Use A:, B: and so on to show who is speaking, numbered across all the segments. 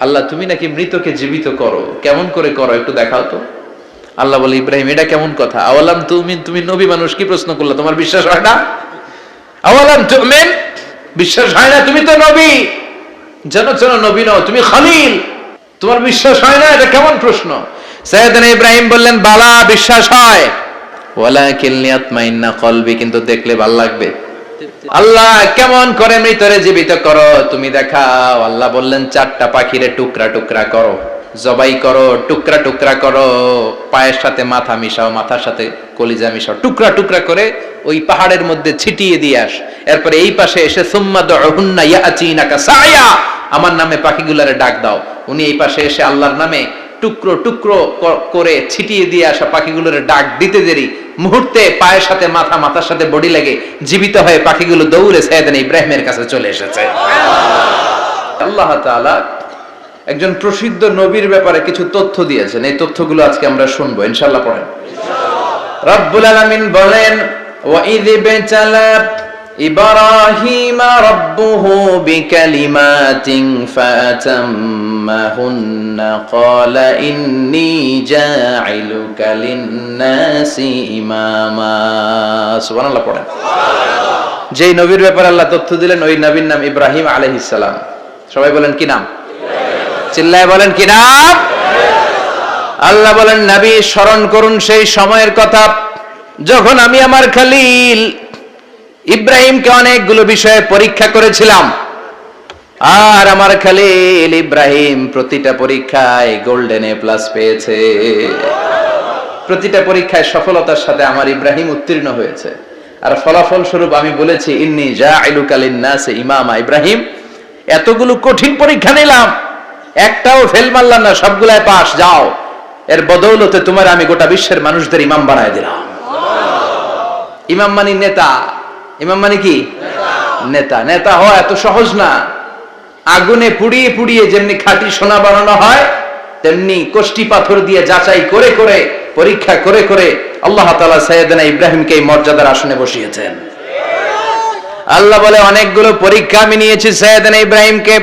A: আল্লাহ তুমি নাকি মৃতকে জীবিত করো, কেমন করে করো একটু দেখাও তো। আল্লাহ বলে, ইব্রাহিম এটা কেমন কথা? আওয়ালাম তুমিন, তুমি নবী মানুষ কি প্রশ্ন করলে, তোমার বিশ্বাস হয় না? আওয়ালাম তুমিন, বিশ্বাস হয় না? তুমি তো নবী, জানো নবী নও, তুমি খলিল, তোমার বিশ্বাস হয় না? এটা কেমন প্রশ্ন? সাইয়েদনা ইব্রাহিম বললেন, বালা, বিশ্বাস হয়, ওয়ালাকিন লিয়াতমাইন্না কলবি, কিন্তু দেখলে ভালো লাগবে। আল্লাহ কেমন করে মৃতরে জীবিত করো তুমি দেখাও। আল্লাহ বললেন, 4টা পাখিরে টুকরা টুকরা করো, জবাই করো, টুকরা টুকরা করো, পায়ের সাথে মাথা মিশাও, মাথার সাথে কলিজা মিশাও, টুকরা টুকরা করে ওই পাহাড়ের মধ্যে ছিটিয়ে দিয়ে আস। এরপরে এই পাশে এসে সুম্মা দুহুন্না ইয়াতিনাকা সায়া, আমার নামে পাখিগুলারে ডাক দাও। উনি এই পাশে এসে আল্লাহর নামে টুকরো টুকরো করে ছিটিয়ে দিয়ে আসা পাখিগুলোর ডাক দিতে দেরি মুহূর্তে পায়ের সাথে মাথা, মাথার সাথে বডি লেগে জীবিত হয়ে পাখিগুলো দৌড়ে সাইয়েদনা ইব্রাহিমের কাছে চলে এসেছে। আল্লাহ তাআলা একজন প্রসিদ্ধ নবীর ব্যাপারে কিছু তথ্য দিয়েছেন, এই তথ্যগুলো আজকে আমরা শুনবো ইনশাআল্লাহ। পড়েন। রব্বুল আলামিন বলেন, ওয়া ইয বিতালা ইব্রাহিমা রাব্বুহু বিকালিমাতিন ফাতাম্মাহুন্না ক্বালা ইন্নী জাঈলুকা লিন-নাসি ইমামা। সুবহানাল্লাহ পড়েন। যেই নবীর ব্যাপারে আল্লাহ তথ্য দিলেন ওই নবীর নাম ইব্রাহিম আলাইহিস সালাম। সবাই বলেন কি নাম? চিল্লায় বলেন কি নাম? আল্লাহ বলেন, নবী স্মরণ করুন সেই সময়ের কথা যখন আমি আমার খলিল ইব্রাহিমকে অনেকগুলো বিষয়ে পরীক্ষা করেছিলাম, আর আমার খলিল ইব্রাহিম প্রতিটা পরীক্ষায় গোল্ডেন এ প্লাস পেয়েছে। প্রতিটা পরীক্ষায় সফলতার সাথে আমার ইব্রাহিম উত্তীর্ণ হয়েছে। আর ফলাফল স্বরূপ আমি বলেছি, ইন্নী জাঈলুকা লিন-নাসি ইমামা। ইব্রাহিম, এতগুলো কঠিন পরীক্ষা নিলাম, একটাও ফেল মারলাম না, সবগুলাই পাস। যাও, এর বদৌলতে তোমার আমি গোটা বিশ্বের মানুষদের ইমাম বানায় দিলাম। ইমাম মানে নেতা। ইমাম মানে কি? নেতা। নেতা হওয়া এত সহজ না। আগুনে পুড়িয়ে পুড়িয়ে যেমনি খাঁটি সোনা বানানো হয়, তেমনি কষ্টি পাথর দিয়ে যাচাই করে করে, পরীক্ষা করে করে আল্লাহ তাআলা সাইয়েদনা ইব্রাহিমকে এই মর্যাদার আসনে বসিয়েছেন। আল্লাহ বলে, অনেকগুলো পরীক্ষা আমি নিয়েছি সাইয়েদনা ইব্রাহিমকে।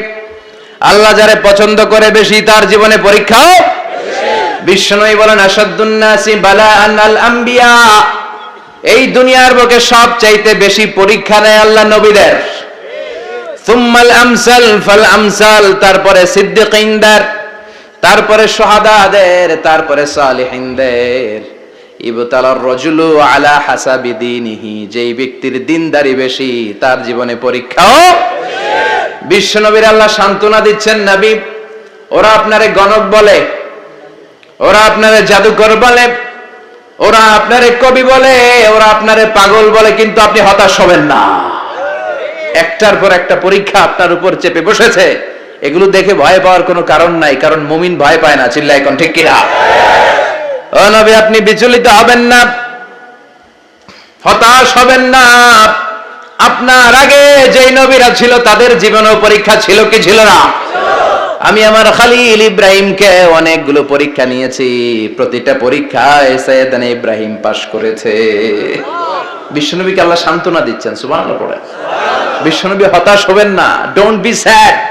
A: আল্লাহ যারে পছন্দ করে বেশি তার জীবনে পরীক্ষাও বিশ্বনবী বলেন, আশাদ্দুন নাসি বালাআন আল আম্বিয়া। এই দুনিয়ার বুকে সবচাইতে বেশি পরীক্ষা নেয় আল্লাহ নবীদের। সুম্মাল আমসাল ফাল আমসাল, তারপরে সিদ্দিকিনদের, তারপরে শুহাদাদের, তারপরে সালিহিনদের। ইবতালার রাজুলু আলা হাসাবি দীনিহি, যেই ব্যক্তির দিনদারি বেশি তার জীবনে পরীক্ষাও। বিশ্বনবীর আল্লাহ সান্ত্বনা দিচ্ছেন, নবী ওরা আপনারে গণক বলে, ওরা আপনারে জাদুকর বলে, ওরা আপনারে কবি বলে, ওরা আপনারে পাগল বলে, কিন্তু আপনি হতাশ হবেন না। একটার পর একটা পরীক্ষা আপনার উপর চেপে বসেছে, এগুলো দেখে ভয় পাওয়ার কোনো কারণ নাই, কারণ মুমিন ভয় পায় না। চিল্লায় এখন ঠিক কিনা? ও নবী, আপনি বিচলিত হবেন না, হতাশ হবেন না। আপনার আগে যেই নবীরা ছিল তাদের জীবনেও পরীক্ষা ছিল কি ছিল না? আমি আমার খলিল ইব্রাহিমকে অনেকগুলো পরীক্ষা নিয়েছি, প্রতিটা পরীক্ষায় সাইয়েদনা ইব্রাহিম পাশ করেছে। বিশ্বনবীকে আল্লাহ সান্ত্বনা দিচ্ছেন। সুবহানাল্লাহ পড়ে। বিশ্বনবী হতাশ হবেন না। ডোন্ট বি স্যাড,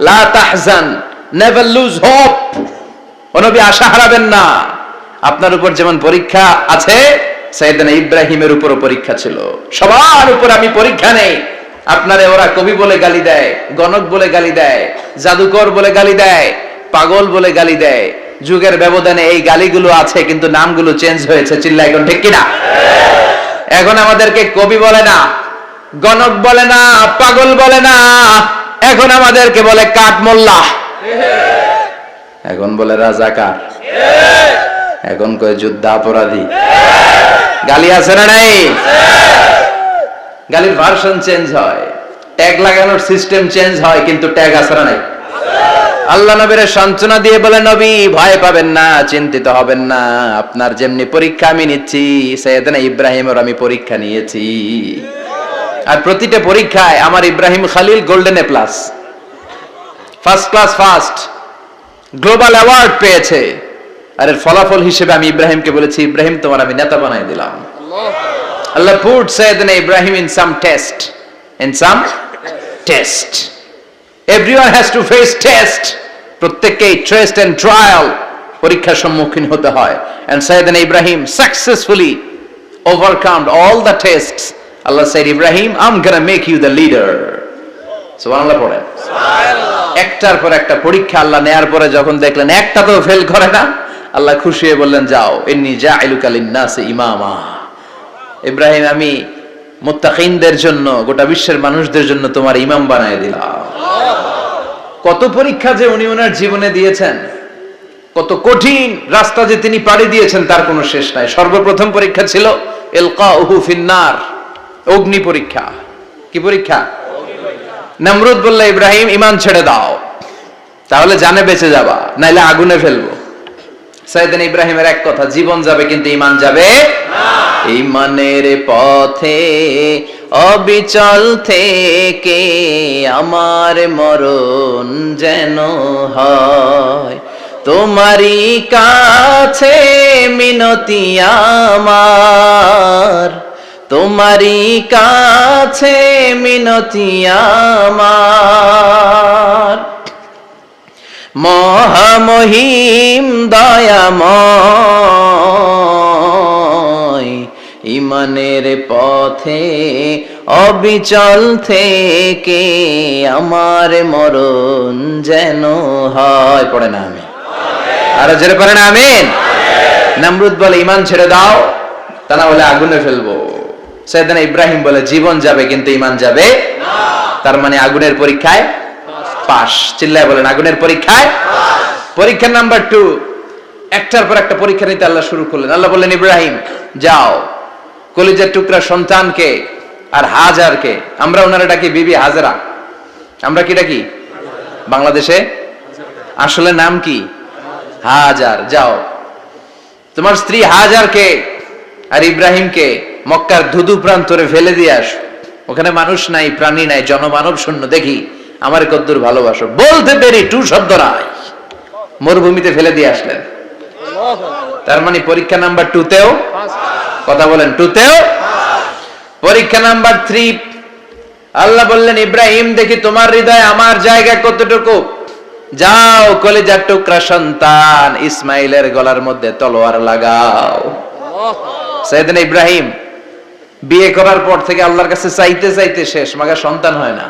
A: লা তাহজান, নেভার লুজ হোপ। ও নবী, আশা হারাবেন না। আপনার উপর যেমন পরীক্ষা আছে, সাইয়েদনা ইব্রাহিমের উপরও পরীক্ষা ছিল। সবার উপর আমি পরীক্ষা নেই। আপনারে ওরা কবি বলে গালি দেয়, গণক বলে গালি দেয়, জাদুকর বলে গালি দেয়, পাগল বলে গালি দেয়। যুগের ব্যবধানে এই গালিগুলো আছে, কিন্তু নামগুলো চেঞ্জ হয়েছে। চিল্লায় এখন ঠিক কিনা? এখন আমাদেরকে কবি বলে না, গণক বলে না, পাগল বলে না, এখন আমাদেরকে বলে কাঠ মোল্লা, এখন বলে রাজাকার, এখন কয় যুদ্ধাপরাধী। গালি আছে না নাই? গালির ভার্সন চেঞ্জ হয়, ট্যাগ লাগানোর সিস্টেম চেঞ্জ হয়, কিন্তু ট্যাগ আছে না নাই? আল্লাহ নবীর সান্ত্বনা দিয়ে বলে, নবী ভয় পাবেন না, চিন্তিত হবেন না। আপনার যেমনি পরীক্ষা আমি নিচ্ছি, সাইয়েদনা ইব্রাহিমের আমি পরীক্ষা নিয়েছি। আর প্রতিটা পরীক্ষায় আমার Ibrahim Khalil golden A plus, first class first, global award পেয়েছে। আর এর ফলাফল হিসেবে আমি ইব্রাহিমকে বলেছি, ইব্রাহিম তোমার আমি নেতা বানাই দিলাম। Allah put Sayyidina Ibrahim in some test. Everyone has to face test. প্রত্যেককেই টেস্ট এন্ড ট্রায়াল, পরীক্ষার সম্মুখীন হতে হয়। And Sayyidna Ibrahim successfully overcome all the tests. Allah said, Ibrahim, I'm gonna make you the leader. সুবহানাল্লাহ পড়েন। একটার পর একটা পরীক্ষা আল্লাহ নেয়ার পরে যখন দেখলেন একটা তো ফেল করে না, আল্লাহ খুশি হয়ে বললেন, যাও, ইন্নী জাইলুকা লিন-নাসি ইমামা। ইব্রাহিম, আমি মুত্তাকিনদের জন্য, গোটা বিশ্বের মানুষদের জন্য তোমার ইমাম বানায় দিলাম। কত পরীক্ষা যে উনি ওনার জীবনে দিয়েছেন, কত কঠিন রাস্তা যে তিনি পাড়ি দিয়েছেন তার কোনো শেষ নাই। সর্বপ্রথম পরীক্ষা ছিল ইলকাউহু ফিন্নার, অগ্নি পরীক্ষা। কি পরীক্ষা? নমরুদ বলল, ইব্রাহিম ঈমান ছেড়ে দাও, তাহলে জানে বেঁচে যাবা, নাইলে আগুনে ফেলবো। সাইয়েদনা ইব্রাহিমের এক কথা, জীবন যাবে কিন্তু ঈমান যাবে না। ঈমানের পথে অবিচল থেকে আমার মরণ যেন হয়, তোমারই কাছে মিনতি আমার, তোমারই কাছে মিনতি আমার। মহামহিম দয়াময়, ঈমানের পথে অবিচল থেকে আমার মরণ যেন হয়। পড়ে না আমি আরো জোরে পড়ে না আমিন। নমরুদ বলে, ঈমান ছেড়ে দাও, তা না হলে আগুনে ফেলবো। সাইয়েদনা ইব্রাহিম বলে, জীবন যাবে কিন্তু ঈমান যাবে না। তার মানে আগুনের পরীক্ষায় পাস। চিল্লায় বলেন, আগুনের পরীক্ষায় পাস। পরীক্ষা নাম্বার 2, একটার পর একটা পরীক্ষা নিতে আল্লাহ শুরু করলেন। আল্লাহ বললেন, ইব্রাহিম যাও, কলিজার টুকরা সন্তানকে আর হাজারকে, আমরা ওনারা ডাকি বিবি হাজেরা, আমরা কি ডাকি বাংলাদেশে, আসলে নাম কি হাজার, যাও তোমার স্ত্রী হাজারকে আর ইব্রাহিমকে মক্কার ধুধু প্রান্তরে ফেলে দিয়ে আসো। ওখানে মানুষ নাই, প্রাণী নাই, জনমানব শূন্য, দেখি আমার কদ্দুর ভালোবাসো। বলতে দেরি, টু শব্দ নাই, মরুভূমিতে ফেলে দিয়ে আসলেন। তার মানে পরীক্ষা নাম্বার 2 তেও, কথা বলেন, 2 তেও। পরীক্ষা নাম্বার 3, আল্লাহ বললেন, ইব্রাহিম দেখি তোমার হৃদয়ে আমার জায়গা কতটুকু, যাও কলিজার টুকরা সন্তান ইসমাইলের গলার মধ্যে তলোয়ার লাগাও। সাইয়েদনা ইব্রাহিম বিয়ে করার পর থেকে আল্লাহর কাছে চাইতে চাইতে শেষ, মাগা সন্তান হয় না।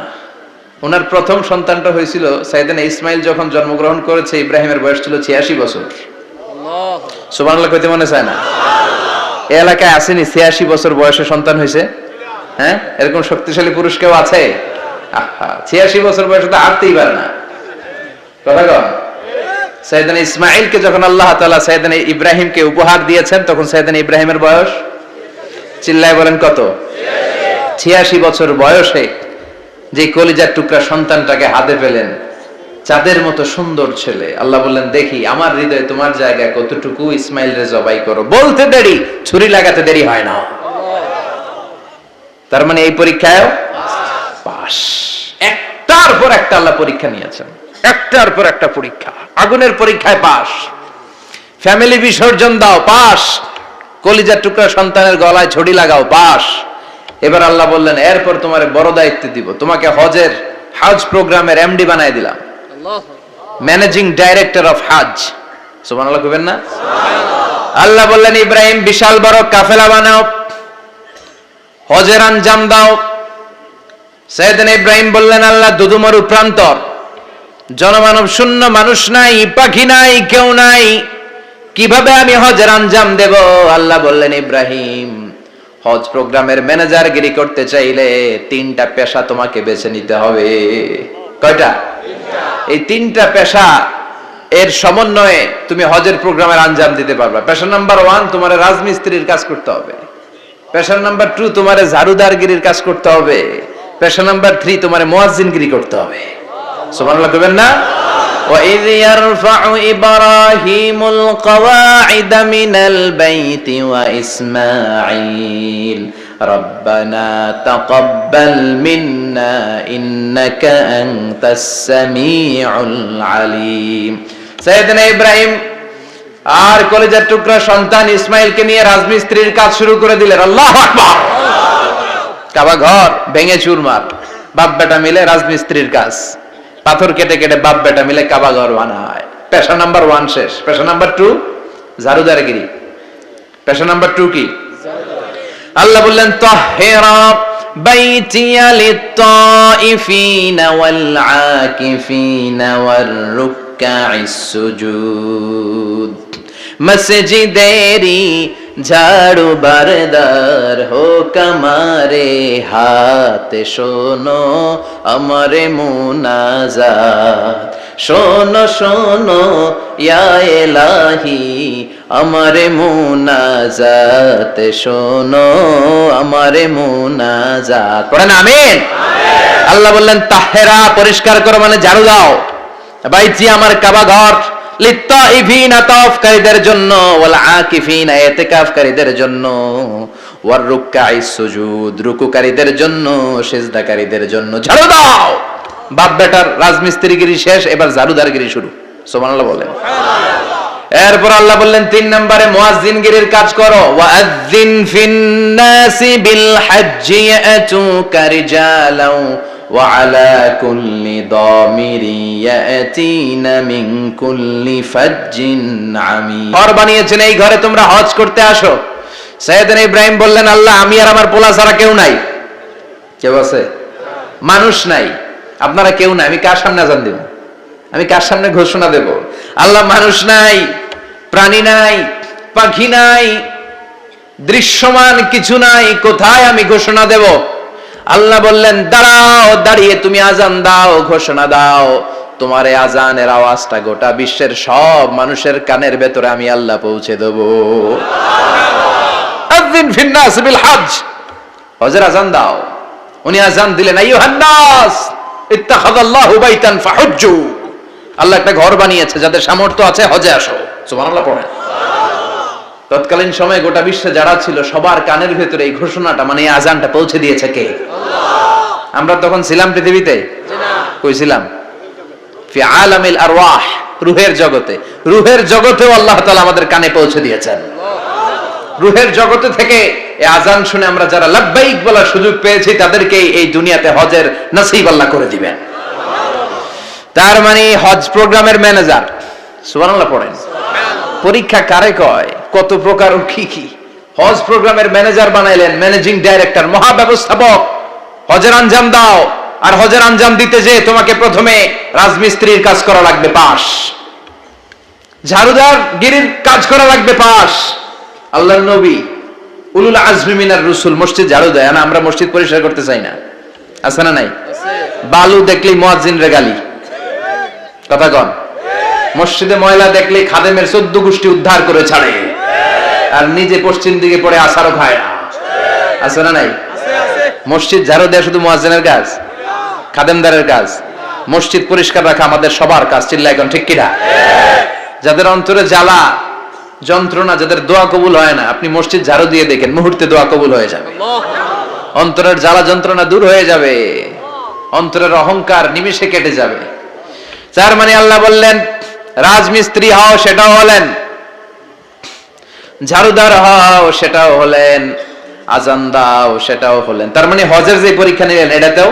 A: ওনার প্রথম সন্তানটা হয়েছিল সাইয়েদনা ইসমাইল যখন জন্মগ্রহণ করেছে, ইব্রাহিমের বয়স ছিল 86 বছর। সুবহানাল্লাহ কইতে মনে চায় না? এই এলাকায় আসেনি 86 বছর বয়সে সন্তান হয়েছে? হ্যাঁ, এরকম শক্তিশালী পুরুষ কেউ আছে? 86 বছর বয়সে তো হাঁটতেই পারে না। কথা কন। সাইয়েদনা ইসমাইলকে যখন আল্লাহ তাআলা সাইয়েদনা ইব্রাহিমকে উপহার দিয়েছেন, তখন সাইয়েদনা ইব্রাহিমের বয়স, চিল্লায় বলেন কত? 86 বছর বয়সে যে কলিজার টুকরা সন্তানটাকে হাতে পেলেন, চাঁদের মতো সুন্দর ছেলে। আল্লাহ বললেন, দেখি আমার হৃদয়ে তোমার জায়গা কতটুকু, ইসমাইল রে জবাই করো। বলতে দেরি, ছুরি লাগাতে দেরি হয় না। তার মানে এই পরীক্ষায় পাস। একটার পর একটা আল্লাহ পরীক্ষা নিয়েছেন, একটার পর একটা পরীক্ষা। আগুনের পরীক্ষায় পাস, ফ্যামিলি বিসর্জন দাও, পাস। কলিজার টুকরা সন্তানের গলায় ছড়ি লাগাও, পাস। এবার আল্লাহ বললেন, এরপর তোমার বড় দায়িত্ব দিব, তোমাকে হজ প্রোগ্রামের এমডি বানাই দিলাম, ম্যানেজিং ডাইরেক্টর অফ হজ। সুবহানাল্লাহ কইবেন না? আল্লাহ বললেন, ইব্রাহিম বিশাল বড় কাফেলা বানাও, হজের আঞ্জাম দাও। সাইয়েদনা ইব্রাহিম বললেন, আল্লাহ দুদুমরু প্রান্তর, জনমানব শূন্য, মানুষ নাই, পাখি নাই, কেউ নাই, কিভাবে আমি হজের আঞ্জাম দেব? আল্লাহ বললেন, ইব্রাহিম হজ প্রোগ্রামের ম্যানেজারগিরি করতে চাইলে 3টা পেশা তোমাকে বেছে নিতে হবে। কয়টা? এই 3টা পেশা এর সমন্বয়ে তুমি হজের প্রোগ্রামের আঞ্জাম দিতে পারবে। পেশা নাম্বার 1, তোমার রাজমিস্ত্রির কাজ করতে হবে। পেশা নাম্বার 2, তোমার ঝাড়ুদারগিরির কাজ করতে হবে। পেশা নাম্বার 3, তোমার মুয়াজ্জিনগিরি করতে হবে। সুবহানাল্লাহ কইবেন না? وَإِذْ يَرْفَعُ إِبْرَاهِيمُ الْقَوَاعِدَ مِنَ الْبَيْتِ وَإِسْمَاعِيلُ رَبَّنَا تَقَبَّلْ مِنَّا إِنَّكَ أَنْتَ السَّمِيعُ الْعَلِيمُ। সাইয়েদনা ইব্রাহিম আর কলিজার টুকরা সন্তান ইসমাইলকে নিয়ে রাজমিস্ত্রির কাজ শুরু করে দিলেন। আল্লাহু আকবার। কাবা ঘর ভেঙে চুরমার, বাপ বেটা মিলে রাজমিস্ত্রির কাজ। পাথর কেটে কেটে বাপ বেটা মিলে কাবা ঘর বানায়। পেশা নাম্বার 1 শেষ। পেশা নাম্বার 2 ঝাড়ুদারগিরি। পেশা নাম্বার 2 কি? আল্লাহ বললেন তাহহিরা বাইতিয়া লিত-তাইফিনা ওয়াল আকিফিনা ওয়ার রুকআইস সুজুদ। মসজিদেরি ঝাড়ু বারদার হোক আমারে হাত, শোনো আমারে মুনাজাত। শোনো শোনো ইয়া ইলাহি আমারে মুনাজাত, শোনো আমারে মুনাজাত। পড়েন আমিন। আল্লাহ বললেন তাহহিরা পরিষ্কার করো মানে ঝাড়ু দাও, বাইতি আমার কাবা ঘর, লিত-তাইফিনা তাওয়াফকারীদের জন্য, ওয়াল আকিফিনা ইতিকাফকারীদের জন্য, ওয়ার রুকআইস সুজুদ রুকুকারীদের জন্য, সিজদাকারীদের জন্য। ঝাড়ু দাও। বাপ বেটার রাজমিস্ত্রিগিরি শেষ, এবার ঝাড়ুদারগিরি শুরু। সুবহানাল্লাহ বলেন। এরপর আল্লাহ বললেন 3 নম্বরে মুয়াজ্জিনগিরির কাজ করো। ওয়াআযযিন ফিন-নাসি বিল হজ্জি ইয়াতুকা রিজালাও ওয়া আলা কুল্লি দামিরি ইয়াতিনা মিন কুল্লি ফাজ্জিন আমিক। ঘর বানিয়েছেন, এই ঘরে তোমরা হজ করতে আসো। সাইয়েদনা ইব্রাহিম বললেন আল্লাহ আমি আর আমার পোলা ছাড়া কেউ নাই। কেউ আছে? মানুষ নাই, আপনারা কেউ নাই, আমি কার সামনে আযান দেব? আমি কার সামনে ঘোষণা দেব? আল্লাহ মানুষ নাই, প্রাণী নাই, পাখি নাই, দৃশ্যমান কিছু নাই, কোথায় আমি ঘোষণা দেব? আল্লাহ বললেন দাঁড়াও, দাঁড়িয়ে তুমি আজান দাও, ঘোষণা দাও। তোমার এই আজানের আওয়াজটা গোটা বিশ্বের সব মানুষের কানের ভেতরে আমি আল্লাহ পৌঁছে দেব। আযিন ফিন নাস বিল হজ, হজের আজান দাও। উনি আজান দিলেন আইয়ুহান নাস ইত্তাখাযাল্লাহু বাইতান ফাহুজ্জু। আল্লাহ একটা ঘর বানিয়েছে, যাদের সামর্থ্য আছে হজে আসো। সুবহানাল্লাহ পড়েন। তৎকালীন সময়ে গোটা বিশ্বে যারা ছিল সবার কানের ভেতরে এই ঘোষণাটা মানে এই আজানটা পৌঁছে দিয়েছে কে? আল্লাহ। আমরা তখন ছিলাম পৃথিবীতে? না। কই ছিলাম? ফি আলামিল আরওয়াহ, রূহের জগতে। রূহের জগতেও আল্লাহ তাআলা আমাদের কানে পৌঁছে দিয়েছেন। রূহের জগতে থেকে এই আজান শুনে আমরা যারা লাব্বাইক বলার সুযোগ পেয়েছি তাদেরকে এই দুনিয়াতে হজের নসিব আল্লাহ করে দিবেন। তার মানে হজ প্রোগ্রামের ম্যানেজার। সুবহানাল্লাহ পড়েন। পরীক্ষা কারে কয়? কত প্রকার ও কি কি। হজ প্রোগ্রামের ম্যানেজার বানাইলেন, ম্যানেজিং ডাইরেক্টর, মহাব্যবস্থাপক। হজের আঞ্জাম দাও, আর হজের আঞ্জাম দিতে যে তোমাকে প্রথমে রাজমিস্ত্রির কাজ করা লাগবে পাস, ঝাড়ুদার গিরির কাজ করা লাগবে পাস। আল্লাহর নবী উলুল আজমি মিনার রাসূল মসজিদ ঝাড়ু দেয় না, আমরা মসজিদ পরিষ্কার করতে চাই না। আছে না নাই? বালু দেখলেই মুয়াজ্জিনরে গালি। কথা কন। মসজিদে ময়লা দেখলে খাদেমের 14 গোষ্ঠী উদ্ধার করে ছাড়ে, আর নিজে পশ্চিম দিকে পড়ে আসারও খায় না। আছে না নাই? মসজিদ ঝাড়ু দেয়া শুধু মুয়াজ্জিনের কাজ? খাদেমদারের কাজ? মসজিদ পরিষ্কার রাখা আমাদের সবার কাজ। চিল্লায় এখন ঠিক কিনা? যাদের অন্তরে জ্বালা যন্ত্রণা, যাদের দোয়া কবুল হয় না, আপনি মসজিদ ঝাড়ু দিয়ে দেখেন মুহূর্তে দোয়া কবুল হয়ে যাবে। অন্তরের জ্বালা যন্ত্রণা দূর হয়ে যাবে, অন্তরের অহংকার নিমিষে কেটে যাবে। তার মানে আল্লাহ বললেন রাজমিস্ত্রি হও, সেটাও হলেন, ঝাড়ুদার হও, সেটাও হলেন, আজান দাও, সেটাও হলেন। তার মানে হজের যে পরীক্ষা নিলেন এটাতেও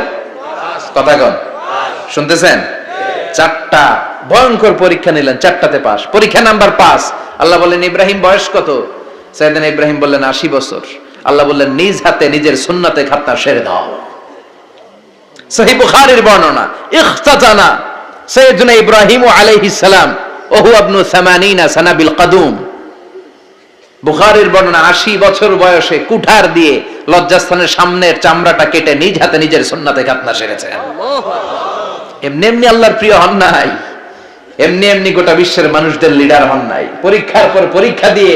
A: কথা কন, শুনতেছেন? 4টা ভয়ঙ্কর পরীক্ষা নিলেন, 4টাতে পাস। পরীক্ষা নাম্বার 5। আল্লাহ বললেন ইব্রাহিম বয়স কত? সাইয়েদনা ইব্রাহিম বললেন 80 বছর। আল্লাহ বললেন নিজ হাতে নিজের সুন্নতে খাতনা সেরে দাও। সহিহ বুখারীর বর্ণনা, ইখতাতানা সাইয়েদনা ইব্রাহিম আলাইহিস সালাম ওহু ইবনু 80 সানা বিল কদুম। বুখারীর বর্ণনা 80 বছর বয়সে কুঠার দিয়ে লজ্জাস্থানের সামনের চামড়াটা কেটে নিজ হাতে নিজের সুন্নতে খাতনা সেরেছেন। এমনি এমনি আল্লাহর প্রিয় হন নাই, এমনি এমনি গোটা বিশ্বের মানুষদের লিডার হন নাই। পরীক্ষার পর পরীক্ষা দিয়ে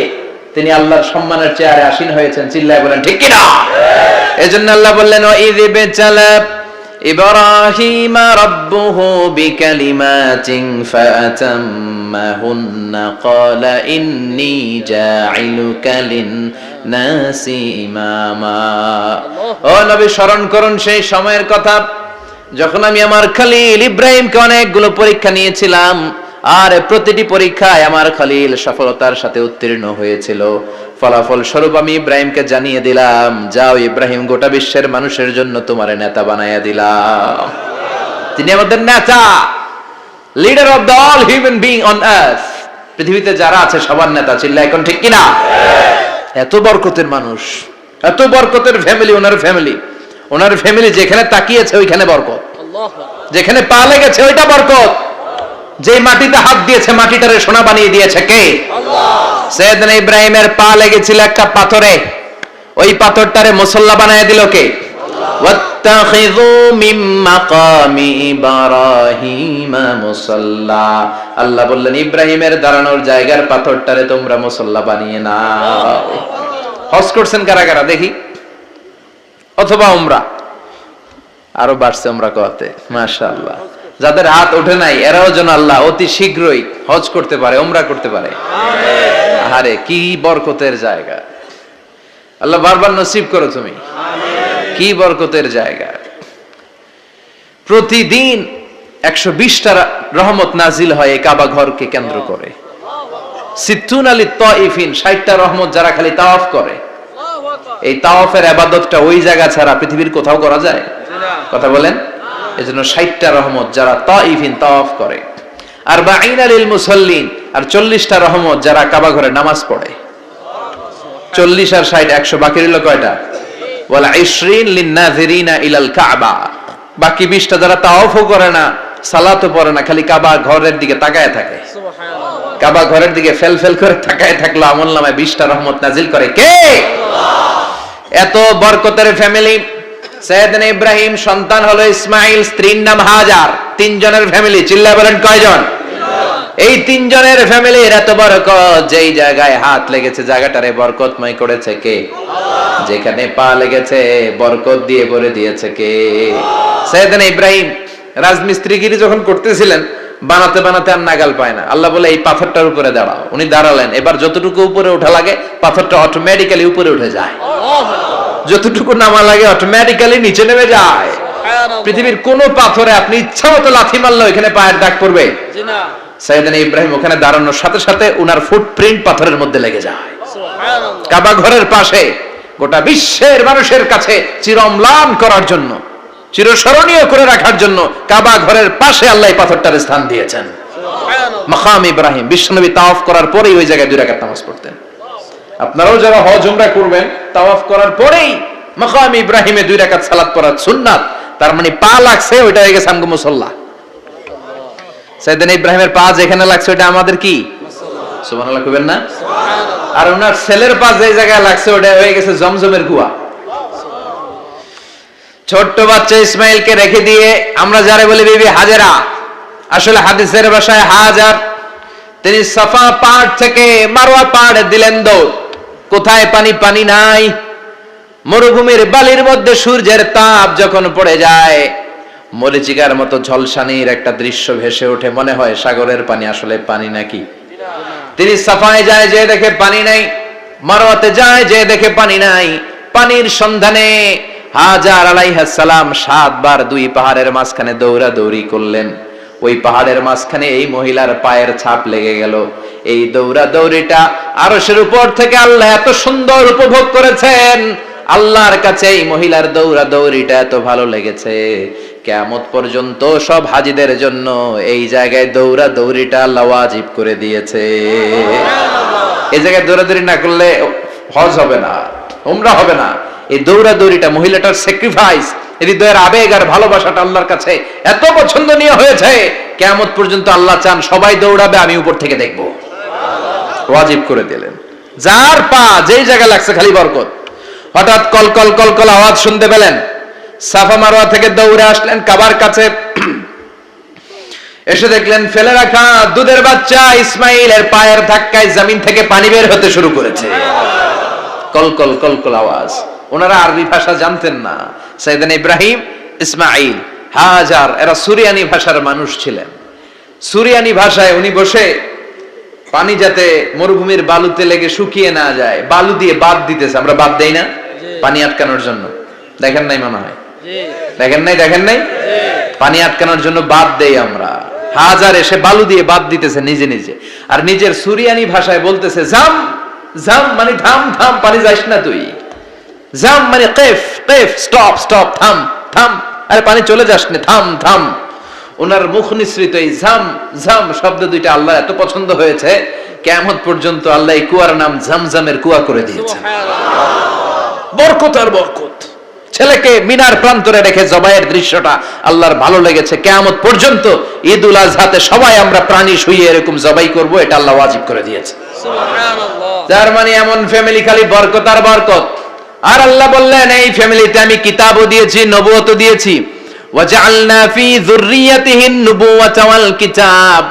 A: তিনি আল্লাহর সম্মানের চেয়ারে আসীন হয়েছেন। চিল্লায় বলেন ঠিক কিনা? এজন্য আল্লাহ বললেন ওয়াইযি বিতালা ইব্রাহিম রাব্বুহু বিকালিমাতিন ফাআতাম্মাহুন্না ক্বালা ইন্নী জাঈলুকা লিন-নাসি ইমামা। ও নবী স্মরণ করুন সেই সময়ের কথা যখন আমি আমার খলিল ইব্রাহিমকে অনেকগুলো পরীক্ষা নিয়েছিলাম, আর প্রতিটি পরীক্ষায় আমার খলিল সফলতার সাথে উত্তীর্ণ হয়েছিল। ফলাফল স্বরূপ আমি ইব্রাহিমকে জানিয়ে দিলাম, যাও ইব্রাহিম গোটা বিশ্বের মানুষের জন্য তোমার নেতা বানাইয়া দিলাম। তিনি আমাদের নেতা, leader of the all human being on earth. পৃথিবীতে যারা আছে সবার নেতা, চিল্লা এখন ঠিক কিনা? এত বরকতের মানুষ, এত বরকতের ফ্যামিলি, ওনার ফ্যামিলি যেখানে তাকিয়েছে ওইখানে বরকত, যেখানে পা লেগেছে ওইটা বরকত। যে মাটিতে হাত দিয়েছে মাটিটারে সোনা বানিয়ে দিয়েছে কে? আল্লাহ। সাইয়েদনা ইব্রাহিমের পা লেগেছিল একটা পাথরে, ওই পাথরটারে মুসল্লা বানিয়ে দিল কে? ওয়াত্তাখিযু মিন মাকামি ইব্রাহিমা মুসাল্লা। আল্লাহ বললেন ইব্রাহিমের দাঁড়ানোর জায়গার পাথরটারে তোমরা মুসল্লা বানিয়ে নাও। হজ করছেন কারা কারা দেখি, অথবা উমরা? আরো বাড়ছে উমরা করতে, মাশাআল্লাহ। যাদের হাত ওঠে নাই এরাও যেন আল্লাহ অতি শীঘ্রই হজ করতে পারে, উমরা করতে পারে। আমিন। আরে কি বরকতের জায়গা, আল্লাহ বারবার নসিব করো তুমি। আমিন। কি বরকতের জায়গা। প্রতিদিন 120টা রহমত নাজিল হয় এই কাবা ঘরকে কেন্দ্র করে। সিত্তুন আলী তাইফিন, 60টা রহমত যারা খালি তাওয়াফ করে। এই তাওয়াফের ইবাদতটা ওই জায়গা ছাড়া পৃথিবীর কোথাও করা যায়? কথা বলেন। এজন্য 60টা রহমত যারা তাইফিন তাওয়াফ করে, আর বাঈনা লিল মুসাল্লিন, আর 40টা রহমত যারা কাবা ঘরে নামাজ পড়ে। 40 আর 60 100, বাকি রইল কয়টা? ওয়াল 20 লিন নাযিরিনা ইলাল কাবা। বাকি 20টা যারা তাওয়াফও করে না, সালাতও পড়ে না, খালি কাবা ঘরের দিকে তাকায় থাকে। সুবহানাল্লাহ। কাবা ঘরের দিকে ফেল করে তাকায় থাকলো, আমলনামায় 20টা রহমত নাজিল করে কে? আল্লাহ। এত বরকতের ফ্যামিলি। সাইয়েদনা ইব্রাহিম সন্তান হলো ইসমাইল, স্ত্রীর নাম হাজার। 3 জনের ফ্যামিলি, চিল্লায় বলেন কয়জন? এই 3 জনের ফ্যামিলির এত বরকত, যেই জায়গায় হাত লেগেছে জায়গাটারে বরকতময় করেছে কে? আল্লাহ। যেখানে পা লেগেছে বরকত দিয়ে ভরে দিয়েছে কে? সাইয়েদনা ইব্রাহিম রাজমিস্ত্রিগিরি যখন করতেছিলেন, বানাতে বানাতে আর নাগাল পায় না। আল্লাহ বলে এই পাথরটার উপরে দাঁড়াও। উনি দাঁড়ালেন, এবার যতটুকু উপরে ওঠা লাগে পাথরটা অটোমেটিক্যালি উপরে উঠে যায়, যতটুকু নামা লাগে অটোমেটিক্যালি নিচে নেমে যায়। পৃথিবীর কোন পাথরে আপনি ইচ্ছা মতো লাথি মারলে ওখানে পায়ের দাগ পড়বে? জি না। সাইয়েদনা ইব্রাহিম ওখানে দাঁড়ানোর সাথে সাথে উনার ফুটপ্রিন্ট পাথরের মধ্যে লেগে যায়। সুবহানাল্লাহ। কাবা ঘরের পাশে গোটা বিশ্বের মানুষের কাছে চিরম্লান করার জন্য, চিরস্মরণীয় করে রাখার জন্য কাবা ঘরের পাশে আল্লাহ এই পাথরটার স্থান দিয়েছেন। সুবহানাল্লাহ। মাকাম ইব্রাহিম। বিশ্বনবী তাওয়াফ করার পরেই ওই জায়গায় 2 রাকাত নামাজ পড়তেন। আপনারাও যারা হজ উমরা করবেন, তাওয়াফ করার পরেই মাকাম ইব্রাহিমে 2 রাকাত সালাত পড়া সুন্নাত। তার মানে পা লাগছে ওইটা হয়ে গেছে আমগো মুসাল্লা। সাইয়েদনা ইব্রাহিমের পা যেখানে লাগছে ওটা আমাদের কি? মুসাল্লা। সুবহানাল্লাহ কইবেন না? সুবহানাল্লাহ। আর ওনার ছেলের পা যে জায়গায় লাগছে ওটা হয়ে গেছে জমজমের কুয়া। ছোট্ট বাচ্চা ইসমাইলকে রেখে দিয়ে আমরা যারা বলি বিবি হাজেরা, আসলে হাদিসের ভাষায় হাজার, তিনি সাফা পাহাড় থেকে মারওয়া পাহাড়ে দিলেন দৌড়। কোথায় পানি? পানি নাই। মরুভূমির বালির মধ্যে সূর্যের তাপ যখন পড়ে যায়, মরিচিকার মতো ঝলসানির একটা দৃশ্য ভেসে ওঠে, মনে হয় সাগরের পানি, আসলে পানি নাকি? তিনি সাফায় যায়, যে দেখে পানি নাই। মারওয়াতে যায়, যে দেখে পানি নাই। পানির সন্ধানে হাজার আলাইহিস সালাম 7 বার 2 পাহাড়ের মাঝখানে দৌড়াদৌড়ি করলেন। ওই পাহাড়ের মাঝখানে এই মহিলার পায়ের ছাপ লেগে গেল। এই দৌড়াদৌড়িটা আরশের উপর থেকে আল্লাহ এত সুন্দর উপভোগ করেছেন। আল্লাহর কাছে এই মহিলার দৌড়াদৌড়িটা এত ভালো লেগেছে, কিয়ামত পর্যন্ত সব হাজীদের জন্য এই জায়গায় দৌড়াদৌড়িটা আল্লাহ ওয়াজিব করে দিয়েছে। এই জায়গায় দৌড়াদৌড়ি না করলে হজ হবে না, উমরা হবে না। এই দৌড়াদৌড়িটা, মহিলাটার স্যাক্রিফাইস, হৃদয়ের আবেগ আর ভালোবাসাটা আল্লাহর কাছে এত পছন্দনীয় হয়েছে, কিয়ামত পর্যন্ত আল্লাহ চান সবাই দৌড়াবে, আমি উপর থেকে দেখব। ওয়াজিব করে দিলেন। যার পা যেই জায়গায় লাগছে খালি বরকত। হঠাৎ কলকল কলকল আওয়াজ শুনতে পেলেন। সাফা মারওয়া থেকে দৌড়ে আসলেন কাবার কাছে। এসে দেখলেন ফেলে রাখা দুধের বাচ্চা ইসমাইলের পায়ের ধাক্কায় জমিন থেকে পানি বের হতে শুরু করেছে। কলকল কলকল আওয়াজ। ওনারা আরবি ভাষা জানতেন না। সাইয়েদনা ইব্রাহিম, ইসমাইল, হাজার এরা সুরিয়ানি ভাষার মানুষ ছিলেন। সুরিয়ানি ভাষায় উনি বসে পানি যাতে মরুভূমির বালুতে লেগে শুকিয়ে না যায়, বালু দিয়ে বাদ দিতেছে। আমরা বাদ দেই না পানি আটকানোর জন্য? দেখেন নাই মনে হয়? দেখেন নাই? পানি আটকানোর জন্য বাদ দেই আমরা। হাজার এসে বালু দিয়ে বাদ দিতেছে নিজে নিজে, আর নিজের সুরিয়ানি ভাষায় বলতেছে জাম জাম, মানে থাম থাম, পানি যাইস না তুই। জাম মানে কেফ কেফ, স্টপ স্টপ, থাম থাম, আরে পানি চলে যাস না, থাম থাম। ওনার মুখ নিঃসৃত এই ঝাম ঝাম শব্দ দুইটা আল্লাহ এত পছন্দ হয়েছে, কিয়ামত পর্যন্ত আল্লাহ এই কুয়ার নাম ঝমঝমের কুয়া করে দিয়েছেন। বরকত আর বরকত। ছেলেকে মিনার প্রান্তরে রেখে জবাইয়ের দৃশ্যটা আল্লাহর ভালো লেগেছে। কিয়ামত পর্যন্ত ঈদ উল আজহাতে সবাই আমরা প্রাণী শুইয়ে এরকম জবাই করব, এটা আল্লাহ ওয়াজিব করে দিয়েছে। সুবহানাল্লাহ। যার মানে এমন ফ্যামিলি খালি বরকত আর বরকত। আর আল্লাহ বললেন এই ফ্যামিলিতে আমি কিতাবও দিয়েছি, নবুয়তও দিয়েছি। ওয়াজআলনা ফি যুররিয়াতিহিন নুবুওয়াতা ওয়াল কিতাব।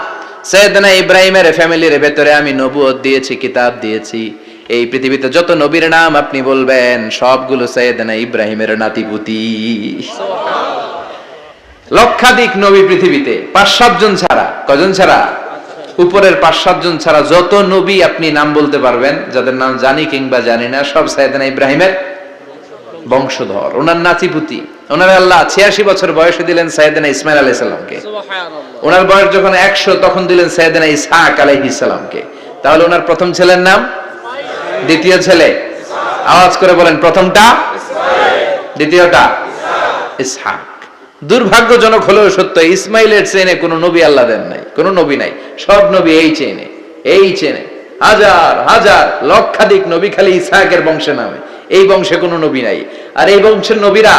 A: সাইয়েদনা ইব্রাহিমের ফ্যামিলির ভেতরে আমি নবুয়ত দিয়েছি, কিতাব দিয়েছি। এই পৃথিবীতে যত নবীর নাম আপনি বলবেন সবগুলো সাইয়েদনা ইব্রাহিমের নাতিপুতি। লক্ষাধিক নবী পৃথিবীতে, 5-7 জন ছাড়া। কজন ছাড়া? উপরের 5-7 জন ছাড়া যত নবী আপনি নাম বলতে পারবেন, যাদের নাম জানি কিংবা জানি না, সব সাইয়েদনা ইব্রাহিমের বংশধর, ওনার নাতিপুতি। ওনার আল্লাহ 86 বছর বয়সে দিলেন সাইয়েদনা ইসমাইল আলাইহিস সালামকে। সুবহানাল্লাহ। ওনার বয়স যখন 100 তখন দিলেন সাইয়েদনা ইসহাক আলাইহিস সালামকে। তাহলে ওনার প্রথম ছেলের নাম, দ্বিতীয় ছেলে, আওয়াজ করে বলেন, প্রথমটা ইসমাইল, দ্বিতীয়টা ইসহাক। দুর্ভাগ্যজনক হলেও সত্য, ইসমাইলের চেনে কোনো নবী আল্লাহ দেন নাই, কোনো নবী নাই। সব নবী এই চেনে, এই চেনে। হাজার হাজার লক্ষাধিক নবী খালি ইসহাকের বংশে নামে, এই বংশে কোনো নবী নাই। আর এই বংশের নবীরা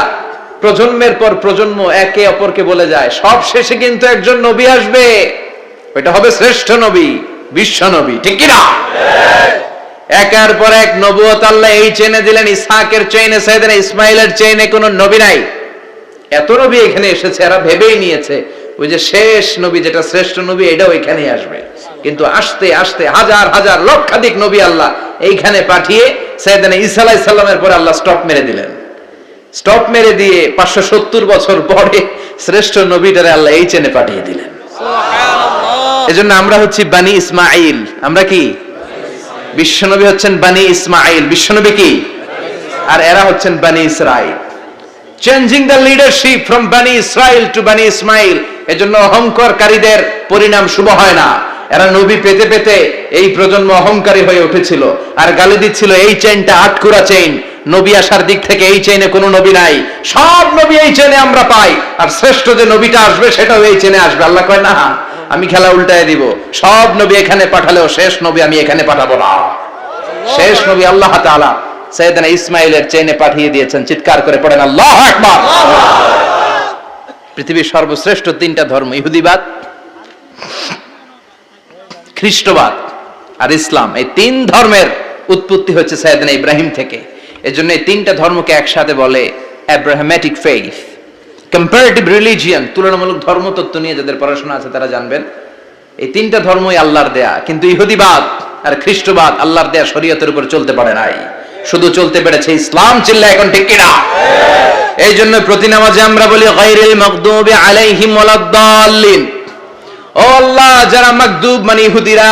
A: প্রজন্মের পর প্রজন্ম একে অপরকে বলে যায়, সব শেষে কিন্তু একজন নবী আসবে, ওইটা হবে শ্রেষ্ঠ নবী, বিশ্ব নবী। ঠিক কি না? একের পর এক নবুয়ত আল্লাহ এই চেনে দিলেন। ইসহাকের চেইনে, সাইয়েদনা ইসমাইলের চেইনে কোনো নবী নাই। এত নবী এখানে এসেছে, এরা ভেবেই নিয়েছে ওই যে শেষ নবী, যেটা শ্রেষ্ঠ নবী, এটাও এখানেই আসবে। কিন্তু আস্তে আস্তে হাজার হাজার লক্ষাধিক নবী আল্লাহ এইখানে পাঠিয়ে সাইয়েদনা ঈসা আলাইহিস সালামের পরে আল্লাহ স্টপ মেরে দিলেন। স্টপ মেরে দিয়ে 570 বছর পরে শ্রেষ্ঠ নবীটারে আল্লাহ এই চেনে পাঠিয়ে দিলেন। সুবহানাল্লাহ। এজন্য আমরা হচ্ছি বানি ইসমাঈল। আমরা কি? বিশ্বনবী হচ্ছেন বানি ইসমাঈল, বিশ্বনবী কি? আর এরা হচ্ছেন বানি Israil. Changing the leadership from বানি ইসরাইল টু বানি ইসমাঈল। এজন্য অহংকারীদের পরিণাম শুভ হয় না। এরা নবী পেতে পেতে এই প্রজন্ম অহংকারী হয়ে উঠেছিল, আর গালি দিচ্ছিল এই চেইনটা আটকুরা চেইন, নবী আসার দিক থেকে এই চেইনে কোনো নবী নাই, সব নবী এই চেইনে আমরা পাই, আর শ্রেষ্ঠ যে নবীটা আসবে সেটাও এই চেইনে আসবে। আল্লাহ কয় না, আমি খেলা উল্টায় দিব, সব নবী এখানে পাঠালেও শেষ নবী আমি এখানে পাঠাবো না। শেষ নবী আল্লাহ তাআলা সাইয়েদনা ইসমাঈলের চেইনে পাঠিয়ে দিয়েছেন। চিৎকার করে পড়েন আল্লাহু আকবার। পৃথিবীর সর্বশ্রেষ্ঠ 3টা ধর্ম, ইহুদিবাদ, খ্রিস্টবাদ আর ইসলাম, এই 3 ধর্মের উৎপত্তি হচ্ছে সাইয়েদনা ইব্রাহিম থেকে। এজন্য এই 3টা ধর্মকে একসাথে বলে আব্রাহামেটিক ফেইথ, কম্পারেটিভ রিলিজিয়ন। তুলনামূলক ধর্মতত্ত্ব নিয়ে যাদের পড়াশোনা আছে তারা জানবেন এই 3টা ধর্মই আল্লাহর দেয়া। কিন্তু ইহুদিবাদ আর খ্রিস্টবাদ আল্লাহর দেয়া শরীয়তের উপর চলতে পারে নাই, শুধু চলতে পেরেছে ইসলাম। চিল্লা এখন ঠিক কিনা? এই জন্য প্রতি নামাজে আমরা বলি গায়রিল মাগদুবি আলাইহিম ওয়ালাদ-দাল্লিন। ও আল্লাহ, যারা মাগদুব মানে ইহুদিরা,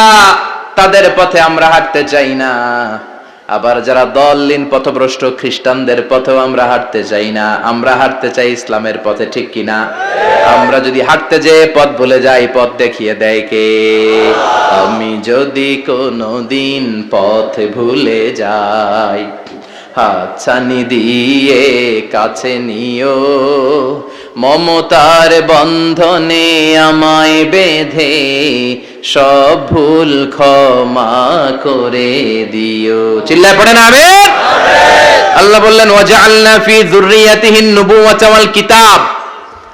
A: তাদের পথে আমরা হাঁটতে চাই না। আবার যারা দল্লিন পথভ্রষ্ট খ্রিস্টানদের পথেও আমরা হাঁটতে চাই না। আমরা হাঁটতে চাই ইসলামের পথে। ঠিক কিনা? আমরা যদি হাঁটতে যেয়ে পথ ভুলে যাই, পথ দেখিয়ে দেয় কে? আমি যদি কোনোদিন পথ ভুলে যাই, হাতছানি দিয়ে কাছে নিও, মমতার বন্ধনে আমায় বেঁধে সব ভুল ক্ষমা করে দিও। চিল্লায় পড়েন আমিন। আল্লাহ বললেন ওয়াজআলনা ফি যুররিয়াতিহিন নুবুওয়াতা ওয়াল কিতাব।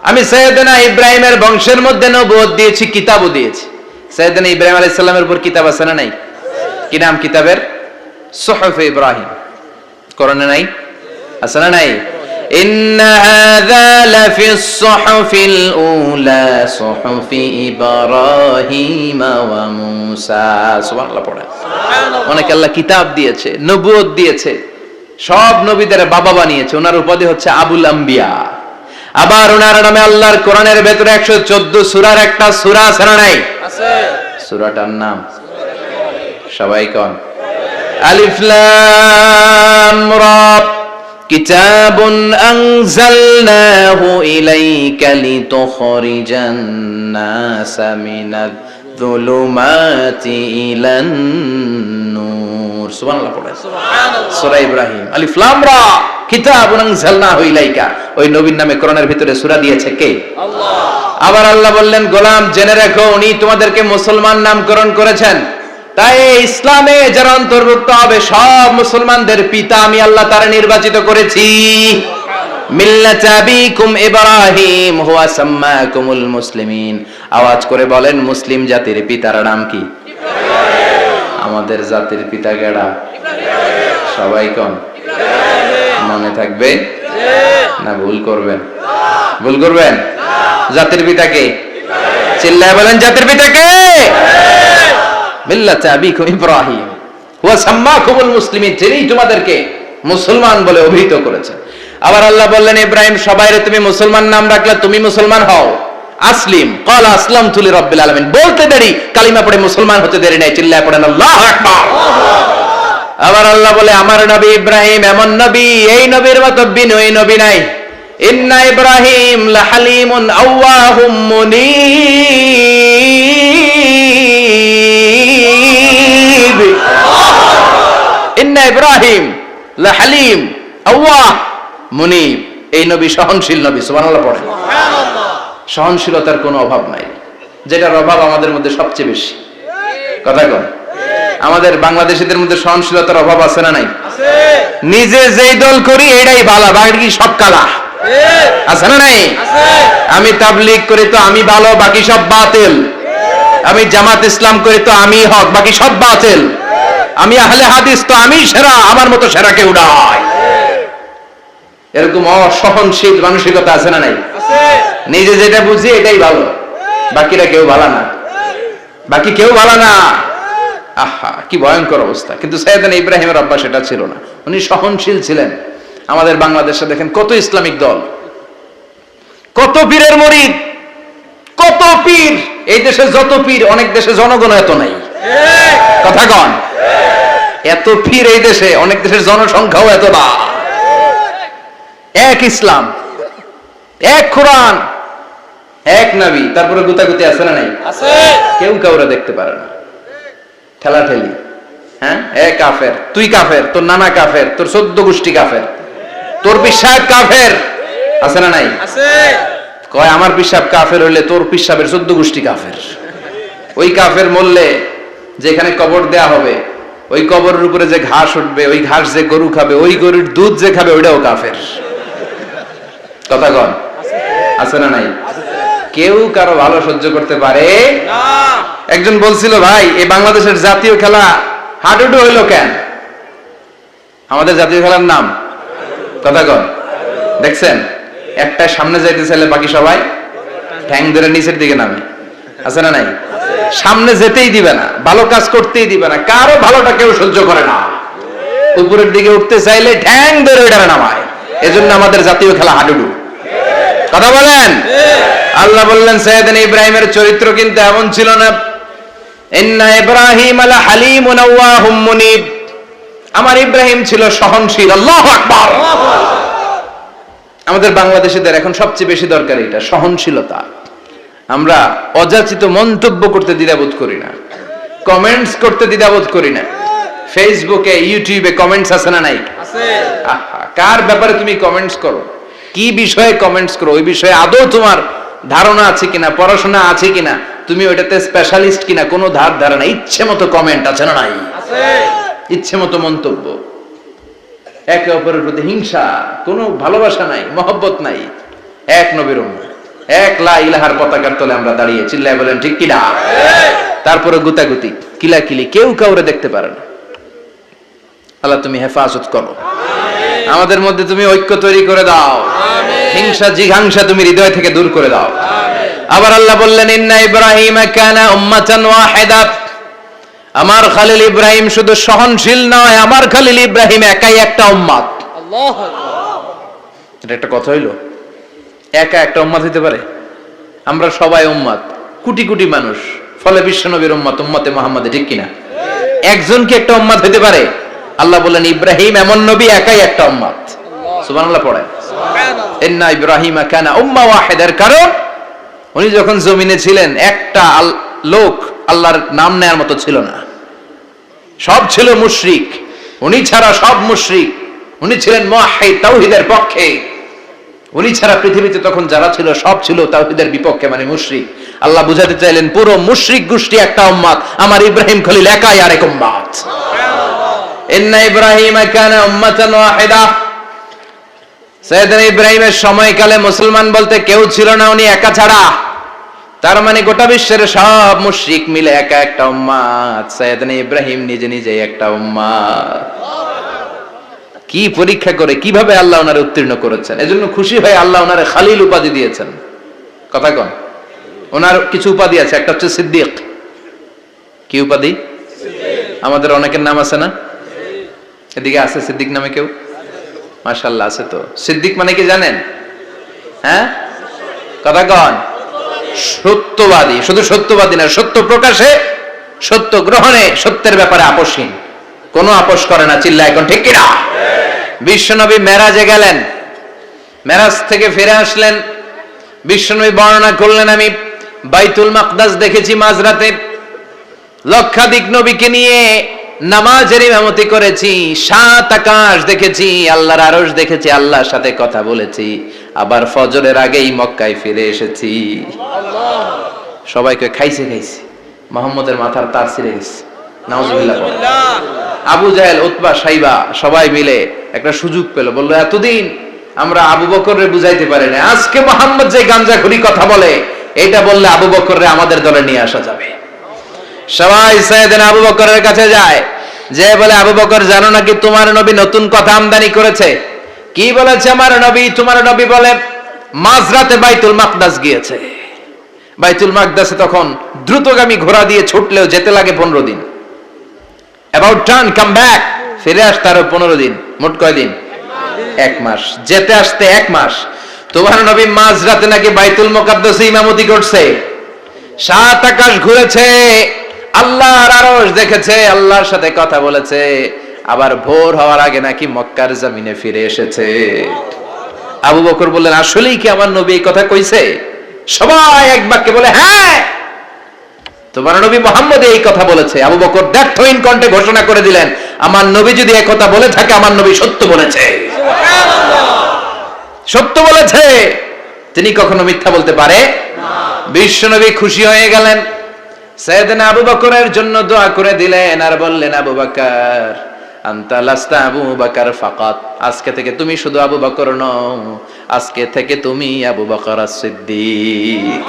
A: আমি সাইয়েদনা ইব্রাহিমের বংশের মধ্যে নবুয়ত দিয়েছি, কিতাবও দিয়েছি। সাইয়েদনা ইব্রাহিম আলাইহিস সালামের উপর কিতাব আছে না নাই? কি নাম কিতাবের? সুহুফে ইব্রাহিম। কোরআনে নাই? আছে না নাই? ইন্না হাযা লাফিস সুহুফিল উলা সুহুফি ইব্রাহিম ওয়া মূসা। সুবহানাল্লাহ পড়েন। সুবহানাল্লাহ। অনেক আল্লাহ কিতাব দিয়েছে, নবুয়ত দিয়েছে, সব নবীদের বাবা বানিয়েছে। ওনার উপাধি হচ্ছে আবুল আম্বিয়া। আবার ওনার নামে আল্লাহর কোরআনের ভেতরে 114 সূরার একটা সূরা আছে না নাই? আছে। সূরাটার নাম সবাই কোন? আলিফ লাম রা। কিতাবুন আনজালনাহু ইলাইকা লিতুখরিজান নাসা মিনাল যুলুমাতি ইলান নূর। সুবহানাল্লাহ পড়েন। সুবহানাল্লাহ। সূরা ইব্রাহিম। আলিফ লাম রা। কিতাবুন আনজালনাহু ইলাইকা, ওই নবীর নামে কোরআনের ভিতরে সূরা দিয়েছে কে? আল্লাহ। আবার আল্লাহ বললেন, গোলাম জেনে রাখো উনি তোমাদেরকে মুসলমান নামকরণ করেছেন, তাই ইসলামে যারা অন্তর্ভুক্ত হবে সব মুসলমানদের পিতা আমি আল্লাহ তারা নির্বাচিত করেছি। মিল্লাত আবিকুম ইব্রাহিম হুয়া সাম্মাকুমুল মুসলিমিন। আওয়াজ করে বলেন, মুসলিম জাতির পিতার নাম কি? আমাদের জাতির পিতা কেডা? সবাই কোন? মনে থাকবে না ভুল করবেন? ভুল করবেন? জাতির পিতা কে? চিল্লায় বলেন, জাতির পিতা কে? মিল্লাত আবিকুম ইব্রাহিম হুয়া সাম্মাকুমুল মুসলিমিন, যিনি তোমাদেরকে মুসলমান বলে অভিহিত করেছেন। আবার আল্লাহ বললেন, ইব্রাহিম সবাইরে তুমি মুসলমান নাম রাখলে তুমি মুসলমান হও। আসলিম ক্বালা আসলামতু লিরাব্বিল আলামিন, বলতে দেরি কালিমা পড়ে মুসলমান হতে দেরি নাই। চিল্লায় পড়েন আল্লাহু আকবার। আবার আল্লাহ বলে, আমার নবী ইব্রাহিম এমন নবী, এই নবীর মতো বিনয়ী নবী নাই। ইন্না ইব্রাহিম লাহালিমুন আওয়াহুম মুনীব। ইন্না ইব্রাহিম লাহালিম আওয়াহ মুনীব, এই নবী সহনশীল নবী। সুবহানাল্লাহ পড়েন। সহনশীলতার কোনো অভাব নাই, যেটার অভাব আমাদের মধ্যে সবচেয়ে বেশি। কথা কন, আমাদের বাংলাদেশীদের মধ্যে সহনশীলতার অভাব আছে না নাই? নিজে যেই দল করি এটাই ভালো, বাকি সব কালা। আছে না নাই? আমি তাবলীগ করি তো আমি ভালো, বাকি সব বাতিল। আমি জামাত ইসলাম করি তো আমি হক, বাকি সব বাতিল। আমি আহলে হাদিস তো আমি সেরা, আমার মতো সেরা কেউ নাই। এরকম অসহনশীল মানসিকতা আছে না নাই? নিজে যেটা বুঝি এটাই ভালো, বাকিরা কেউ ভালো না, বাকি কেউ ভালো না। আহা, কি ভয়ঙ্কর অবস্থা। কিন্তু সাইয়েদনা ইব্রাহিমের অভ্যাস সেটা ছিল না, উনি সহনশীল ছিলেন। আমাদের বাংলাদেশে দেখেন কত ইসলামিক দল, কত পীরের মুরিদ, কত পীর। এই দেশে যত পীর, অনেক দেশে জনগণ এত নাই। কথা কন, এত পীর এই দেশে, অনেক দেশের জনসংখ্যাও এত না। এক ইসলাম, এক কোরআন, এক নবী, তারপরে গুতাগুতি আছে না নাই? আছে। কেউ কাউরে দেখতে পারে না, ঠেলাঠেলি। হ্যাঁ, এ কাফের, তুই কাফের, তোর নানা কাফের, তোর 14 গোষ্ঠী কাফের, তোর পিসাব কাফের। আছে না নাই? আছে। কয় আমার পিসাব কাফের হইলে তোর পিসাবের 14 গোষ্ঠী কাফের। ওই কাফের মরলে যেখানে কবর দেয়া হবে, ওই কবরের উপরে যে ঘাস উঠবে, ওই ঘাস যে গরু খাবে, ওই গরুর দুধ যে খাবে, ওইটাও কাফের। কথা কন, আছে না নাই? কেউ কারো ভালো সহ্য করতে পারে না। একজন বলছিল, ভাই এই বাংলাদেশের জাতীয় খেলা হাডুডু হইলো কেন? আমাদের জাতীয় খেলার নাম, কথা কন, দেখছেন একটা সামনে যাইতে চাইলে বাকি সবাই ঠ্যাং ধরে নিচের দিকে নামে। আছে না নাই? সামনে যেতেই দিবে না, ভালো কাজ করতেই দিবে না, কারো ভালোটা কেউ সহ্য করে না। উপরের দিকে উঠতে চাইলে ঠ্যাং ধরে ওটা নামায়। এজন্য আমাদের জাতীয় খেলা হাডুডু। কথা বলেন। আল্লাহ বললেন, সাইয়েদনা ইব্রাহিমের চরিত্র কিন্তু এমন ছিল না। ইন্না ইব্রাহিম লাহালিমুন আওয়াহুম মুনীব, আমার ইব্রাহিম ছিল সহনশীল। আল্লাহু আকবার। আমাদের বাংলাদেশীদের এখন সবচেয়ে বেশি দরকার এটা, সহনশীলতা। আমরা অযাচিত মন্তব্য করতে দ্বিধাবোধ করি না, কমেন্টস করতে দ্বিধাবোধ করি না। ফেসবুকে, ইউটিউবে কমেন্টস আছে না নাই? আছে। কার ব্যাপারে তুমি কমেন্টস করো, কি বিষয়ে কমেন্টস করো, ওই বিষয়ে আদৌ তোমার ধারণা আছে কিনা, পড়াশোনা আছে কিনা, তুমি ওইটাতে স্পেশালিস্ট কিনা, কোনো ধারণা। ইচ্ছে মতো কমেন্ট আছে না নাই? আছে। ইচ্ছে মতো মন্তব্য, একে অপরের প্রতি হিংসা, কোনো ভালোবাসা নাই, মহব্বত নাই। এক নবীর উম্মত, এক লা ইলাহার পতাকার তলে আমরা দাঁড়িয়ে, চিল্লায় বলেন ঠিক কিনা? তারপরে গুতাগুতি, কিলাকিলি, কেউ কাউরে দেখতে পারে না। আল্লাহ তুমি হেফাজত করো, আমাদের মধ্যে তুমি ঐক্য তৈরি করে দাও, হিংসা জিঘাংসা তুমি হৃদয় থেকে দূর করে দাও। আবার আল্লাহ বললেন, ইন্না ইব্রাহিম কানা উম্মাতান ওয়াহিদা, আমার খলিল ইব্রাহিম শুধু সহনশীল নয়, আমার খলিল ইব্রাহিম একাই একটা উম্মত। আল্লাহু আকবার। এটা একটা কথা হইলো, একা একটা উম্মত হইতে পারে? আমরা সবাই উম্মত, কোটি কোটি মানুষ, ফলে বিশ্ব নবীর উম্মত, উম্মতে মুহাম্মাদে, ঠিক কিনা? একজন কি একটা উম্মত হইতে পারে? আল্লাহ বললেন, ইব্রাহিম এমন নবী, একাই একটা উম্মত। সুবহানাল্লাহ পড়েন। ইন্না ইব্রাহিম কানা উম্মা ওয়াহিদার, কারণ উনি যখন জমিনে ছিলেন একটা লোক আল্লাহর নাম নেয়ার মতো ছিল না, সব ছিল মুশরিক। উনি ছাড়া সব মুশরিক। উনি ছিলেন মুওয়াহহিদ, তাওহীদের পক্ষে। উনি ছাড়া পৃথিবীতে তখন যারা ছিল সব ছিল তাওহীদের বিপক্ষে, মানে মুশরিক। আল্লাহ বুঝাতে চাইলেন পুরো মুশরিক গোষ্ঠী একটা উম্মত, আমার ইব্রাহিম খলিল একাই আরেক উম্মত। ইন্না ইব্রাহিমা কানা উম্মাতান ওয়াহিদা। সাইয়েদনা ইব্রাহিমের সময়কালে মুসলমান বলতে কেউ ছিল না, উনি একা ছাড়া। তার মানে গোটা বিশ্বের সব মুশরিক মিলে একা একটা উম্মত, সাইয়েদনা ইব্রাহিম নিজে নিজেই একটা উম্মত। কি পরীক্ষা করে কিভাবে আল্লাহ ওনারে উত্তীর্ণ করেছেন, এজন্য খুশি হয়ে আল্লাহ ওনারে খালিল উপাধি দিয়েছেন। কথা কন, ওনার কিছু উপাধি আছে, একটা হচ্ছে সিদ্দিক। কি উপাধি? আমাদের অনেকের নাম আছে না? এদিকে আছে সিদ্দিক নামে কেউ? মাশাআল্লাহ আছে তো। সিদ্দিক মানে কি জানেন? হ্যাঁ, কথা কন। সত্যবাদী, শুধু সত্যবাদী না, সত্য প্রকাশে, সত্য গ্রহণে, সত্যের ব্যাপারে আপোষহীন, কোনো আপোষ করে না। চিল্লায় এখন ঠিক কিনা? বিশ্বনবী মেরাজে গেলেন, মেরাজ থেকে ফিরে আসলেন। বিশ্বনবী বর্ণনা করলেন, আমি বাইতুল মাকদাস দেখেছি মাঝরাতে, লক্ষাধিক নবীকে নিয়ে নামাজের ইমামতি করেছি, 7 আকাশ দেখেছি, আল্লাহর আরশ দেখেছি, আল্লাহর সাথে কথা বলেছি, আবার ফজরের আগেই মক্কায় ফিরে এসেছি। সবাইকে খাইছে খাইছে, মুহাম্মদের মাথার তার ছিঁড়ে গেছে। নাউজুবিল্লাহ। আবু জাহেল, উতবা, সাইবা সবাই মিলে একটা সুযোগ পেল, বলল এতদিন আমরা আবু বকররে বুঝাইতে পারি না, আজকে মুহাম্মদ যে গাঞ্জাখুরি কথা বলে এটা বললে আবু বকররে আমাদের দলে নিয়ে আসা যাবে। সবাই সাইয়েদনা আবু বকরের কাছে যায়, যে বলে আবু বকর জানো নাকি তোমার নবী নতুন কথা আমদানি করেছে? কি বলেছে আমার নবী? তোমার নবী বলে মাঝরাতে বাইতুল মাকদাস গিয়েছে। বাইতুল মাকদাসে তখন দ্রুতগামী ঘোড়া দিয়ে ছুটলেও যেতে লাগে 15 দিন। অ্যাবাউট টার্ন কাম ব্যাক, ফিরে আসতে আরো 15 দিন, মোট কয় দিন? 1 মাস। যেতে আসতে 1 মাস। তোমার নবী মাঝরাতে নাকি বাইতুল মুকাদ্দাসে ইমামতি করছে, 7 আকাশ ঘুরেছে, আল্লাহর আরশ দেখেছে, আল্লাহর সাথে কথা বলেছে, আবার ভোর হওয়ার আগে নাকি মক্কার জমিনে ফিরে এসেছে। আবু বকর বললেন আসলেই কি আমার নবী এই কথা কইছে? সবাই এক বাক্যে বলে হ্যাঁ, তোমার নবী মুহাম্মদ এই কথা বলেছে। আবু বকর দ্ব্যর্থহীন কণ্ঠে ঘোষণা করে দিলেন, আমার নবী যদি এই কথা বলে থাকে, আমার নবী সত্য বলেছে। সত্য বলেছে, তিনি কখনো মিথ্যা বলতে পারে না। বিশ্বনবী খুশি হয়ে গেলেন, সাইয়েদনা আবু বকরের জন্য দোয়া করে দিলেন, আর বললেন আবু বকর আনতা লাস্তা আবু বকর ফাকাত, আজকে থেকে তুমি শুধু আবু বকর নও, আজকে থেকে তুমি আবু বকর as-সিদ্দিক।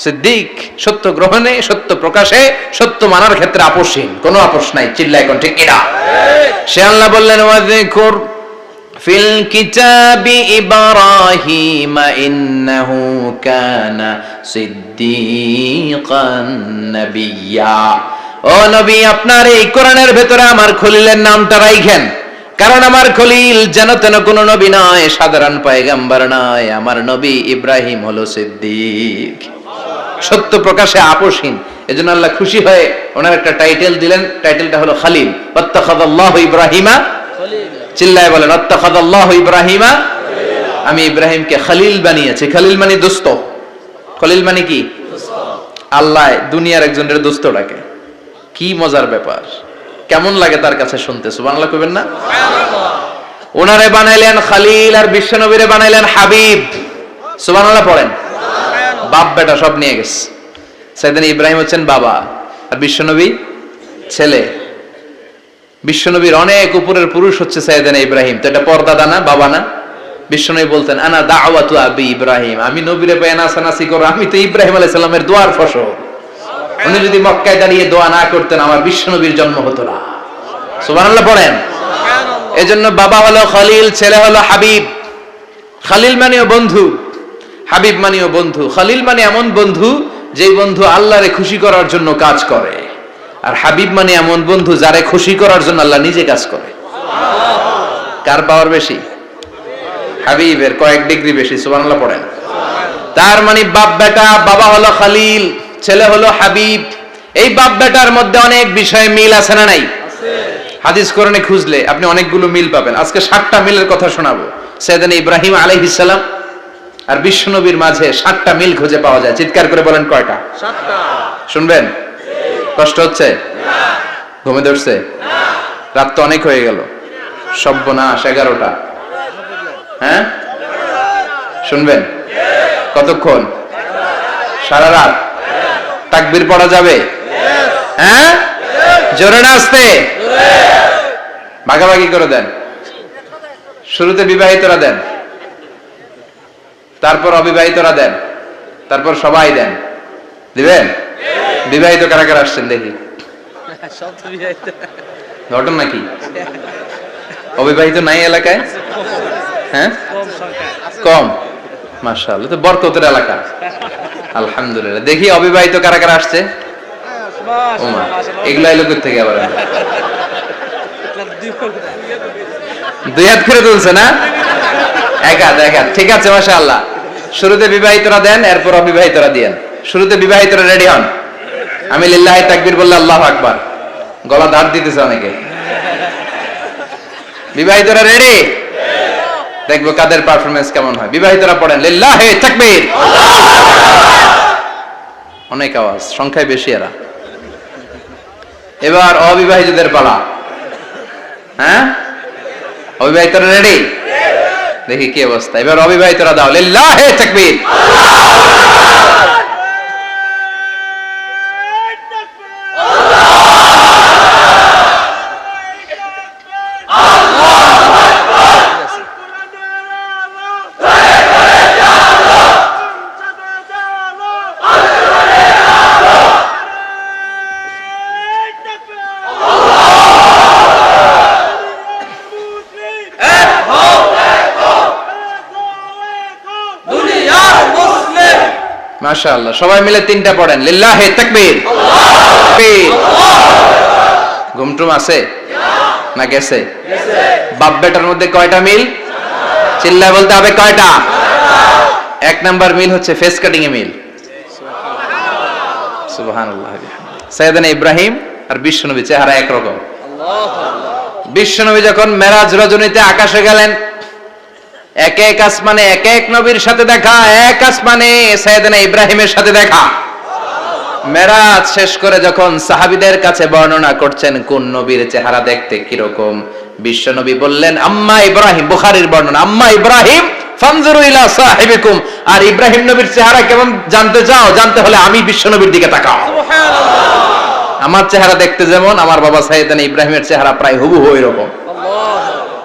A: সিদ্দিক সত্য গ্রহণে, সত্য প্রকাশে, সত্য মানার ক্ষেত্রে আপোষহীন, কোনো আপোষ নাই। চিল্লায় কোন ঠিক কিনা? সে আল্লাহ বললেন ওয়াযকুর ফিল কিতাবি ইব্রাহিম ইন্নাহু কানা সিদ্দিকান নাবিয়্যা। ও নবী, আপনার এই কোরআনের ভেতরে আমার খলিলের নামটা রাখেন, কারণ আমার খলিল যেন তেন কোন নবী নয়, সাধারণ পয়গম্বর নয়, আমার নবী ইব্রাহিম হলো সিদ্দিক, সত্য প্রকাশে আপোষহীন। এজন্য আল্লাহ খুশি হয়ে ওনার একটা টাইটেল দিলেন, টাইটেলটা হলো খালিল। ওয়াত্তাখাযাল্লাহু ইব্রাহিমা খলিলা। চিল্লায় বলেন ওয়াত্তাখাযাল্লাহু ইব্রাহিমা, আমি ইব্রাহিমকে খলিল বানিয়েছি। খলিল মানে দোস্ত। খলিল মানে কি? আল্লাহ দুনিয়ার একজনের দোস্ত ডাকে। কি মজার ব্যাপার, কেমন লাগে তার কাছে শুনতে? সুবহানাল্লাহ কইবেন না? ওনারে বানাইলেন খলিল, আর বিশ্বনবীরে বানাইলেন হাবিব। সুবহানাল্লাহ পড়েন। বাপ বেটা সব নিয়ে গেছে। সাইয়েদনা ইব্রাহিম হচ্ছেন বাবা, আর বিশ্বনবী ছেলে। বিশ্বনবীর অনেক উপরের পুরুষ হচ্ছে সাইয়েদনা ইব্রাহিম, তো এটা পরদাদা না, বাবা না? বিশ্বনবী বলতেন আনা দাওয়াতু আবি ইব্রাহিম, আমি নবীরে পেয়ে নাসানাসি করো, আমি তো ইব্রাহিম আলাইহিস সালামের দোয়ার ফসল। উনি যদি মক্কায় দাঁড়িয়ে দোয়া না করতেন, আমার বিশ্বনবীর জন্ম হতো না। সুবহানাল্লাহ পড়েন। এজন্য বাবা হলো খলিল, ছেলে হলো হাবিব। খলিল মানেও বন্ধু, হাবিব মানেও বন্ধু। খলিল মানে এমন বন্ধু যেই বন্ধু আল্লাহরে খুশি করার জন্য কাজ করে, আর হাবিব মানে এমন বন্ধু যারে খুশি করার জন্য আল্লাহ নিজে কাজ করে। কার পাওয়ার বেশি? হাবিবের কয়েক ডিগ্রি বেশি। সুবহানাল্লাহ পড়েন। তার মানে বাপ বেটা, বাবা হলো খলিল, ছেলে হলো হাবিব। এই বাপ বেটার মধ্যে অনেক বিষয়ে মিল আছে না নাই? হাদিস কোরআনে খুঁজলে আপনি অনেকগুলো মিল পাবেন। আজকে 7টা মিলের কথা শোনাবো। সাইয়েদনা ইব্রাহিম আলাইহিস সালাম আর বিশ্বনবীর মাঝে 7টা মিল খুঁজে পাওয়া যায়। চিৎকার করে বলেন কয়টা? 7টা। শুনবেন? কষ্ট হচ্ছে? ঘুমে ধরছে? রাত তো অনেক হয়ে গেল। সর্বনাশ 11টা। হ্যাঁ শুনবেন? কতক্ষণ? সারা রাত। তাকবীর পড়া যাবে? হ্যাঁ জোরে না আস্তে? ভাগাভাগি করে দেন। শুরুতে বিবাহিতরা দেন, তারপর অবিবাহিতরা দেন, তারপর সবাই দেন। দিবেন? বিবাহিত কারা কারা আসছেন দেখি? ঘটনা কি? অবিবাহিত নাই এলাকায়? হ্যাঁ কম। মাশাআল্লাহ, তো বরকতের এলাকা। আলহামদুলিল্লাহ। দেখি অবিবাহিত কারা কারা আসছে? এগুলা এলো থেকে আবার দুই হাত করে তুলছে না? এক হাত। ঠিক আছে মাশাআল্লাহ। শুরুতে বিবাহিতরা দেন, এরপর অবিবাহিতরা দিয়েন। শুরুতে বিবাহিতরা রেডি হন। আমি লিল্লাহি তাকবীর বললে আল্লাহু আকবার। গলা ধার দিতেছে অনেকে। বিবাহিতরা রেডি? দেখবো কাদের পারফরমেন্স কেমন হয়। বিবাহিতরা পড়েন লিল্লাহি তাকবীর। অনেক আওয়াজ, সংখ্যায় বেশি এরা। এবার অবিবাহিতদের পালা। হ্যাঁ অবিবাহিতরা রেডি? দেখি কি অবস্থা। এবার অবিবাহিতরা দাও লিল্লাহি তাকবীর। মাশাআল্লাহ, সবাই মিলে তিনটা পড়েন লিল্লাহি তাকবীর। ঘুমটুম আছে না গেছে? বাপ বেটার মধ্যে কয়টা মিল? চিল্লায় বলতে হবে কয়টা? 1 নাম্বার মিল হচ্ছে ফেস কাটিং এ মিল। সুবহানাল্লাহ। সাইয়েদনা ইব্রাহিম আর বিশ্বনবী চেহারা একরকম। বিশ্বনবী যখন মেরাজ রজনীতে আকাশে গেলেন, এক এক আসমানে এক এক নবীর সাথে দেখা, এক আসমানে সাইয়েদনা ইব্রাহিমের সাথে দেখা। মেরাজ শেষ করে যখন সাহাবীদের কাছে বর্ণনা করছেন কোন নবীর চেহারা দেখতে কিরকম, বিশ্বনবী বললেন আম্মা ইব্রাহিম। বুখারীর বর্ণনা, আম্মা ইব্রাহিম ফানজুরু ইলা সাহিবিকুম। আর ইব্রাহিম নবীর চেহারা কেমন জানতে চাও? জানতে হলে আমি বিশ্বনবীর দিকে তাকাও। সুবহানাল্লাহ। আমার চেহারা দেখতে যেমন, আমার বাবা সাইয়েদনা ইব্রাহিমের চেহারা প্রায় হুবহু এরকম।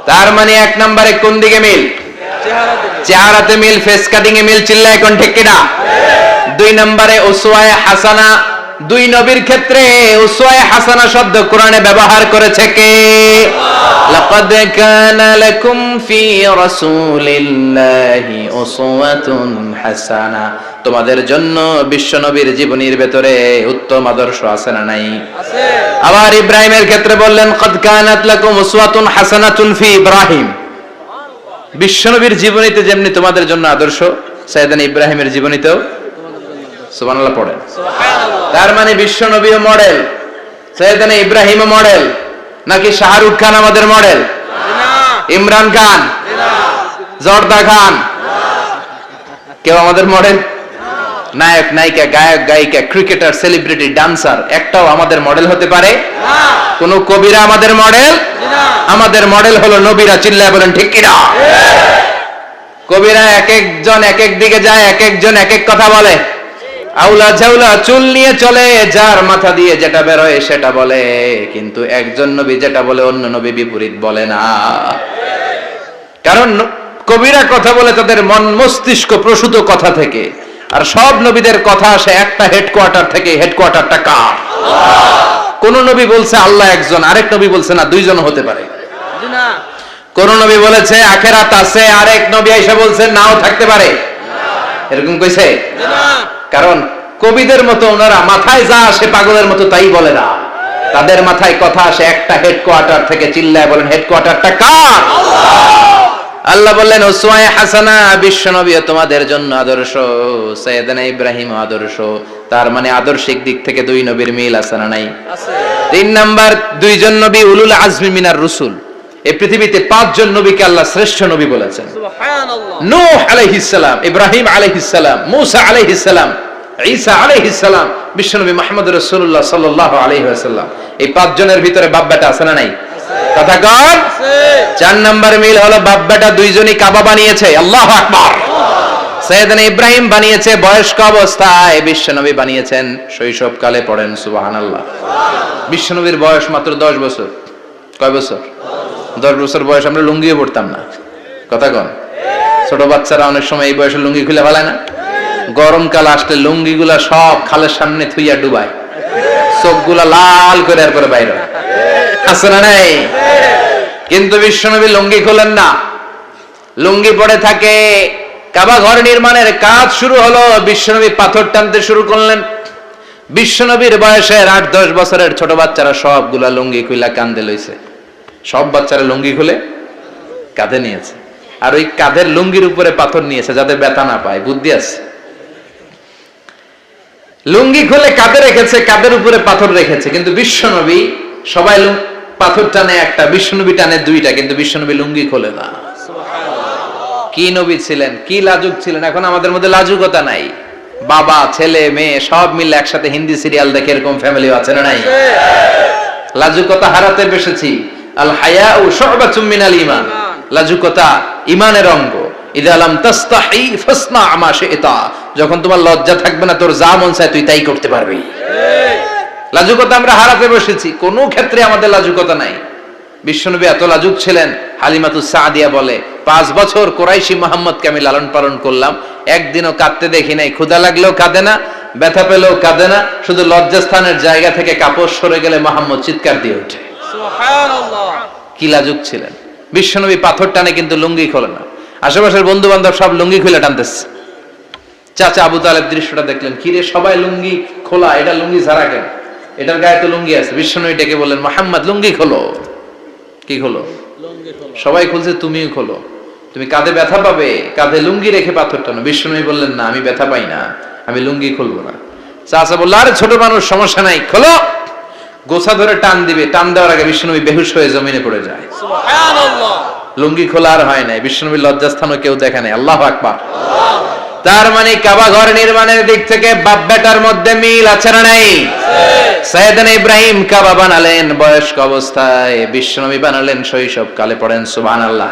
A: তার মানে 1 নম্বরে কোন দিকে মিল? চেহারাতে মিল, ফেস কাটিং এ মিল। চিল্লায় কোন ঠিক কিনা? 2 নম্বরে উসওয়ায়ে হাসানা। 2 নবীর ক্ষেত্রে উসওয়ায়ে হাসানা শব্দ কোরআনে ব্যবহার করেছে কে? লাকাদ কানা লাকুম ফি রাসূলিল্লাহি উসওয়াতুন হাসানা। তোমাদের জন্য বিশ্ব নবীর জীবনীর ভেতরে উত্তম আদর্শ আছে না নাই? আছে। আবার ইব্রাহিমের ক্ষেত্রে বললেন কাদ কানাত লাকুম উসওয়াতুন হাসানাতুন ফি ইব্রাহিম। বিশ্বনবীর জীবনীতে যেমনি তোমাদের জন্য আদর্শ, সাইয়েদনা ইব্রাহিমের জীবনীতেও। সুবহানাল্লাহ পড়েন। সুবহানাল্লাহ। তার মানে বিশ্বনবীও মডেল, সাইয়েদনা ইব্রাহিমও মডেল। নাকি শাহরুখ খান আমাদের মডেল? না। ইমরান খান? না। জর্দা খান? না। কেউ আমাদের মডেল? নায়ক নায়িকা, গায়ক গায়িকা, ক্রিকেটার, সেলিব্রিটি, ডান্সার একটাও আমাদের মডেল হতে পারে না। কোন কবিরা আমাদের মডেল না। আমাদের মডেল হলো নবীরা। চিল্লায় বলেন ঠিক কিনা? কবিরা এক একজন এক এক দিকে যায়, এক একজন এক এক কথা বলে। আউলা ঝাউলা চুল নিয়ে চলে, যার মাথা দিয়ে যেটা বের হয় সেটা বলে। কিন্তু একজন নবী যেটা বলে অন্য নবী বিপরীত বলে না। কারণ কবিরা কথা বলে তাদের মন মস্তিষ্ক প্রসূত কথা থেকে, আর সব নবীদের কথা আসে একটা হেডকোয়ার্টার থেকে। হেডকোয়ার্টারটা কার? কোন নবী বলছে আল্লাহ একজন, আরেক নবী বলছে না 2 জন হতে পারে। কোন নবী বলেছে আখিরাত আছে, আরেক নবী এসে বলছে নাও থাকতে পারে। এরকম কইছে? কারণ কবিদের মতো ওনারা মাথায় যা আসে পাগলের মতো তাই বলে না। তাদের মাথায় কথা আসে একটা হেডকোয়ার্টার থেকে। চিল্লায় বলেন হেডকোয়ার্টারটা কার? আল্লাহ বললেন উসওয়ায়ে হাসানা। বিশ্বনবী তোমাদের জন্য আদর্শ, সাইয়েদনা ইব্রাহিম আদর্শ। তার মানে আদর্শিক দিক থেকে 2 নবীর মিল আছে না নাই? আছে। 3 নাম্বার, 2 জন নবী উলুল আজমি মিনার রাসূল। এই পৃথিবীতে 5 জন নবীকে আল্লাহ শ্রেষ্ঠ নবী বলেছেন। সুবহানাল্লাহ। নূহ আলাইহিস সালাম, ইব্রাহিম আলাইহিস সালাম, মূসা আলাইহিস সালাম, ঈসা আলাইহিস সালাম, বিশ্বনবী মুহাম্মদ রাসূলুল্লাহ সাল্লাল্লাহু আলাইহি ওয়াসাল্লাম। এই 5 জনের ভিতরে বাপ বেটা আছে না নাই? কথা কন। 4 নাম্বার মিল হলো বাপ বেটা দুইজনই কাবা বানিয়েছে। আল্লাহু আকবার। সাইয়েদনা ইব্রাহিম বানিয়েছে বয়স্ক অবস্থায়, বিশ্বনবী বানিয়েছেন শৈশবকালে। পড়েন সুবহানাল্লাহ। বিশ্বনবীর বয়স মাত্র 10 বছর। কয় বছর? 10 বছর বয়স আমরা লুঙ্গিও পড়তাম না। কথা কন। ছোট বাচ্চারা অনেক সময় এই বয়সে লুঙ্গি খুলে ফেলায় না? গরমকাল আসলে লুঙ্গিগুলা সব খালের সামনে থুইয়া ডুবায়, চোখগুলা লাল করে এরপরে বাইরে আছে না নাই? কিন্তু বিশ্বনবী লুঙ্গি খোলেন না, লুঙ্গি পড়ে থাকে। কাবা ঘর নির্মাণের কাজ শুরু হলো, বিশ্বনবী পাথর টানতে শুরু করলেন। বিশ্বনবীর বয়সের 8-10 বছরের ছোট বাচ্চারা সবগুলা লুঙ্গি খুলে কাঁধে লইছে। সব বাচ্চারা লুঙ্গি খুলে কাঁধে নিয়েছে, আর ওই কাঁধের লুঙ্গির উপরে পাথর নিয়েছে যাতে ব্যথা না পায়। বুদ্ধি আছে। লুঙ্গি খুলে কাঁধে রেখেছে, কাঁধের উপরে পাথর রেখেছে। কিন্তু বিশ্বনবী সবাই পাথর টানে একটা, বিশ্বনবী টানে দুইটা, কিন্তু বিশ্বনবী লুঙ্গি খোলে না। কি নবী ছিলেন, কি লাজুক ছিলেন। এখন আমাদের মধ্যে লাজুকতা নাই। বাবা ছেলে মেয়ে সব মিলে একসাথে হিন্দি সিরিয়াল দেখে এরকম ফ্যামিলিও আছে না নাই? লাজুকতা হারাতে বসেছি। আল হায়াউ শু'বাতুম মিনাল ঈমান। লাজুকতা ঈমানের অঙ্গ। ইযা লাম তাস্তাহি ফাসনা মা শি'তা। যখন তোমার লজ্জা থাকবে না, তোর যা মন চায় তুই তাই করতে পারবি। লাজুকতা আমরা হারাতে বসেছি, কোনো ক্ষেত্রে আমাদের লাজুকতা নাই। বিশ্বনবী এত লাজুক ছিলেন, হালিমাতুস সাদিয়া বলে 5 বছর কুরাইশি মুহাম্মদকে আমি লালন পালন করলাম, একদিনও কাঁদতে দেখি নাই। ক্ষুধা লাগলেও কাঁদে না, ব্যথা পেলেও কাঁদে না, শুধু লজ্জাস্থানের জায়গা থেকে কাপড় সরে গেলে মুহাম্মদ চিৎকার দিয়ে ওঠে। সুবহানাল্লাহ। কি লাজুক ছিলেন। বিশ্বনবী পাথর টানে কিন্তু লুঙ্গি খোলে না। আশেপাশের বন্ধু বান্ধব সব লুঙ্গি খুলে টানতেছে। চাচা আবু তালেব দৃশ্যটা দেখলেন, কিরে সবাই লুঙ্গি খোলা, এটা লুঙ্গি ছাড়া কেন? এটার গায়ে তো লুঙ্গি আছে। বিশ্বনবী ডেকে বললেন, মুহাম্মদ লুঙ্গি খোলো। কি খোলো? সবাই খুলছে, তুমিও খোলো। তুমি কাঁধে ব্যথা পাবে, কাঁধে লুঙ্গি রেখে পাথর টানো। বিশ্বনবী বললেন, না আমি ব্যথা পাই না, আমি লুঙ্গি খুলবো না। চাচা বলল, আরে ছোট মানুষ, সমস্যা নাই, খোলো। গোছা ধরে টান দিবে, টান দেওয়ার আগে বিশ্বনবী বেহুশ হয়ে জমিনে পড়ে যায়। সুবহানাল্লাহ। লুঙ্গি খোলা আর হয় নাই। বিশ্বনবীর লজ্জাস্থানও কেউ দেখে নাই। আল্লাহু আকবার। তার মানে কাবা ঘর নির্মাণের দিক থেকে বাপ বেটার মধ্যে মিল আছে না নাই? সাইয়েদনা ইব্রাহিম কাবা বানালেন বয়স্ক অবস্থায়, বিশ্বনবী বানালেন শৈশবকালে। পড়েন সুবহানাল্লাহ।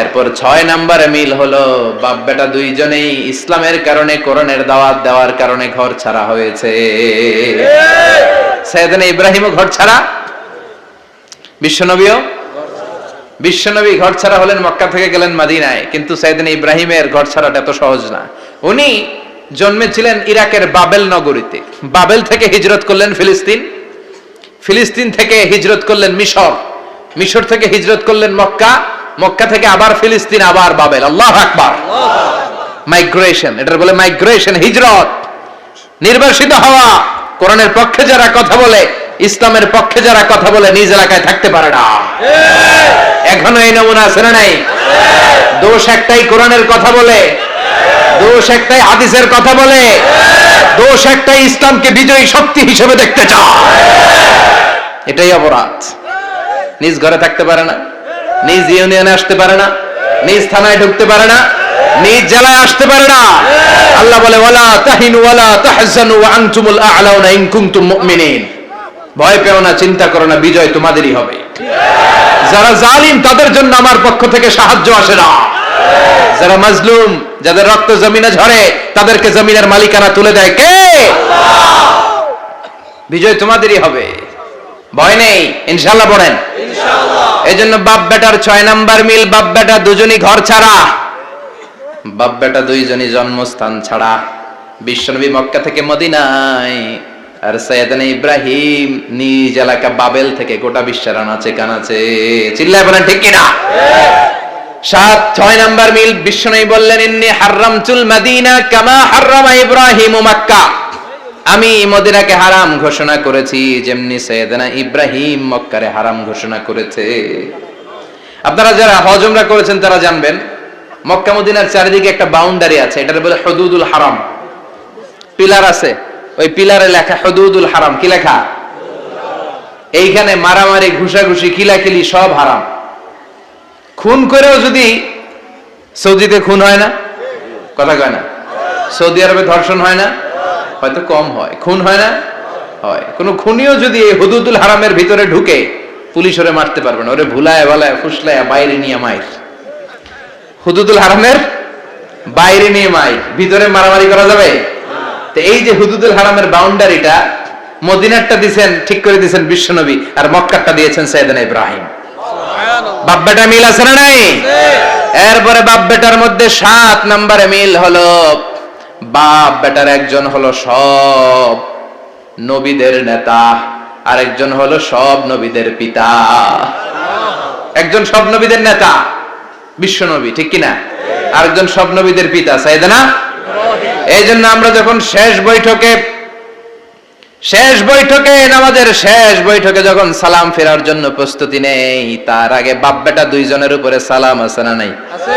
A: এরপর 6 নম্বরে মিল হলো বাপ বেটা দুইজনেই ইসলামের কারণে, কোরআনের দাওয়াত দেওয়ার কারণে ঘর ছাড়া হয়েছে। সাইয়েদনা ইব্রাহিমও ঘর ছাড়া, বিশ্বনবীও। বিশ্বনবী ঘর ছাড়া হলেন, মক্কা থেকে গেলেন মদিনায়। কিন্তু সাইয়েদনা ইব্রাহিমের ঘর ছাড়াটা এত সহজ না। উনি জন্মেছিলেন ইরাকের বাবেল নগরীতে। বাবেল থেকে হিজরত করলেন ফিলিস্তিন, ফিলিস্তিন থেকে হিজরত করলেন মিশর, মিশর থেকে হিজরত করলেন মক্কা, মক্কা থেকে আবার ফিলিস্তিন, আবার বাবেল। আল্লাহু আকবার। মাইগ্রেশন, এটার বলে মাইগ্রেশন, হিজরত। নির্বাসিত হওয়া। কোরআনের পক্ষে যারা কথা বলে, ইসলামের পক্ষে যারা কথা বলে, নিজ এলাকায় থাকতে পারে না। এখনো এই নমুনা আছে না নাই? দোষ একটাই, কোরআনের কথা বলে। দোষ একটাই, হাদিসের কথা বলে। দোষ একটাই, ইসলামকে বিজয়ী শক্তি হিসেবে দেখতে চায়। এটাই অপরাধ। নিজ ঘরে থাকতে পারে না, নিজ ইউনিয়নে আসতে পারে না, নিজ থানায় ঢুকতে পারে না, নিজ জেলায় আসতে পারে না। আল্লাহ বলে, ওয়ালা তাহিনু ওয়ালা তাহজানু ওয়া আনতুমুল আ'লাউনা ইন কুনতুম মুমিনিন। ভয় পেও না, চিন্তা করো না, বিজয় তোমাদেরই হবে। যারা জালিম তাদের জন্য আমার পক্ষ থেকে সাহায্য আসে না। যারা মাজলুম, যাদের রক্ত জমিনে ঝরে, তাদেরকে জমিনের মালিকানা তুলে দেয় কে? আল্লাহ। বিজয় তোমাদেরই হবে, ভয় নেই, ইনশাআল্লাহ। পড়েন ইনশাআল্লাহ। এজন্য বাপ বেটার 6 নাম্বার মিল, বাপ বেটা দুজনই ঘর ছাড়া, বাপ বেটা দুইজনই জন্মস্থান ছাড়া। বিশ্বনবী মক্কা থেকে মদিনায়, আর সাইয়েদনা ইব্রাহিম নিজ এলাকা বাবেল থেকে গোটা বিশ্বের আনাচে কানাচে। চিল্লায় বলেন ঠিক কিনা? 6 নাম্বার মিল, বিশ্বনবী বললেন, ইন্নী হারামতুল মদিনা কামা হারামা ইব্রাহিম মক্কা। আমি মদিনাকে হারাম ঘোষণা করেছি যেমনি সাইয়েদনা ইব্রাহিম মক্কারে হারাম ঘোষণা করেছে। আপনারা যারা হজ উমরা করেছেন তারা জানবেন, মক্কা মদিনার চারিদিকে একটা বাউন্ডারি আছে, এটার বলে হুদুদুল হারাম। পিলার আছে, ওই পিলারে লেখা হুদুদুল হারাম। কি লেখা? এইখানে মারামারি, ঘুষাঘুষি, কিলাকিলি সব হারাম। খুন করেও যদি, সৌদিতে খুন হয় না? কথা কয় না? সৌদি আরবে ধর্ষণ হয় না? হয়তো কম হয়। খুন হয় না? হয়। কোন খুনিও যদি এই হুদুদুল হারামের ভিতরে ঢুকে, পুলিশ ওরে মারতে পারবে না, ওরে ভুলায় ভালায় ফুসলায় বাইরে নিয়ে মাইর। হুদুদুল হারামের বাইরে নিয়ে মাইর, ভিতরে মারামারি করা যাবে? তো এই যে হুদুদুল হারামের বাউন্ডারিটা, মদিনারটা দিয়েছেন ঠিক করে দিয়েছেন বিশ্বনবী, আর মক্কারটা দিয়েছেন সাইয়েদনা ইব্রাহিম। বাপ বেটা মিল আছে না নাই? এরপরে বাপ বেটার মধ্যে 7 নম্বরে মিল হলো, বাপ বেটার একজন হলো সব নবীদের নেতা, আর একজন হলো সব নবীদের পিতা। একজন সব নবীদের নেতা বিশ্বনবী, ঠিক কিনা? আরেকজন সব নবীদের পিতা সাইয়েদনা ইব্রাহিম। এই জন্য আমরা যখন শেষ বৈঠকে নামাজের শেষ বৈঠকে যখন সালাম ফেরার জন্য প্রস্তুতি নেই, তার আগে বাপ বেটা দুইজনের উপরে সালাম আছে না নাই? আছে।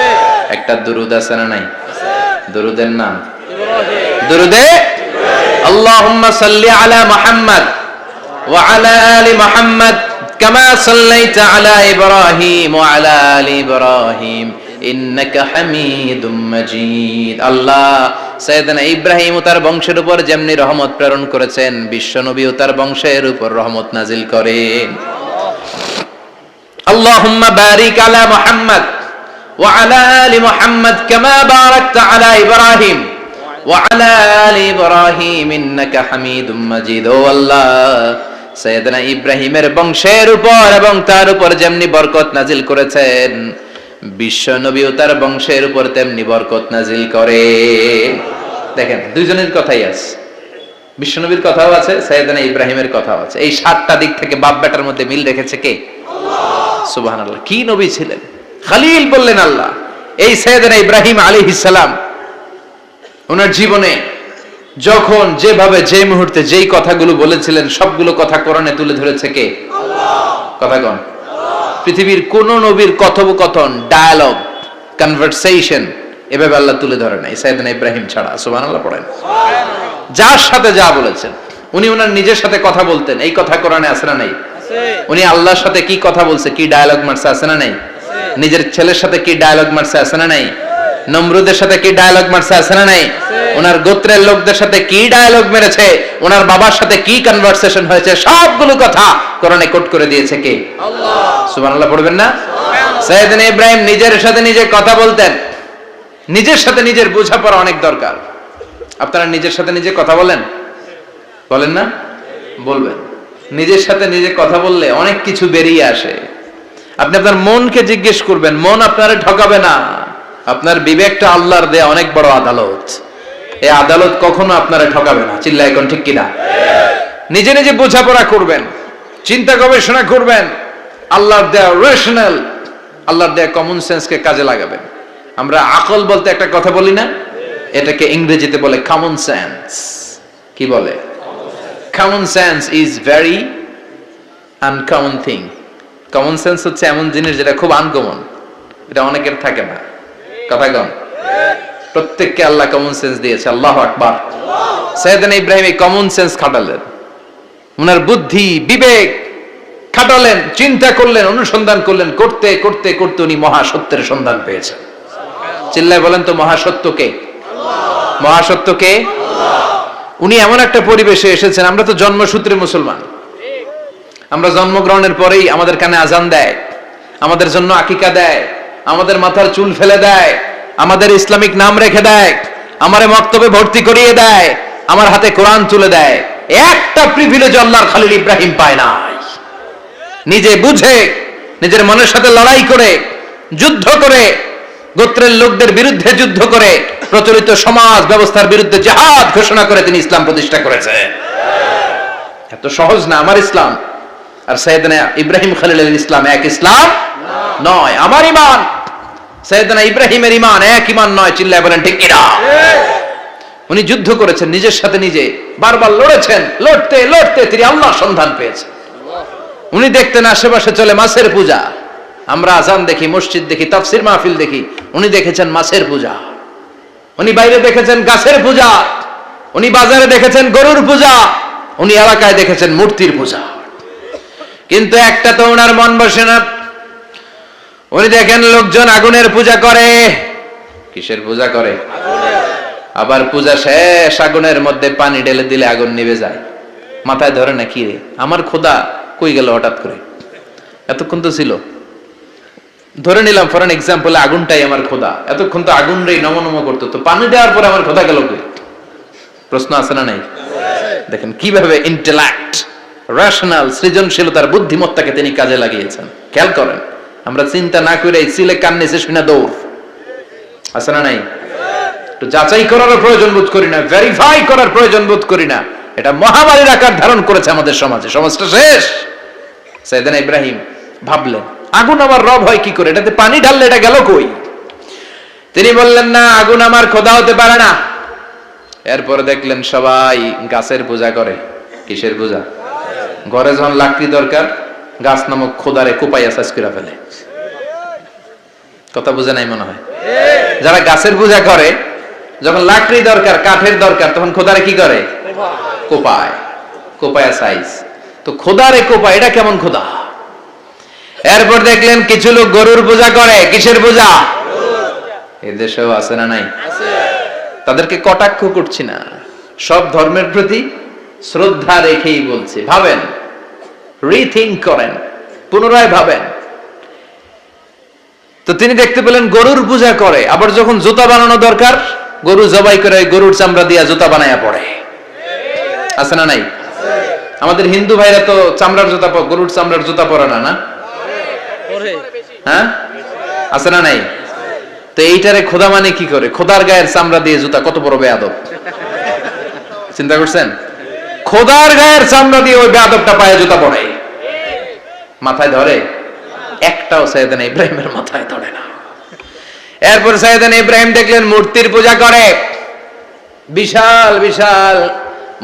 A: একটা দুরূদ আছে না নাই? আছে। দুরূদের নাম দুরুদে আল্লাহুম্মা সাল্লি আলা মুহাম্মদ ওয়া আলা আলি মুহাম্মদ কামা সাল্লাইতা আলা ইব্রাহিম ওয়া আলা আলি ইব্রাহিম ইন্নাকা হামিদুম মাজিদ। আল্লাহ সাইয়েদনা ইব্রাহিম ও তার বংশের উপর যেমনি রহমত প্রেরণ করেছেন, বিশ্ব নবী ও তার বংশের উপর রহমত নাজিল করেন। আল্লাহুম্মা বারিক আলা মুহাম্মদ ওয়া আলা আলি মুহাম্মদ কামা বারাকতা আলা ইব্রাহিম ওয়া আলা আলি ইব্রাহিম ইন্নাকা হামিদুম মাজিদ। ও আল্লাহ, সাইয়েদনা ইব্রাহিমের বংশের উপর এবং তার উপর যেমনি বরকত নাজিল করেছেন, বিশ্ব নবী ও তার বংশের উপর তেমনি বরকত নাজিল করে। দেখেন, দুইজনের কথাই আছে, বিশ্ব নবীর কথাও আছে, সাইয়েদনা ইব্রাহিমের কথাও আছে। এই 7টা দিক থেকে বাপ বেটার মধ্যে মিল রেখেছে কে? আল্লাহ। সুবহানাল্লাহ। কি নবী ছিলেন! খলিল বললেন আল্লাহ। এই সাইয়েদনা ইব্রাহিম আলাইহিস সালাম ওনার জীবনে যখন যেভাবে যে মুহূর্তে যেই কথাগুলো বলেছিলেন, সবগুলো কথা কোরআনে তুলে ধরেছে কে? আল্লাহ। কথা কোন? পৃথিবীর কোন নবীর কথোপকথন, ডায়ালগ, কনভারসেশন এভাবে আল্লাহ তুলে ধরে নাই সাইয়েদনা ইব্রাহিম ছাড়া। সুবহানাল্লাহ পড়েন। যার সাথে যা বলেছেন, উনি ওনার নিজের সাথে কথা বলতেন, এই কথা কোরআনে আছে না নাই? আছে। উনি আল্লাহর সাথে কি কথা বলছে, কি ডায়ালগ মারছে, আছে না নাই? আছে। নিজের ছেলের সাথে কি ডায়ালগ মারছে, আছে না নাই? নমরুদের সাথে কি ডায়ালগ মারছে, আছে না নাই? ওনার গোত্রের লোকদের সাথে কি ডায়ালগ মেরেছে, ওনার বাবার সাথে কি কনভারসেশন হয়েছে, সবগুলো কথা কোরআনে কোট করে দিয়েছে কে? আল্লাহ। সুবহানাল্লাহ পড়বেন না? সাইয়েদনা ইব্রাহিম নিজের সাথে নিজে কথা বলতেন। নিজের সাথে নিজের বোঝাপড়া অনেক দরকার। আপনারা নিজের সাথে নিজে কথা বলেন? বলেন না? বলবেন। নিজের সাথে নিজে কথা বললে অনেক কিছু বেরিয়ে আসে। আপনি আপনার মনকে জিজ্ঞেস করবেন, মন আপনারে ঠকাবে না। আপনার বিবেকটা আল্লাহর দেয়া অনেক বড় আদালত, এই আদালত কখনো আপনারে ঠকাবে না। চিল্লায় কোন ঠিক কিনা? নিজে নিজে বোঝাপড়া করবেন, চিন্তা গবেষণা করবেন, আল্লাহর দেয়া রেশনাল, আল্লাহর দেয়া কমন সেন্সকে কাজে লাগাবেন। আমরা আকল বলতে একটা কথা বলি না, এটাকে ইংরেজিতে বলে কমন সেন্স। কি বলে? Common sense is very uncommon thing. Common sense হচ্ছে এমন জিনিস যেটা খুব আনকমন, এটা অনেকের থাকে না। কথা কম। প্রত্যেককে আল্লাহ কমন সেন্স দিয়েছে। আল্লাহু আকবার। সাইয়েদনা ইব্রাহিম এই কমন সেন্স খাটালেন, ওনার বুদ্ধি বিবেক খাটালেন, চিন্তা করলেন, অনুসন্ধান করলেন, করতে করতে করতে উনি মহাসত্যের সন্ধান পেয়েছেন। চিল্লায় বলেন তো, মহাসত্যকে? মহাসত্যকে? উনি এমন একটা পরিবেশে এসেছেন, আমরা তো জন্মসূত্রে মুসলমান, আমরা জন্মগ্রহণের পরেই আমাদের কানে আজান দেয়, আমাদের জন্য আকিকা দেয়, আমাদের মাথার চুল ফেলে দেয়, আমাদের ইসলামিক নাম রেখে দেয়, আমারে মক্তবে ভর্তি করিয়ে দেয়, আমার হাতে কোরআন তুলে দেয়। একটা প্রিভিলেজ আল্লাহর খলিল ইব্রাহিম পায় নাই। নিজে বুঝে, নিজের মনের সাথে লড়াই করে, যুদ্ধ করে, গোত্রের লোকদের বিরুদ্ধে যুদ্ধ করে, প্রচলিত সমাজ ব্যবস্থার বিরুদ্ধে জিহাদ ঘোষণা করে তিনি ইসলাম প্রতিষ্ঠা করেছেন। এত সহজ না আমার ইসলাম আর সাইয়েদনা ইব্রাহিম খলিলের ইসলাম এক ইসলাম নয়। আমার ঈমান, সাইয়েদনা ইব্রাহিমের ঈমান এক ঈমান নয়। চিল্লায় বলেন ঠিক কিনা? উনি যুদ্ধ করেছেন, নিজের সাথে নিজে বারবার লড়েছেন, লড়তে লড়তে তিনি আল্লাহর সন্ধান পেয়েছেন। উনি দেখতেন আশেপাশে চলে মাছের পূজা, আমরা আজান দেখি, মসজিদ দেখি, তাফসির মাহফিল দেখি, উনি দেখেছেন মাছের পূজা। উনি বাইরে দেখেছেন গাছের পূজা, উনি বাজারে দেখেছেন গরুর পূজা, উনি এলাকায় দেখেছেন মূর্তির পূজা। কিন্তু একটা তো ওনার মন বসে না। উনি দেখেন লোকজন আগুনের পূজা করে। কিসের পূজা করে? আবার পূজা শেষ, আগুনের মধ্যে পানি ঢেলে দিলে আগুন নিভে যায়। মাথায় ধরে না, কি রে আমার খোদা কই গেল হঠাৎ করে? এতক্ষণ তো ছিল। ধরে নিলাম ফর এন এক্সাম্পল আগুনটাই আমার খোদা, এতক্ষণ তো আগুন রে নম নম করতো, তো পানি দেওয়ার পরে আমার খোদা গেল কই? প্রশ্ন আছে না নাই? দেখেন কিভাবে ইন্টেলেক্ট, রেশনাল, সৃজনশীলতার বুদ্ধিমত্তাকে তিনি কাজে লাগিয়েছেন। খেয়াল করেন, আমরা চিন্তা না করে সিলে কান্নেছে শুনে দৌড়, আছে না নাই? তো যাচাই করার প্রয়োজন বোধ করি না, ভেরিফাই করার প্রয়োজন বোধ করি না। এটা মহামারীর আকার ধারণ করেছে আমাদের সমাজে, সমাজটা শেষ। সাইয়েদনা ইব্রাহিম ভাবলেন আগুন আমার রব হয় কি করে, এটাতে পানি ঢাললে এটা গেল কই? তিনি বললেন না, আগুন আমার খোদা হতে পারে না। এরপরে দেখলেন সবাই গাছের পূজা করে। কিসের পূজা? ঘরে যখন লাকড়ি দরকার, গাছ নামক খোদারে কোপাইয়া সাজ করে ফেলে। কথা বুঝে নাই মনে হয়? যারা গাছের পূজা করে, যখন লাকড়ি দরকার, কাঠের দরকার, তখন খোদারে কি করে? কোপায়, কোপায়া সাইজ। তো খোদারে কোপায়, এটা কেমন খোদা? এরপর দেখলেন কিছু লোক গরুর পূজা করে। কিসের পূজা? এদেশেও আছে না নাই? তাদেরকে কটাক্ষ করছি না, সব ধর্মের প্রতি শ্রদ্ধা রেখেই বলছি। ভাবেন, রিথিঙ্ক করেন, পুনরায় ভাবেন। তো তিনি দেখতে পেলেন গরুর পূজা করে, আবার যখন জুতা বানানো দরকার, গরু জবাই করে গরুর চামড়া দিয়া জুতা বানায়া পড়ে। আছে না নাই? আমাদের হিন্দু ভাইরা তো চামড়ার জুতা, গরুর চামড়ার জুতা পরে না, না? হ্যাঁ, আছে না নাই? তো এইটারে খোদা মানে কি করে? খোদার গায়ের চামড়া দিয়ে জুতা, কত বড় বেয়াদব! চিন্তা করছেন? খোদার গায়ের চামড়া দিয়ে ওই বেয়াদবটা পায়ে জুতা পড়ে। মাথায় ধরে? একটাও সাইয়েদনা ইব্রাহিমের মাথায় ধরে না। এরপর সাইয়েদনা ইব্রাহিম দেখলেন মূর্তির পূজা করে। বিশাল বিশাল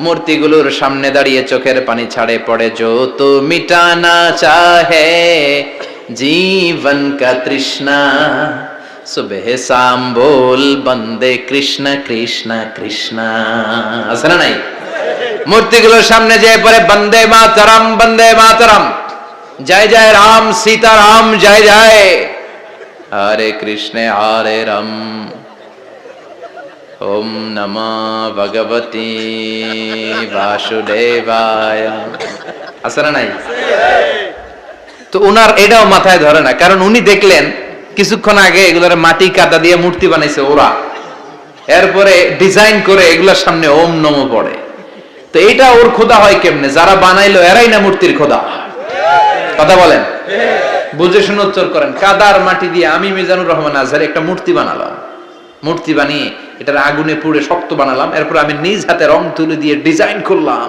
A: মূর্তিগুলোর সামনে দাঁড়িয়ে চোখের পানি ছাড়ে পড়ে। जो तो मिटाना चाहे जीवन का तृष्णा सुबह शाम बोल बंदे कृष्ण कृष्ण कृष्ण। আছে না নাই? মূর্তিগুলোর সামনে যেয়ে পড়ে বন্দে মাতরম, বন্দে মাতরম, জয় জয় রাম সীতা রাম, জয় জয় হরে কৃষ্ণ হরে রাম, ওম নমঃ ভগবতে বাসুদেবায়। আছে না নাই? তো উনার এটাও মাথায় ধরে না, কারণ উনি দেখলেন কিছুক্ষণ আগে এগুলোর মাটি কাদা দিয়ে মূর্তি বানাইছে ওরা, এরপরে ডিজাইন করে এগুলোর সামনে ওম নমঃ পড়ে। তো এটা ওর খোদা হয় কেমনে? যারা বানাইলো এরাই না মূর্তির খোদা? কথা বলেন, বুঝে শুনে উত্তর করেন। কাদার মাটি দিয়ে আমি মিজানুর রহমান আজহারি একটা মূর্তি বানালাম, মূর্তি বানিয়ে এটার আগুনে পুড়ে শক্ত বানালাম, এরপর আমি নিজ হাতে রং তুলি দিয়ে ডিজাইন করলাম,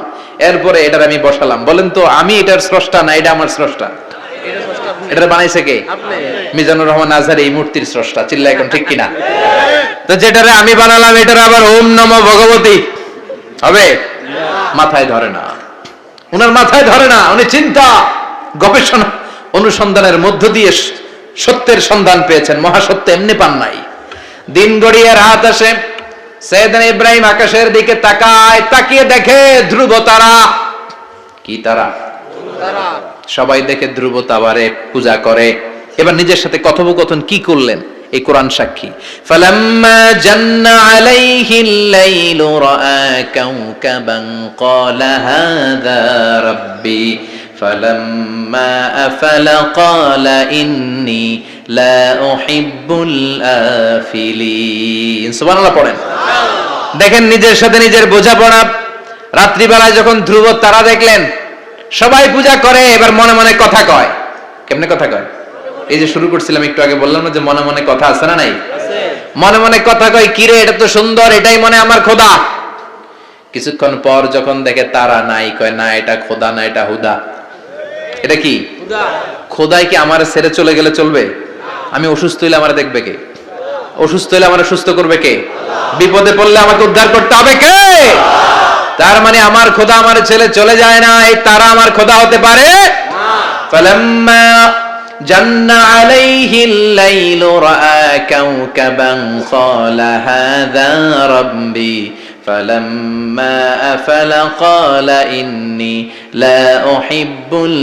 A: এরপরে এটার আমি বসালাম। বলেন তো আমি এটার স্রষ্টা না এটা আমার স্রষ্টা? এটা বানাইছে কে? মিজানুর রহমান আজহারি এই মূর্তির স্রষ্টা। চিল্লা এখন ঠিক কিনা? তো যেটারে আমি বানালাম এটার আবার ওম নমঃ ভগবতী হবে? মাথায় ধরে না, উনার মাথায় ধরে না। উনি চিন্তা, গবেষণা, অনুসন্ধানের মধ্য দিয়ে সত্যের সন্ধান পেয়েছেন। মহাসত্য এমনি পান নাই। দিন গড়িয়ে রাত আসে, সাইয়েদনা ইব্রাহিম আকাশের দিকে তাকায়, তাকিয়ে দেখে ধ্রুব তারা। কি তারা? সবাই দেখে ধ্রুব তারারে পূজা করে। এবার নিজের সাথে কথোপকথন কি করলেন এই কোরআন সাক্ষী। ফালাম্মা জান্না আলাইহিল লাইলু রাআ কাওকাবান ক্বালা হাযা রাব্বি ফালাম্মা আফালা ক্বালা ইন্নী লা উহিব্বুল আফিলিন। সুবহানাল্লাহ পড়েন। দেখেন নিজের সাথে নিজের বোঝাপড়া। রাত্রিবেলায় যখন ধ্রুব তারা দেখলেন, সবাই পূজা করে, এবার মনে মনে কথা কয়। কেমনে কথা কয়? এই যে শুরু করছিলাম একটু আগে, বললাম না যে মনে মনে কথা আছে না নাই? মনে মনে কথা কয়, কিরে এটা তো সুন্দর, এটাই মনে আমার খোদা। কিছুক্ষণ পর যখন দেখে তারা নাই, কয় না এটা খোদা না, এটা হুদা। এটা কি? খোদাই কি আমার ছেড়ে চলে গেলে চলবে? আমি অসুস্থ হইলে আমার দেখবে কে? অসুস্থ হইলে আমার সুস্থ করবে কে? বিপদে পড়লে আমাকে উদ্ধার করতে হবে কে? তার মানে আমার খোদা আমার ছেলে চলে যায় না, এই তারা আমার খোদা হতে পারে না। ফালাম্মা জান্না আলাইহিল লাইলু রাআ কাওকাবান ক্বালা হাযা রাব্বি ফালাম্মা আফালা ক্বালা ইন্নী লা উহিব্বুল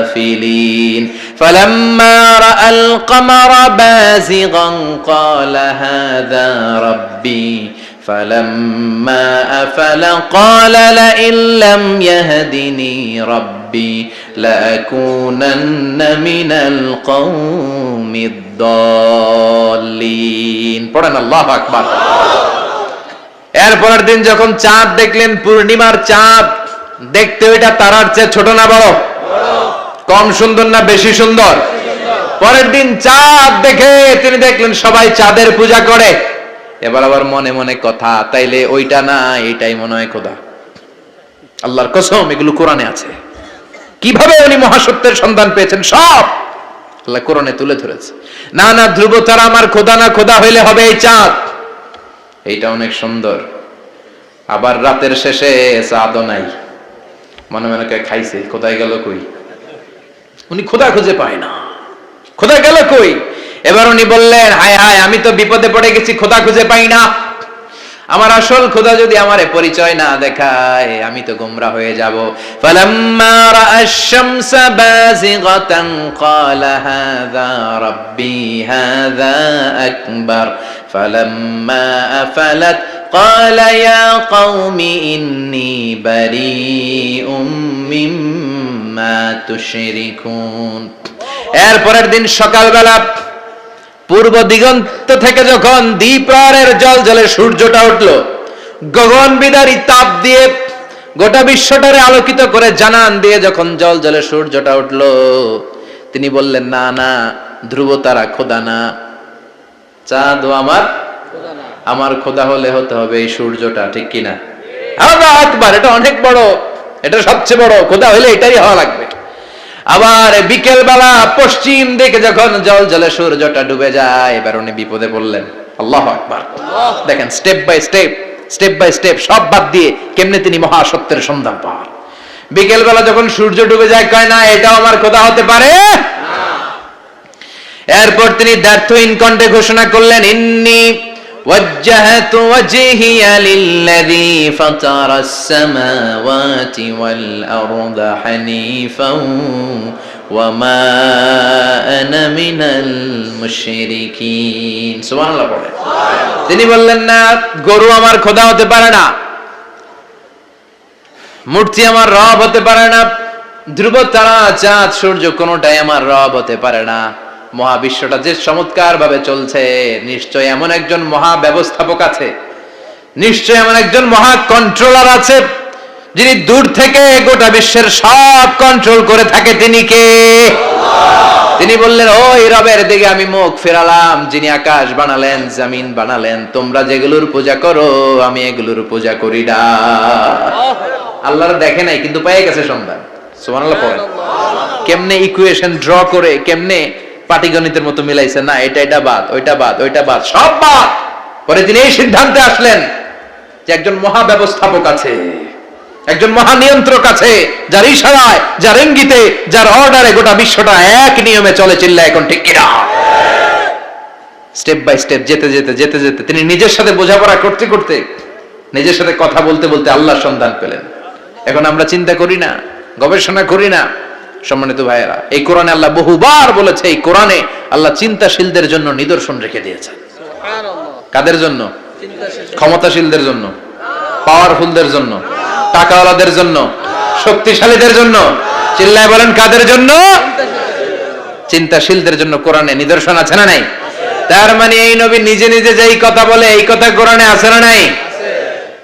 A: আফিলিন ফালাম্মা রাআল কমারা বাযিগান ক্বালা হাযা রাব্বি فلما أفل قال لئن لم يهدني ربي ربي لأكونن من القوم الضالين পড়েন আল্লাহু আকবার। এরপরের দিন যখন চাঁদ দেখলেন, পূর্ণিমার চাঁদ, দেখতে ওইটা তারার চেয়ে ছোট না বড়? কম সুন্দর না বেশি সুন্দর? পরের দিন চাঁদ দেখে তিনি দেখলেন সবাই চাঁদের পূজা করে। এবার আবার মনে মনে কথা, তাইলে ওইটা না এইটাই মনে হয় খোদা। আল্লাহর কসম, এগুলো কোরআনে আছে। কিভাবে উনি মহাসত্যের সন্ধান পেয়েছেন সব আল্লাহ কোরআনে তুলে ধরেছে। না না, ধ্রুব তারা আমার খোদা না, খোদা হইলে হবে এই চাঁদ। এইটা অনেক সুন্দর। আবার রাতের শেষে চাঁদও নাই, মনে মনে খাইছে, খোদাই গেল কই? উনি খোদা খুঁজে পায় না, খোদা গেল কই? এবার উনি বললেন, হায় হায়, আমি তো বিপদে পড়ে গেছি, খোদা খুঁজে পাই না। আমার আসল খোদা যদি আমারে পরিচয় না দেখায়, আমি তো গোমরা হয়ে যাব। ফালাম্মা রাআশ শামসা বাযিগাতান ক্বালা হাযা রাব্বি হাযা আকবার ফালাম্মা আফালাত ক্বালা ইয়া কওমি ইন্নী বারীউম মিম্মা তুশরিকুন। এরপরের দিন সকালবেলা পূর্ব দিগন্ত থেকে যখন দ্বিপ্রহরের জলজলে সূর্যটা উঠলো, গগন বিদারী তাপ দিয়ে গোটা বিশ্বটারে আলোকিত করে জানান দিয়ে যখন জলজলে সূর্যটা উঠলো, তিনি বললেন, না না, ধ্রুব তারা খোদা না, চাঁদ আমার খোদা হলে হতে হবে এই সূর্যটা, ঠিক কিনা? আল্লাহু আকবার, এটা অনেক বড়, এটা সবচেয়ে বড়, খোদা হলে এটাই হওয়া লাগবে। আবার বিকেল বেলা পশ্চিম দিকে যখন জলজলে সূর্যটা ডুবে যায়, এবার উনি বিপদে পড়লেন। আল্লাহু আকবার। দেখেন, স্টেপ বাই স্টেপ সব বাদ দিয়ে কেমনে তিনি মহাসত্যের সন্ধান পান। বিকেল বেলা যখন সূর্য ডুবে যায়, কয় না এটাও আমার খোদা হতে পারে। এরপর তিনি দ্ব্যর্থহীন কণ্ঠে ঘোষণা করলেন, ইন্নী وجهت وجهي للذي فطر السماوات والأرض حنيفا وما أنا من المشركين। সুবহানাল্লাহ পড়েন। তিনি বললেন, না, গরু আমার খোদা হতে পারে না, মূর্তি আমার রব হতে পারে না, ধ্রুব তারা, চাঁদ, সূর্য কোনোটাই আমার রব হতে পারে না। মহাবিশ্বটা যে চমৎকার ভাবে চলছে, নিশ্চয় এমন একজন মহা ব্যবস্থাপক আছে, নিশ্চয় এমন একজন মহা কন্ট্রোলার আছে, যিনি দূর থেকে গোটা বিশ্বের সব কন্ট্রোল করে থাকে। তিনি কে? তিনি বললেন, ওই রবের দিকে আমি মুখ ফেরালাম, যিনি আকাশ বানালেন, জমিন বানালেন। তোমরা যেগুলোর পূজা করো, আমি এগুলোর পূজা করি না। আল্লাহর দেখে নাই, কিন্তু পেয়ে গেছে সন্ধান। সুবহানাল্লাহ পড়েন। কেমনে ইকুয়েশন ড্র করে, কেমনে পাটিগণিতের মতো মিলাইছে, না এটা বাদ, ওইটা বাদ, ওইটা বাদ, সব বাদ। পরে তিনি এই সিদ্ধান্তে আসলেন যে একজন মহা ব্যবস্থাপক আছে, একজন মহা নিয়ন্ত্রক আছে, যার ইশারায়, যার ইঙ্গিতে, যার অর্ডারে গোটা বিশ্বটা এক নিয়মে চলে। চিল্লা এখন ঠিক কিনা? স্টেপ বাই স্টেপ যেতে যেতে তিনি নিজের সাথে বোঝাপড়া করতে করতে, নিজের সাথে কথা বলতে বলতে আল্লাহর সন্ধান পেলেন। এখন আমরা চিন্তা করি না, গবেষণা করি না। সম্মানিত ভাইয়েরা, এই কোরআনে আল্লাহ বহুবার বলেছে, এই কোরআনে আল্লাহ চিন্তাশীলদের জন্য নিদর্শন রেখে দিয়েছেন। কাদের জন্য? ক্ষমতাশীলদের জন্য, পাওয়ারফুলদের জন্য, টাকাওয়ালাদের জন্য, শক্তিশালীদের জন্য। চিল্লায় বলেন, কাদের জন্য? চিন্তাশীলদের জন্য কোরআনে নিদর্শন আছে না নাই? তার মানে এই নবী নিজে নিজে যেই কথা বলে, এই কথা কোরআনে আছে না নাই?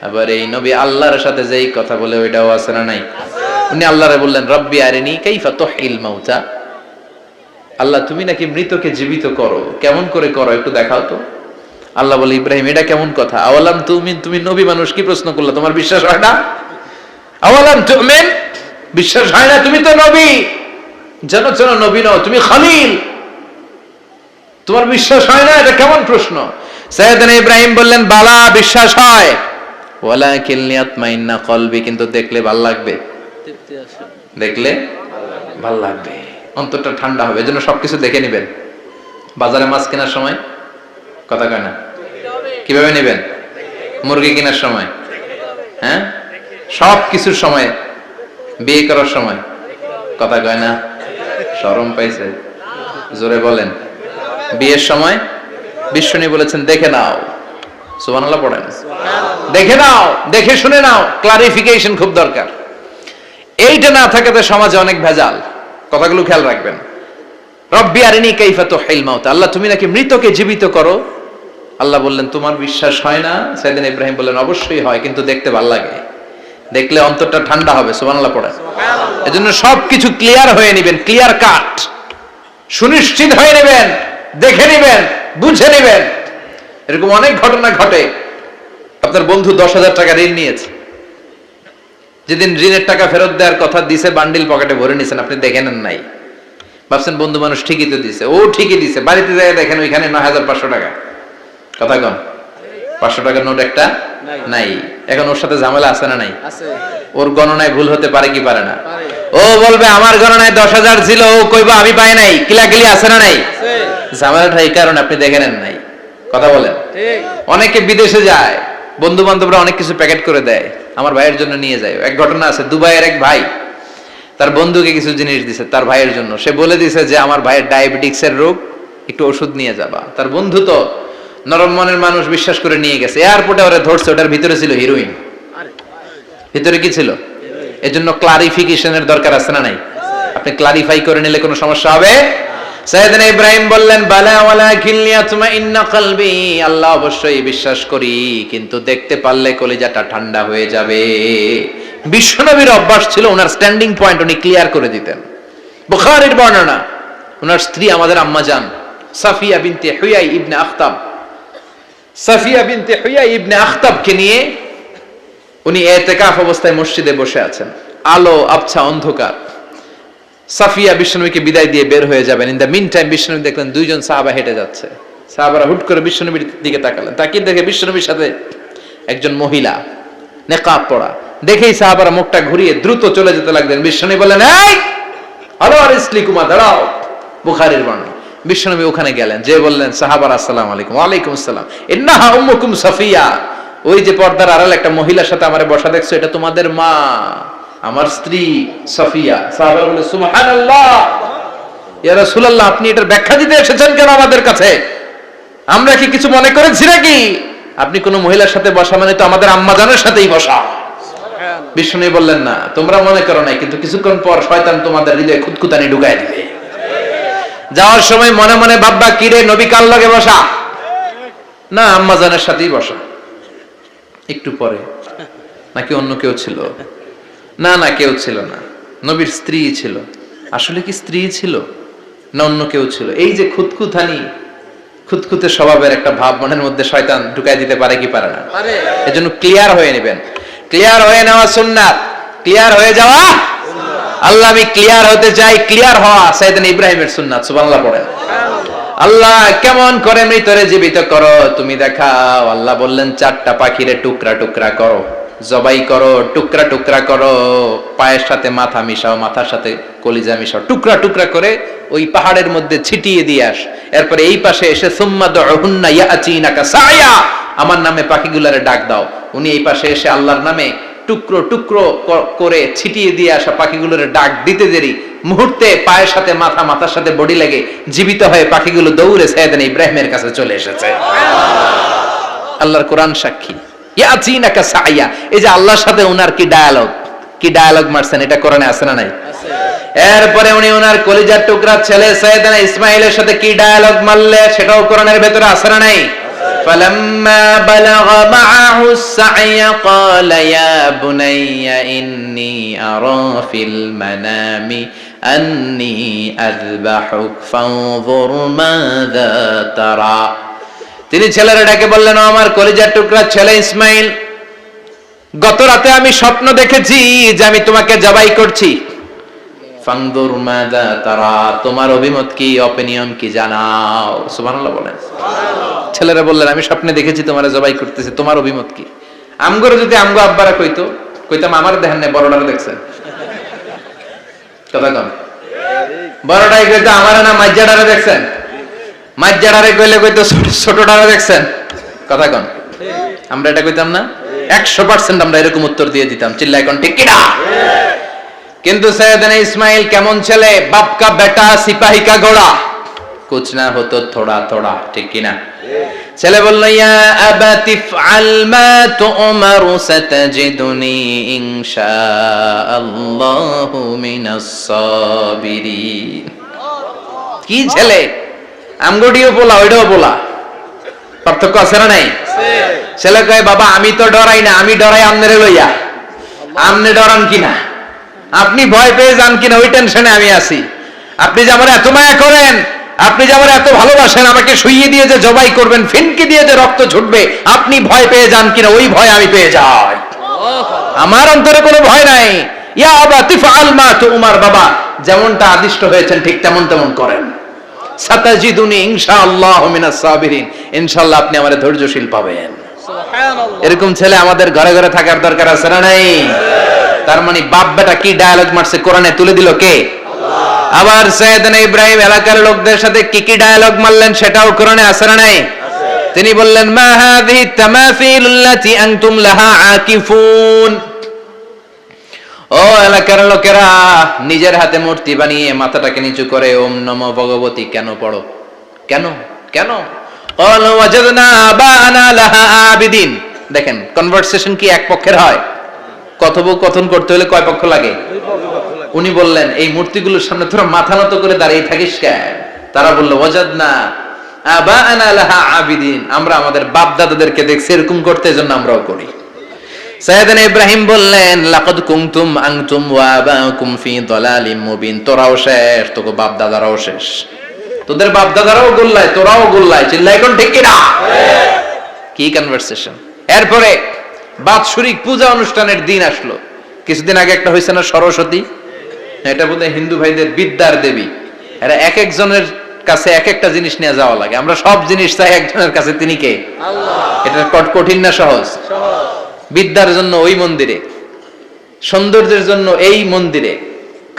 A: আবার এই নবী আল্লাহর সাথে যেই কথা বলে, ওইটাও আছে না নাই? উনি আল্লাহরে বললেন, রব্বি আরিনি কাইফা তুহিল মাউতা। আল্লাহ, তুমি নাকি মৃতকে জীবিত করো, কেমন করে করো একটু দেখাও তো। আল্লাহ বলে, ইব্রাহিম, এটা কেমন কথা? আওয়ালাম তুমিন, তুমি নবী মানুষ, কি প্রশ্ন করলা? তোমার বিশ্বাস হয় না? আওয়ালাম তুমিন, বিশ্বাস হয় না? তুমি তো নবী, জানো নবী নও, তুমি খলিল, তোমার বিশ্বাস হয় না? এটা কেমন প্রশ্ন? সাইয়েদনা ইব্রাহিম বললেন, বালা, বিশ্বাস হয়, ওয়ালাকিন লিয়াতমাইন্না কলবি, কিন্তু দেখলে ভাল লাগবে, দেখলে ভাল লাগবে, অন্তরটা ঠান্ডা হবে। এজন্য সবকিছু দেখে নেবেন। বাজারে মাছ কেনার সময় কথা কয় না, কিভাবে নেবেন? মুরগি কেনার সময়, হ্যাঁ, সব কিছুর সময়, বিয়ে করার সময় কথা কয় না, শরম পাইছে, জোরে বলেন। বিয়ের সময় বিশ্বনী বলেছেন, দেখে নাও। সুবহানাল্লাহ পড়েন। দেখে নাও, দেখে শুনে নাও, ক্লারিফিকেশন খুব দরকার। এইটা না থাকাতে সমাজে অনেক ভেজাল। কথাগুলো খেয়াল রাখবেন। রব্বি আরিনি কাইফা তুহিল মাউত, আল্লাহ তুমি নাকি মৃতকে জীবিত করো। আল্লাহ বললেন তোমার বিশ্বাস হয় না? সাইয়েদনা ইব্রাহিম বললেন অবশ্যই হয়, কিন্তু দেখতে ভালো লাগে, দেখলে অন্তরটা ঠান্ডা হবে। সুবহানাল্লাহ পড়েন। এজন্য সবকিছু ক্লিয়ার হয়ে নেবেন, ক্লিয়ার কাট, সুনিশ্চিত হয়ে নেবেন, দেখে নেবেন, বুঝে নেবেন। এরকম অনেক ঘটনা ঘটে। আপনার বন্ধু 10,000 টাকা ঋণ নিয়েছে, যেদিন ঋণের টাকা ফেরত দেওয়ার কথা দিছে বান্ডিল পকেটে ভরে নিছেন, আপনি দেখে নেন নাই, ভাবছেন বন্ধু মানুষ ঠিকই তো দিছে। ও ঠিকই দিছে, বাড়িতে যায় দেখেন ওইখানে 9,500 টাকা। কথা কন, 500 টাকার নোট একটা নাই। এখন ওর সাথে ঝামেলা আছে না নাই? ওর গণনায় ভুল হতে পারে কি পারে না? ও বলবে আমার গণনায় 10,000 ছিল, ও কইবা আমি পাই নাই, কিলাকিলি আছে না নাই? ঝামেলাটা এই কারণে আপনি দেখে নেন নাই। কথা বলেন। অনেকে বিদেশে যায়, বন্ধু বান্ধবরা অনেক কিছু প্যাকেট করে দেয়, আমার ভাইয়ের জন্য নিয়ে যায়। এক ঘটনা আছে, দুবাইয়ের এক ভাই তার বন্ধুকে কিছু জিনিস দিছে তার ভাইয়ের জন্য। সে বলে দিছে যে আমার ভাইয়ের ডায়াবেটিক্সের রোগ, একটু ওষুধ নিয়ে যাবা। তার বন্ধু তো নরম মনের মানুষ, বিশ্বাস করে নিয়ে গেছে। এয়ারপোর্টে ওরা ধরছে, ওটার ভিতরে ছিল হিরোইন। ভিতরে কি ছিল? এজন্য ক্লারিফিকেশনের দরকার আছে না নাই? আপনি ক্লারিফাই করে নিলে কোনো সমস্যা হবে? সাইয়েদনা ইব্রাহিম বললেন বালা ওয়ালাকিন লিয়াতমাইন্না কলবি, আল্লাহ অবশ্যই বিশ্বাস করি, কিন্তু দেখতে পারলে কলিজাটা ঠান্ডা হয়ে যাবে। বিশ্বনবীর অভ্যাস ছিল, ওনার স্ট্যান্ডিং পয়েন্ট উনি ক্লিয়ার করে দিতেন। বুখারীর বর্ণনা, ওনার স্ত্রী আমাদের আম্মা জান সাফিয়া বিনতে হুয়াই ইবনে আখতাব, সাফিয়া বিনতে হুয়াই ইবনে আখতাবকে নিয়ে উনি ইতিকাফ অবস্থায় মসজিদে বসে আছেন। আলো আবছা অন্ধকার। সাফিয়া বিশ্বনবীকে বিদায় দিয়ে বের হয়ে যাবেন। ইন দ্য মিন টাইম বিশ্বনবী দেখলেন দুইজন সাহাবা হেঁটে যাচ্ছে। সাহাবারা হুট করে বিশ্বনবীর দিকে তাকালেন, তাকিয়ে দেখে বিশ্বনবীর সাথে একজন মহিলা, নেকাব পরা। দেখেই সাহাবারা মুখটা ঘুরিয়ে দ্রুত চলে যেতে লাগলেন। বিশ্বনবী বললেন এই হ্যালো আর ইসলিকুমা, দাঁড়াও। বুখারীর বর্ণনা। বিশ্বনবী ওখানে গেলেন, যে বললেন সাহাবারা আসসালামু আলাইকুম। ওয়ালাইকুম আসসালাম। ইন্নাহা উম্মুকুম সাফিয়া, ওই যে পর্দার আড়াল একটা মহিলার সাথে আমারে বসা দেখছো, এটা তোমাদের মা, আমার স্ত্রী সাফিয়া। সাহাবারা বলে সুবহানাল্লাহ, ইয়া রাসূলুল্লাহ আপনি এটার ব্যাখ্যা দিতে এসেছেন কেন আমাদের কাছে? আমরা কি কিছু মনে করেছি নাকি? আপনি কোন মহিলার সাথে বসা মানে তো আমাদের আম্মা জানের সাথেই বসা। বিষ্ণু বললেন না, তোমরা মনে করো নাই, কিন্তু কিছুক্ষণ পর শয়তান তোমাদের হৃদয়ে খুঁতখুঁতানি ঢুকায় দিবে। যাওয়ার সময় মনে মনে ভাববা কি রে, নবী কার লগে বসা? না, আম্মা জানের সাথেই বসা। একটু পরে নাকি অন্য কেউ ছিল? না না, কেউ ছিল না, নবীর স্ত্রী ছিল। আসলে কি স্ত্রী ছিল না অন্য কেউ ছিল? এই যে খুঁতখুঁতানি, খুঁতখুঁতে স্বভাবের একটা ভাব মনের মধ্যে শয়তান ঢুকাই দিতে পারে কি পারে না? এজন্য ক্লিয়ার হয়ে নেবেন। ক্লিয়ার হয়ে নেওয়া সুন্নাত, ক্লিয়ার হয়ে যাওয়া। আল্লাহ আমি ক্লিয়ার হতে চাই, ক্লিয়ার হওয়া সাইয়েদনা ইব্রাহিমের সুন্নাত। সুবহানাল্লাহ পড়েন। আল্লাহ কেমন করে মৃতরে জীবিত করো তুমি দেখাও। আল্লাহ বললেন 4টা পাখিরে টুকরা টুকরা করো, জবাই করো, টুকরা টুকরা করো, পায়ের সাথে মাথা মিশাও, মাথার সাথে কলিজা মিশাও, টুকরা টুকরা করে ওই পাহাড়ের মধ্যে ছিটিয়ে দিয়ে আস। এরপরে এই পাশে এসে সুম্মা দুহুন্না ইয়াতিনাকা সায়া, আমার নামে পাখিগুলারে ডাক দাও। উনি এই পাশে এসে আল্লাহর নামে টুকরো টুকরো করে ছিটিয়ে দিয়ে আসা পাখিগুলোরে ডাক দিতে দেরি মুহূর্তে পায়ের সাথে মাথা, মাথার সাথে বডি লাগে জীবিত হয়ে পাখিগুলো দৌড়ে সাইয়েদনা ইব্রাহিমের কাছে চলে এসেছে। আল্লাহর কোরআন সাক্ষী। ইয়াতিনাকা সায়া, এই যে আল্লাহর সাথে উনার কি ডায়ালগ মারছেন, এটা কোরআনে আছে না নাই? এরপরে উনি ওনার কলিজার টুকরা ছেলে সাইয়েদনা ইসমাইলের সাথে কি ডায়ালগ মারলে, সেটাও কোরআনের ভেতরে আছে না নাই? فلما بلغ معه السعي قال يا بني إني أرى في المنام أني أذبحك فانظر ماذا ترى। তিনি ছেলের ডাকে বললেন, আমার কলিজার টুকরা ছেলে ইসমাইল, গত রাতে আমি স্বপ্ন দেখেছি যে আমি তোমাকে জবাই করছি। ফানজুর মাযা তারা, তোমার অভিমত কি, অপিনিয়ন কি জানাও। সুবহানাল্লাহ বলেন। ছেলেরা বললেন আমি স্বপ্নে দেখেছি তোমারে জবাই করতেছি, তোমার অভিমত কি? আমগরে যদি আমগো আব্বারা কইতাম আমার দেখেন না, বড়টারে দেখছেন। কথা কম, বড়টাই কইতো আমার না মাজ্জাডারে দেখছেন, মাজ্জাডারে কইলে কইতো ছোটটারে দেখছেন। কথা কম, আমরা এটা কইতাম না? 100% আমরা এরকম উত্তর দিয়ে দিতাম, চিল্লায় কোন ঠিক কিনা? কিন্তু সাইয়েদনা ইসমাইল কেমন ছেলে, বাপ কা বেটা সিপাহী কা ঘোড়া, কুছ না হতো থোড়া থোড়া, ঠিক কিনা? ছেলে বলল, ইয়া আবাতি ফআল মা তু'মারু সাতাজিদুনি ইনশাআল্লাহু মিনাস সাবিরিন। কি ছেলে, আমগডিও বলা ওইটাও বলা, পার্থক্য আছে না নাই? ছেলে কয়, বাবা আমি তো ডরাই না, আমি ডরাই আমনেরে লইয়া। আমনে ডরান কিনা, আপনি ভয় পেয়ে যান কিনা ওই টেনশনে আমি আছি। আপনি যে আমার এত মায়া করেন, আপনি যে আমার এত ভালোবাসেন, আমাকে শুইয়ে দিয়ে যে জবাই করবেন, ফিনকি দিয়ে যে রক্ত ছুটবে, আপনি ভয় পেয়ে যান কিনা ওই ভয় আমি পেয়ে যাই। আমার অন্তরে কোনো ভয় নাই। ইয়া আবাতি ফাআল মা তু'মার, বাবা যেমনটা আদিষ্ট হয়েছেন ঠিক তেমন তেমন করেন। সাতাজিদুনি ইনশাআল্লাহু মিনাস সাবিরিন, ইনশাআল্লাহ আপনি আমারে ধৈর্যশীল পাবেন। সুবহানাল্লাহ। এরকম ছেলে আমাদের ঘরে ঘরে থাকার দরকার আছে না নাই? তার মানে বাপ বেটা কি ডায়ালগ মারছে কোরআনে তুলে দিল কে? আল্লাহ। আবার সাইয়েদনা ইব্রাহিম এলাকার লোকদের সাথে কি কি ডায়ালগ মারলেন সেটাও কোরআনে আছে না নাই? তিনি বললেন, মা হাযিহি তামাসিলুল্লাতী আনতুম লাহা আকিফুন। ও এলাকার লোকেরা, নিজের হাতে মূর্তি বানিয়ে মাথাটাকে নিচু করে ওম নমো ভগবতী কেন পড়ো? কেন কেন? ক্বালু ওয়াজাদনা আবানা লাহা আবিদিন। দেখেন কনভারসেশন কি এক পক্ষের হয়? কথোপকথন করতে হলে কয় পক্ষ লাগে? উনি বললেন, এই মূর্তিগুলোর সামনে তোরা মাথা নত করে দাঁড়িয়ে থাকিস কেন? তারা বলল, ওয়াজাদনা আবানা লাহা আবিদিন, আমরা আমাদের বাপ দাদাদেরকে দেখছি এরকম করতে, এজন্য আমরাও করি। সাইয়েদনা ইব্রাহিম বললেন, লাকাদ কুনতুম আনতুম ওয়া আবাকুম ফি দালালিম মুবিন। তোরাও শেষ, তোকে বাপ দাদারাও শেষ, তোদের বাপ দাদারাও গোল্লায়, তোরাও গোল্লায়। চিল্লাই কোন ঠিক কিনা? কি কনভারসেশন। এরপরে বাৎসরিক পূজা অনুষ্ঠানের দিন আসলো। কিছুদিন আগে একটা হয়েছে না সরস্বতী, এটা বোধহয় হিন্দু ভাইদের বিদ্যার দেবী। এরা এক একজনের কাছে এক একটা জিনিস নিয়ে যাওয়া লাগে। আমরা সব জিনিস চাই একজনের কাছে, তিনি কে? আল্লাহ। এটা কঠিন না সহজ? বিদ্যার জন্য ওই মন্দিরে, সৌন্দর্যের জন্য এই মন্দিরে,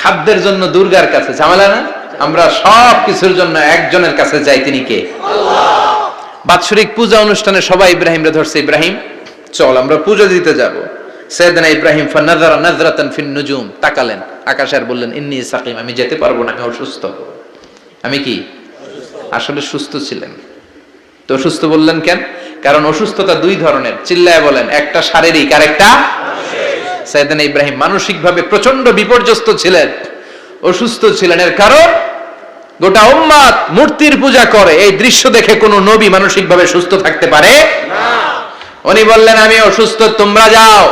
A: খাদ্যের জন্য দুর্গার কাছে, ঝামেলা না? আমরা সব কিছুর জন্য একজনের কাছে যাই, তিনি কে? আল্লাহ। বাৎসরিক পূজা অনুষ্ঠানে সবাই ইব্রাহিমরে ধরছে, ইব্রাহিম চল আমরা পূজা দিতে যাব। সাইয়েদনা ইব্রাহিম ফানাযারা নাযরাতান ফিন নুজুম, তাকালেন আকাশে আর বললেন, ইন্নী সাকিম, আমি যেতে পারবো না, আমি অসুস্থ। আমি কি? আসলে সুস্থ ছিলেন তো। অসুস্থ বললেন কেন? কারণ অসুস্থতা দুই ধরনের, চিল্লায় বলেন, একটা শারীরিক আর একটা মানসিক। সাইয়েদনা ইব্রাহিম মানসিকভাবে প্রচন্ড বিপর্যস্ত ছিলেন, অসুস্থ ছিলেন। এর কারণ গোটা উম্মাত মূর্তির পূজা করে, এই দৃশ্য দেখে কোন নবী মানসিকভাবে সুস্থ থাকতে পারে না। উনি বললেন, আমি অসুস্থ, তোমরা যাও।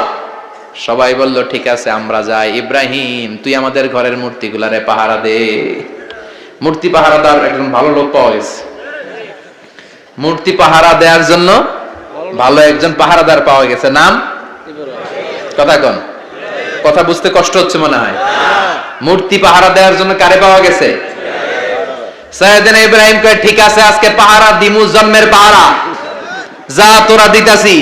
A: সবাই বলল, ঠিক আছে আমরা যাই। ইব্রাহিম তুই আমাদের ঘরের মূর্তিগুলারে পাহারা দে। মূর্তি পাহারাদার একজন ভালো লোক পাওয়া গেছে, মূর্তি পাহারা দেওয়ার জন্য ভালো একজন পাহারাদার পাওয়া গেছে। নাম? কথা কন, কথা বুঝতে কষ্ট হচ্ছে মনে হয়। মূর্তি পাহারা দেওয়ার জন্য কারে পাওয়া গেছে? সাইয়েদনা ইব্রাহিম কয়, ঠিক আছে আজকে পাহারা দিমু, জন্মের পাহারা। যা তোরা দিতাছি,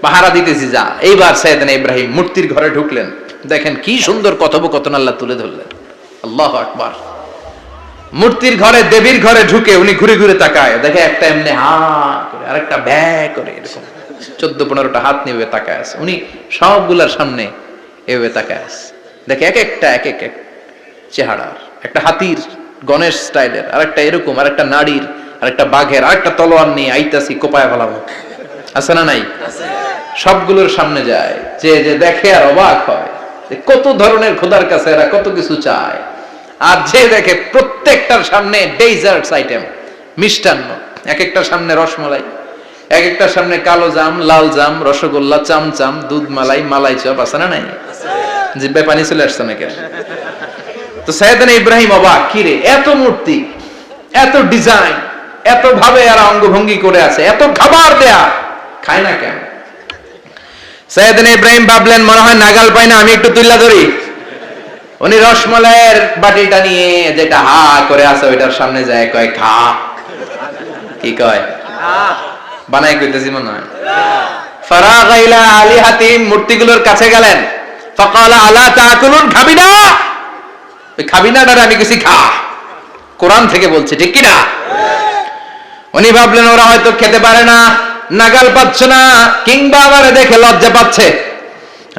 A: পাহারা দিতেছি, যা। এইবার সাইয়েদনা ইব্রাহিম মূর্তির ঘরে ঢুকলেন। দেখেন কি সুন্দর কথোপকথন আল্লাহ তুলে ধরলেন। আল্লাহু আকবার। মূর্তির ঘরে, দেবীর ঘরে ঢুকে উনি ঘুরে ঘুরে তাকায়, দেখে একটা এমনি হা করে, আরেকটা ব্যা করে, এরকম 14-15টা হাত নিয়ে তাকায় আছে। উনি সবগুলার সামনে এভাবে তাকায় আছে, দেখে এক একটা এক এক এক চেহারার, একটা হাতির গণেশ স্টাইলের, আরেকটা এরকম, আরেকটা নারীর, আরেকটা বাঘের, আরেকটা তলোয়ার নিয়ে আইতাছি কোপায় ফেলাবো। আছে না নাই? সবগুলোর সামনে যায়, যে যে দেখে আর অবাক হয়, কত ধরনের খোদার কাছে এরা কত কিছু চায়। আর যে দেখে প্রত্যেকটার সামনে ডেজার্টস আইটেম, মিষ্টান্ন, এক একটার সামনে রসমালাই, এক একটার সামনে কালো জাম, লাল জাম, রসগোল্লা, চামচাম, দুধ মালাই, মালাই চপ। আছে না নাই? জিব্বায় পানি চলে আসছে নাকি? তো সাইয়েদনা ইব্রাহিম অবাক, কি রে এত মূর্তি, এত ডিজাইন, এত ভাবে এরা অঙ্গভঙ্গি করে আছে, এত খাবার দেয়া, খায় না কেন? সাইয়েদনা ইব্রাহিম ভাবলেন, মনে হয় নাগাল পাই না, আমি একটু তুইলা ধরি। উনি রসমালাইয়ের বাটিটা নিয়ে, যেটা হা করে আছে ওইটার সামনে যায়, কয় খা। কি কয়? বানাই কইতেছি মনে হয়। ফারাগা ইলা আলিহাতিম, মূর্তিগুলোর কাছে গেলেন। ফাকালা আলা তাকুলুন, খাবি না? ওই খাবি না দাঁড়া, আমি কিছু খা, কোরআন থেকে বলছে, ঠিক কিনা? উনি ভাবলেন ওরা হয়তো খেতে পারে না, নাগাল পাচ্ছে না, কিংবা আবার দেখে লজ্জা পাচ্ছে।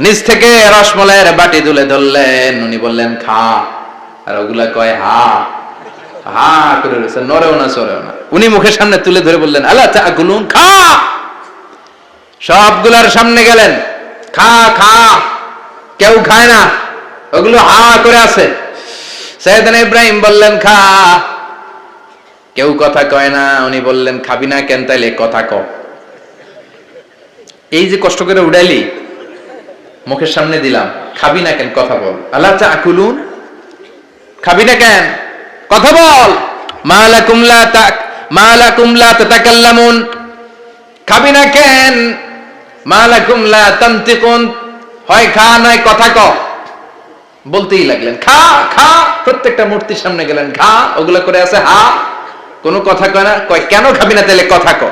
A: নিজ থেকে রসমালাইয়ের বাটি তুলে ধরলেন। উনি বললেন খা, আর ওগুলা কয় হা হা করে রয়েছে, নড়েও না চড়েও না। উনি মুখের সামনে তুলে ধরে বললেন আলা তাকুলুন, খা। সবগুলার সামনে গেলেন, খা খা। কেউ খায় না, ওগুলো হা করে আছে। সাইয়েদনা ইব্রাহিম বললেন খা। কেউ কথা কয় না। উনি বললেন খাবি না কেন? তাইলে কথা ক। এই যে কষ্ট করে উড়াইলি, মুখের সামনে দিলাম, খাবি না কেন? কথা বল। আলা তাকুলুন, খাবি না কেন? কথা বল। মালাকুম লা তাতাকাল্লামুন, খাবি না কেন? মালাকুম লা তানতিকুন, হয় খা নয় কথা ক। বলতেই লাগলেন খা খা। প্রত্যেকটা মূর্তির সামনে গেলেন, খা। ওগুলো করে আছে হা, কোনো কথা কয় না। কয় কেন খাবি না? তাহলে কথা ক।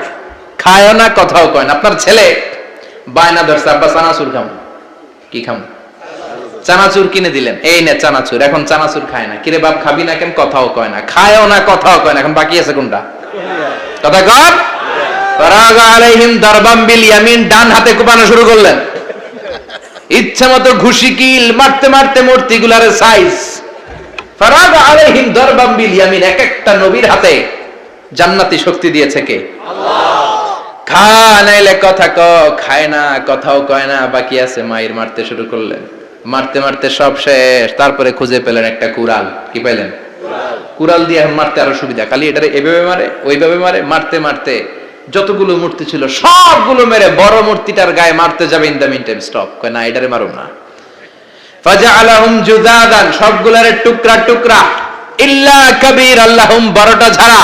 A: খায়ও না, কথাও কয় না। আপনার ছেলে বায়না ধরছে, আব্বা চানাচুর খাম। কি খাম? চানাচুর কিনে দিলেন, এই নে চানাচুর। এখন চানাচুর খায় না। কিরে বাপ খাবি না কেন? কথাও কয় না। খায়ও না, কথাও কয় না। এখন বাকি আছে কোনটা? কথা কর। ফারাগা আলাইহিম দারবাম বিল ইয়ামিন, ডান হাতে কোপানো শুরু করলেন। ইচ্ছা মতো ঘুষি কিল মারতে মারতে মূর্তিগুলার সাইজ। ফারাগা আলাইহিম দারবাম বিল ইয়ামিন, এক একটা নবীর হাতে জান্নাতি শক্তি দিয়েছে কে? আল্লাহ। খা নাইলে কথা ক। খায় না, কথাও কয় না, বাকি আছে। মায়ের মারতে শুরু করলেন। মারতে মারতে সব শেষ। তারপরে খুঁজে পেলেন একটা কুড়াল। কি পেলেন? কুড়াল দিয়ে এখন মারতে আরো সুবিধা। খালি এটারে এভাবে মারে, ওইভাবে মারে। মারতে মারতে যতগুলো মূর্তি ছিল সবগুলো মেরে বড় মূর্তিটার গায়ে মারতে যাবে, in the meantime stop. কয় না, এটারে মারুম না। ফাজআলাহুম জুদাদান, সবগুলারে টুকরা টুকরা। ইল্লা কাবীর আল্লাহুম, বড়টা ছাড়া।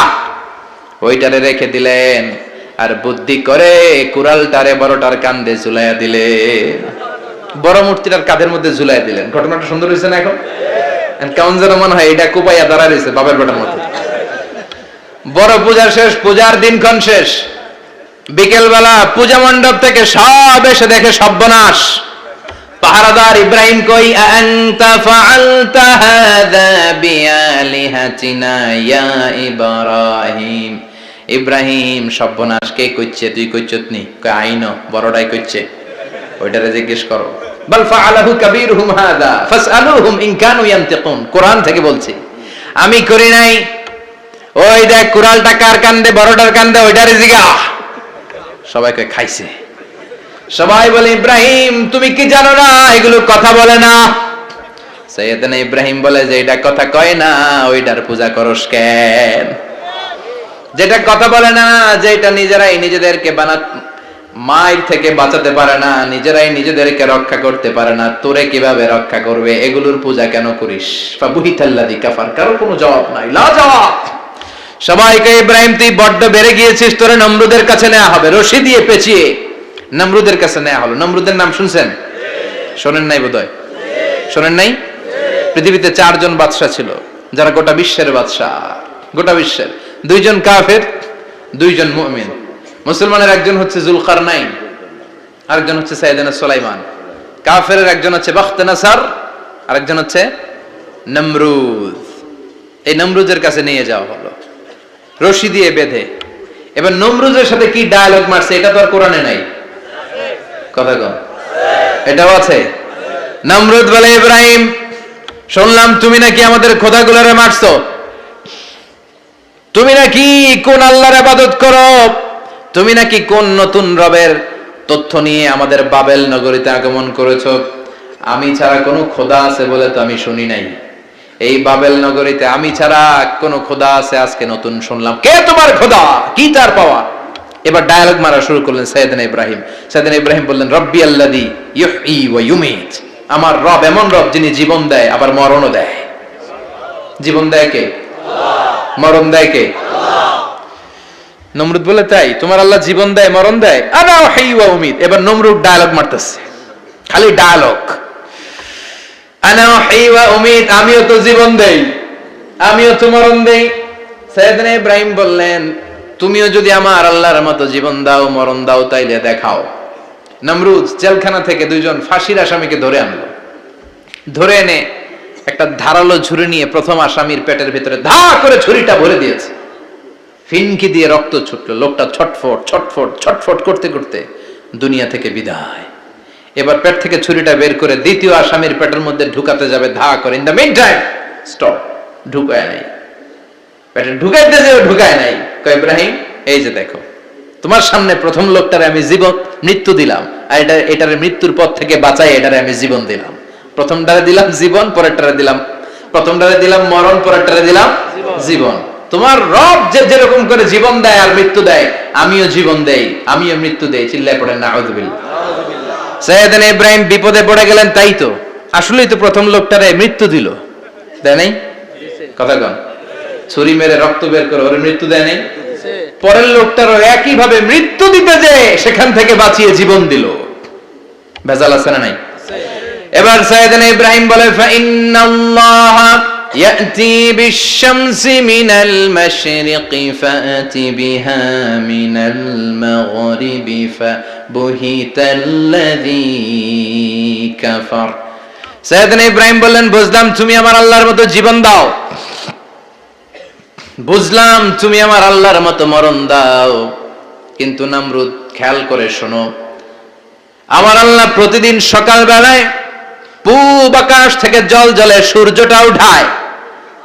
A: ওইটারে রেখে দিলেন। আর বুদ্ধি করে কুড়ালটারে বড়টার কাঁধে ঝুলাইয়া দিলেন। বড় মূর্তিটার কাঁধের মধ্যে ঝুলাইয়া দিলেন। ঘটনাটা সুন্দর হয়েছে না? এখন কেমন যেন মনে হয় এটা কোপাইয়া দাঁড়া রয়েছে বাবার বেটার মতো। বড় পূজা শেষ, পূজার দিনক্ষণ শেষ। বিকেলবেলা পূজা মণ্ডপ থেকে সব এসে দেখে সর্বনাশ। পাহারাদার ইব্রাহিম কই? আনতা ফাআলতা হাযা বিআলিহাতিনা ইয়া ইব্রাহিম। ইব্রাহিম, সর্বনাশ কে কইছে? তুই কইছত নি? কয় আইনো, বড়টাই কইছে। ওইটারে জিজ্ঞেস করো। বাল ফাআলাহু কাবীরুহুম হাযা ফাসআলুহুম ইন কানু ইয়ানতিকুন। কোরআন থেকে বলছি, আমি করি নাই। ওই দেখ কুড়ালটা কার কান্দে? বড়টার কান্দে, ওইটারে জিগা। সবাই কয় খাইছে। সবাই বলে ইব্রাহিম তুমি কি জানো না এগুলো কথা বলে না? সাইয়েদনা ইব্রাহিম বলে যে এটা কথা কয় না, ওইটার পূজা করস কেন? যেটা কথা বলে না, যেটা নিজেরাই নিজেদেরকে মায়ের থেকে বাঁচাতে পারে না, নিজেরাই নিজেদেরকে রক্ষা করতে পারে না, তোরে কিভাবে রক্ষা করবে? এগুলোর পূজা কেন করিস? ফাবুহিতাল্লাযী কাফার। কারো কোনো জবাব নাই, লা জবাব। সবাইকে ইব্রাহিম তুই বড্ড বেড়ে গিয়েছিস, তোরে নমরুদের কাছে নেওয়া হবে। রশি দিয়ে পেঁচিয়ে নমরুদের কাছে নেওয়া হলো। নমরুদের নাম শুনছেন? শোনেন নাই বোধহয়। শোনেন নাই? পৃথিবীতে 4 জন বাদশা ছিল, যারা গোটা বিশ্বের বাদশা। গোটা বিশ্বের 2 জন কাফের, 2 জন মুমিন। মুসলমানের একজন হচ্ছে জুলকারনাইন, আরেকজন হচ্ছে সাইয়েদনা সুলাইমান। কাফেরের একজন হচ্ছে বাখতানাসার, আরেকজন হচ্ছে নমরুদ। এই নমরুদের কাছে নিয়ে যাওয়া হলো রশি দিয়ে বেঁধে। এবার নমরুদের সাথে কি ডায়ালগ মারছে এটা তো আর কোরআনে নাই। কথা কম, এটাও আছে। নমরুদ বলে ইব্রাহিম, শুনলাম তুমি নাকি আমাদের খোদাগুলোরে মারছো। তুমি নাকি কোন আল্লাহর ইবাদত করো। তুমি নাকি কোন নতুন রবের তথ্য নিয়ে আমাদের বাবেল নগরীতে আগমন করেছো। আমি ছাড়া কোনো খোদা আছে বলে তো আমি শুনি নাই। এই বাবেল নগরীতে আমি ছাড়া কোনো খোদা আছে আজকে নতুন শুনলাম। কে তোমার খোদা? কি তার পাওয়া? এবার ডায়ালগ মারা শুরু করলেন সাইয়েদনা ইব্রাহিম। সাইয়েদনা ইব্রাহিম বললেন রব্বি আল্লাযী ইউহয়ী ওয়া ইউমীত। আমার রব এমন রব যিনি জীবন দেয় আবার মরণও দেয়। জীবন দেয় কে? আল্লাহ। মরণ দেয় কে? আল্লাহ। নমরুদ বলে তাই তোমার আল্লাহ জীবন দেয় মরণ দেয়? আনা উহয়ী ওয়া উমীত। এবার নমরুদ ডায়ালগ মারতেছে, খালি ডায়ালগ। আনা উহয়ী ওয়া উমীত, আমিও তো জীবন দেই, আমিও তো মরণ দেই। সাইয়েদনা ইব্রাহিম বললেন তুমিও যদি আমার আল্লাহর মতো জীবন দাও মরণ দাও তাইলে দেখাও। নমরুদ জেলখানা থেকে 2 জন ফাঁসির আসামিকে ধরে আনলো। ধরে এনে একটা ধারালো ছুরি নিয়ে প্রথম আসামির পেটের ভিতরে ধা করে ছুরিটা ভরে দিয়েছে। ফিনকি দিয়ে রক্ত ছুটলো। লোকটা ছটফট ছটফট ছটফট করতে করতে দুনিয়া থেকে বিদায়। এবার পেট থেকে ছুরিটা বের করে দ্বিতীয় আসামির পেটের মধ্যে ঢুকাতে যাবে ধা করে। In the meantime stop, ঢুকায় নাই। পেটে ঢুকাইতে যে ঢুকায় নাই। কয় ইব্রাহিম এই যে দেখো তোমার সামনে প্রথম লোকটারে আমি মৃত্যু দিলাম, আর এটার মৃত্যুর পথ থেকে বাঁচাই এটারে আমি জীবন দিলাম। প্রথমটারে দিলাম জীবন, পরেরটারে দিলাম, প্রথমটারে দিলাম মরণ, পরেরটারে দিলাম জীবন। তোমার রব যে যেরকম করে জীবন দেয় আর মৃত্যু দেয়, আমিও জীবন দেই, আমিও মৃত্যু দেই। চিল্লায় পড়েন নাউযুবিল্লাহ। সাইয়েদনা ইব্রাহিম বিপদে পড়ে গেলেন, তাই তো আসলেই তো প্রথম লোকটারে মৃত্যু দিল, দেয় নাই? কথা কন, ছুরি মেরে রক্ত বের করে ওরে মৃত্যু দেয় নাই? পরের লোকটারও একই ভাবে মৃত্যু দিতে যে সেখান থেকে বাঁচিয়ে জীবন দিল। ভেজাল আছে না নাই? এবার সাইয়েদনা ইব্রাহিম বলে ফাইন্নাল্লাহা ইয়াতি বিশ-শামসি মিনাল মাশরিকি ফাআতি বিহা মিনাল মাগরিবি ফাবুহিতাল্লাযী কাফার। সাইয়েদনা ইব্রাহিম বললেন বুঝলাম তুমি আমার আল্লাহর মতো জীবন দাও, বুঝলাম তুমি আমার আল্লাহর মতো মরণ দাও, কিন্তু নমরুদ খেয়াল করে শোনো, আমার আল্লাহ প্রতিদিন সকাল বেলায় পূব আকাশ থেকে জল জলে সূর্যটা উঠায়।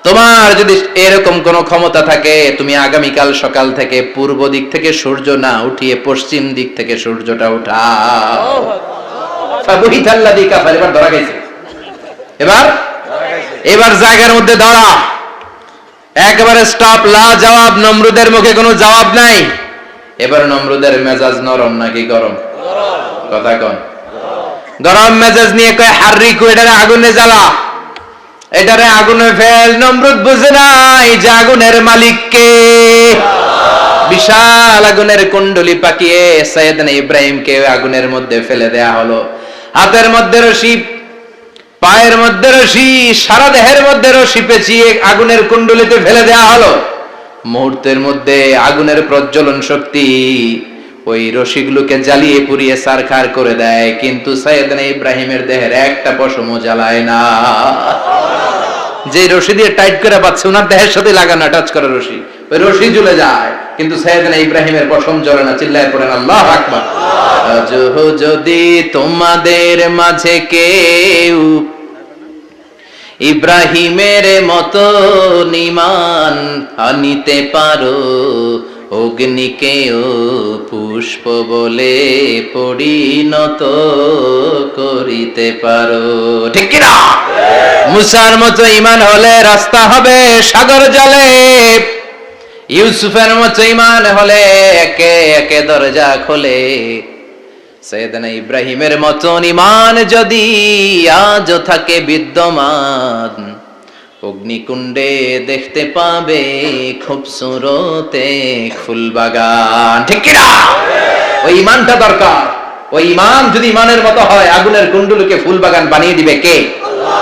A: তোমার যদি এরকম কোন ক্ষমতা থাকে, তুমি আগামীকাল সকাল থেকে পূর্ব দিক থেকে সূর্য না উঠিয়ে পশ্চিম দিক থেকে সূর্যটা উঠাও। ফাবুহিতাল্লাযী কাফার। এবার ধরা গেছে, এবার জায়গার মধ্যে ধরা, একেবারে স্টপ, লা জবাব। নমরুদের মুখে কোনো জবাব নাই। এবার নমরুদের মেজাজ নরম নাকি গরম? কথা কন। গরম মেজাজ নিয়ে কয় হাররিকু, এটারে আগুনে জ্বালা, এটারে আগুনে ফেল। নমরুদ বুঝে নাই যে আগুনের মালিক কে। বিশাল আগুনের কুণ্ডলি পাকিয়ে সাইয়েদনা ইব্রাহিমকে আগুনের মধ্যে ফেলে দেয়া হলো। হাতের মধ্যে রশি, পায়ের মধ্যে রশি, সারা দেহের মধ্যে রশি পেঁচিয়ে আগুনের কুণ্ডলিতে ফেলে দেয়া হলো। মুহূর্তের মধ্যে আগুনের প্রজ্বলন শক্তি ওই রশিগুলোকে জ্বালিয়ে পুড়িয়ে ছারখার করে দেয়, কিন্তু সাইয়েদনা ইব্রাহিমের দেহের একটা পশমও জ্বালায় না। যে রশি দিয়ে টাইট করে পাচ্ছে, ওনার দেহের সাথে লাগানো টাচ করা রশি, ওই রশি জ্বলে যায়, কিন্তু সাইয়েদনা ইব্রাহিমের পশম জ্বলে না। চিল্লায় পড়েন আল্লাহু আকবার। যদি তোমাদের মাঝে কেউ ইব্রাহিমের মতো ঈমান আনিতে পারো, অগ্নিকেও পুষ্প বলে পরিণত করিতে পারো, ঠিক কি না? মুসার মতো ঈমান হলে রাস্তা হবে সাগর জলে, ইউসুফের মতো ঈমান হলে একে একে দরজা খোলে। সাইয়েদনা ইব্রাহিমের মতন ঈমান যদি আজও থাকে বিদ্যমান, অগ্নিকুণ্ডে দেখতে পাবে খুবসুরত এক ফুলবাগান, ঠিক কি না? ওই ঈমানটা দরকার। ওই ঈমান যদি ঈমানের মতো হয়, আগুনের কুণ্ডলকে ফুলবাগান বানিয়ে দিবে কে? আল্লাহ।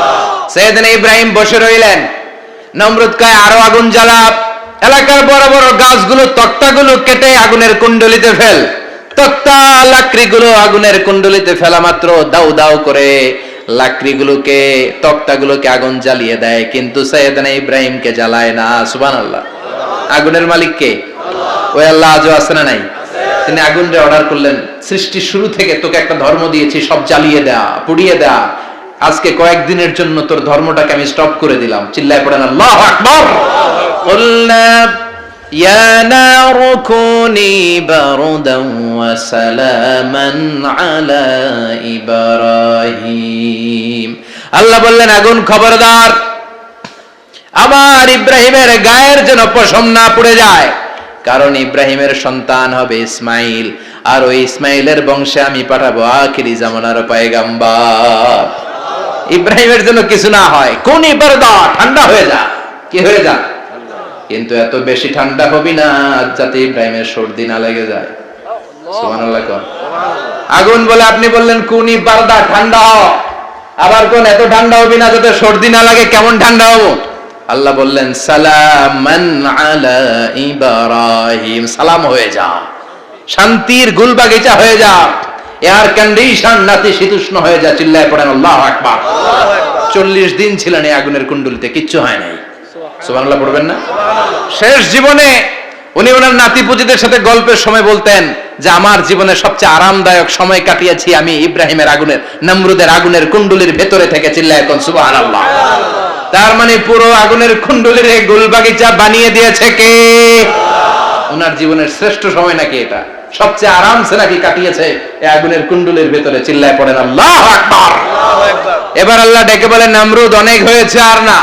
A: সাইয়েদনা ইব্রাহিম বসে রইলেন। নমরুদ কয় আরো আগুন জ্বালা, এলাকার বড় বড় গাছগুলো, তক্তাগুলো কেটে আগুনের কুণ্ডলিতে ফেল। তক্তা লাকড়িগুলো আগুনের কুণ্ডলিতে ফেলা মাত্র দাউ দাউ করে লাকড়িগুলোকে, তক্তাগুলোকে আগুন জ্বালিয়ে দেয়, কিন্তু সাইয়েদনা ইব্রাহিমকে জ্বালায় না। সুবহানাল্লাহ। আগুনের মালিক কে? আল্লাহ। ওই আল্লাহ আজও আছে না নাই? তিনি আগুনরে অর্ডার করলেন, সৃষ্টির শুরু থেকে তোকে একটা ধর্ম দিয়েছি, সব জ্বালিয়ে দেয়া, পুড়িয়ে দেয়া, আজকে কয়েকদিনের জন্য তোর ধর্মটাকে আমি স্টপ করে দিলাম। চিল্লায় পড়েন আল্লাহু আকবার। কুলনা ইয়া নারু কুনি বারদান ওয়া সালামান আলা ইব্রাহিম। আল্লাহ বললেন আগুন খবরদার, আমার ইব্রাহিমের গায়ের যেন পশম না পুড়ে যায়, কারণ ইব্রাহিমের সন্তান হবে ইসমাইল, আর ওই ইসমাইলের বংশে আমি পাঠাবো আখিরি জামানার পয়গম্বর। ইব্রাহিমের জন্য কিছু না হয়, কোন বারদা, ঠান্ডা হয়ে যা। কি হয়ে যা? কিন্তু এত বেশি ঠান্ডা হবি না যাতে ইব্রাহিমের সর্দি না লেগে যায়। সুবহানাল্লাহ। আগুন বলে আপনি বললেন কোনি বারদা, ঠান্ডা হ, আবার কোন এত ঠান্ডা হবি না যাতে সর্দি না লাগে। কেমন ঠান্ডা হবো? আল্লাহ বললেন সালামান আলা ইব্রাহিম, সালাম হয়ে যা, শান্তির গুলবাগিচা হয়ে যা, এয়ার কন্ডিশন নাতিশীতোষ্ণ হয়ে যা। চিল্লায় পড়েন আল্লাহু আকবার। 40 দিন ছিলেন এই আগুনের কুণ্ডলিতে, কিচ্ছু হয় নাই। সুবহানাল্লাহ পড়বেন না? শেষ জীবনে উনি ওনার নাতিপুতিদের সাথে গল্পের সময় বলতেন যে আমার জীবনে সবচেয়ে আরামদায়ক সময় কাটিয়েছি আমি ইব্রাহিমের আগুনের, নমরুদের আগুনের কুণ্ডলির ভেতরে থেকে। চিল্লায় কোন সুবহানাল্লাহ। তার মানে পুরো আগুনের কুণ্ডলির গুলবাগিচা বানিয়ে দিয়েছে কে? ওনার জীবনের শ্রেষ্ঠ সময় নাকি এটা, সবচেয়ে আরামসে নাকি কাটিয়েছে এই আগুনের কুণ্ডুলের ভেতরে। চিল্লায় পড়েন আল্লাহু আকবার। এবার আল্লাহ ডেকে বলেন, নমরুদ অনেক হয়েছে, আর না,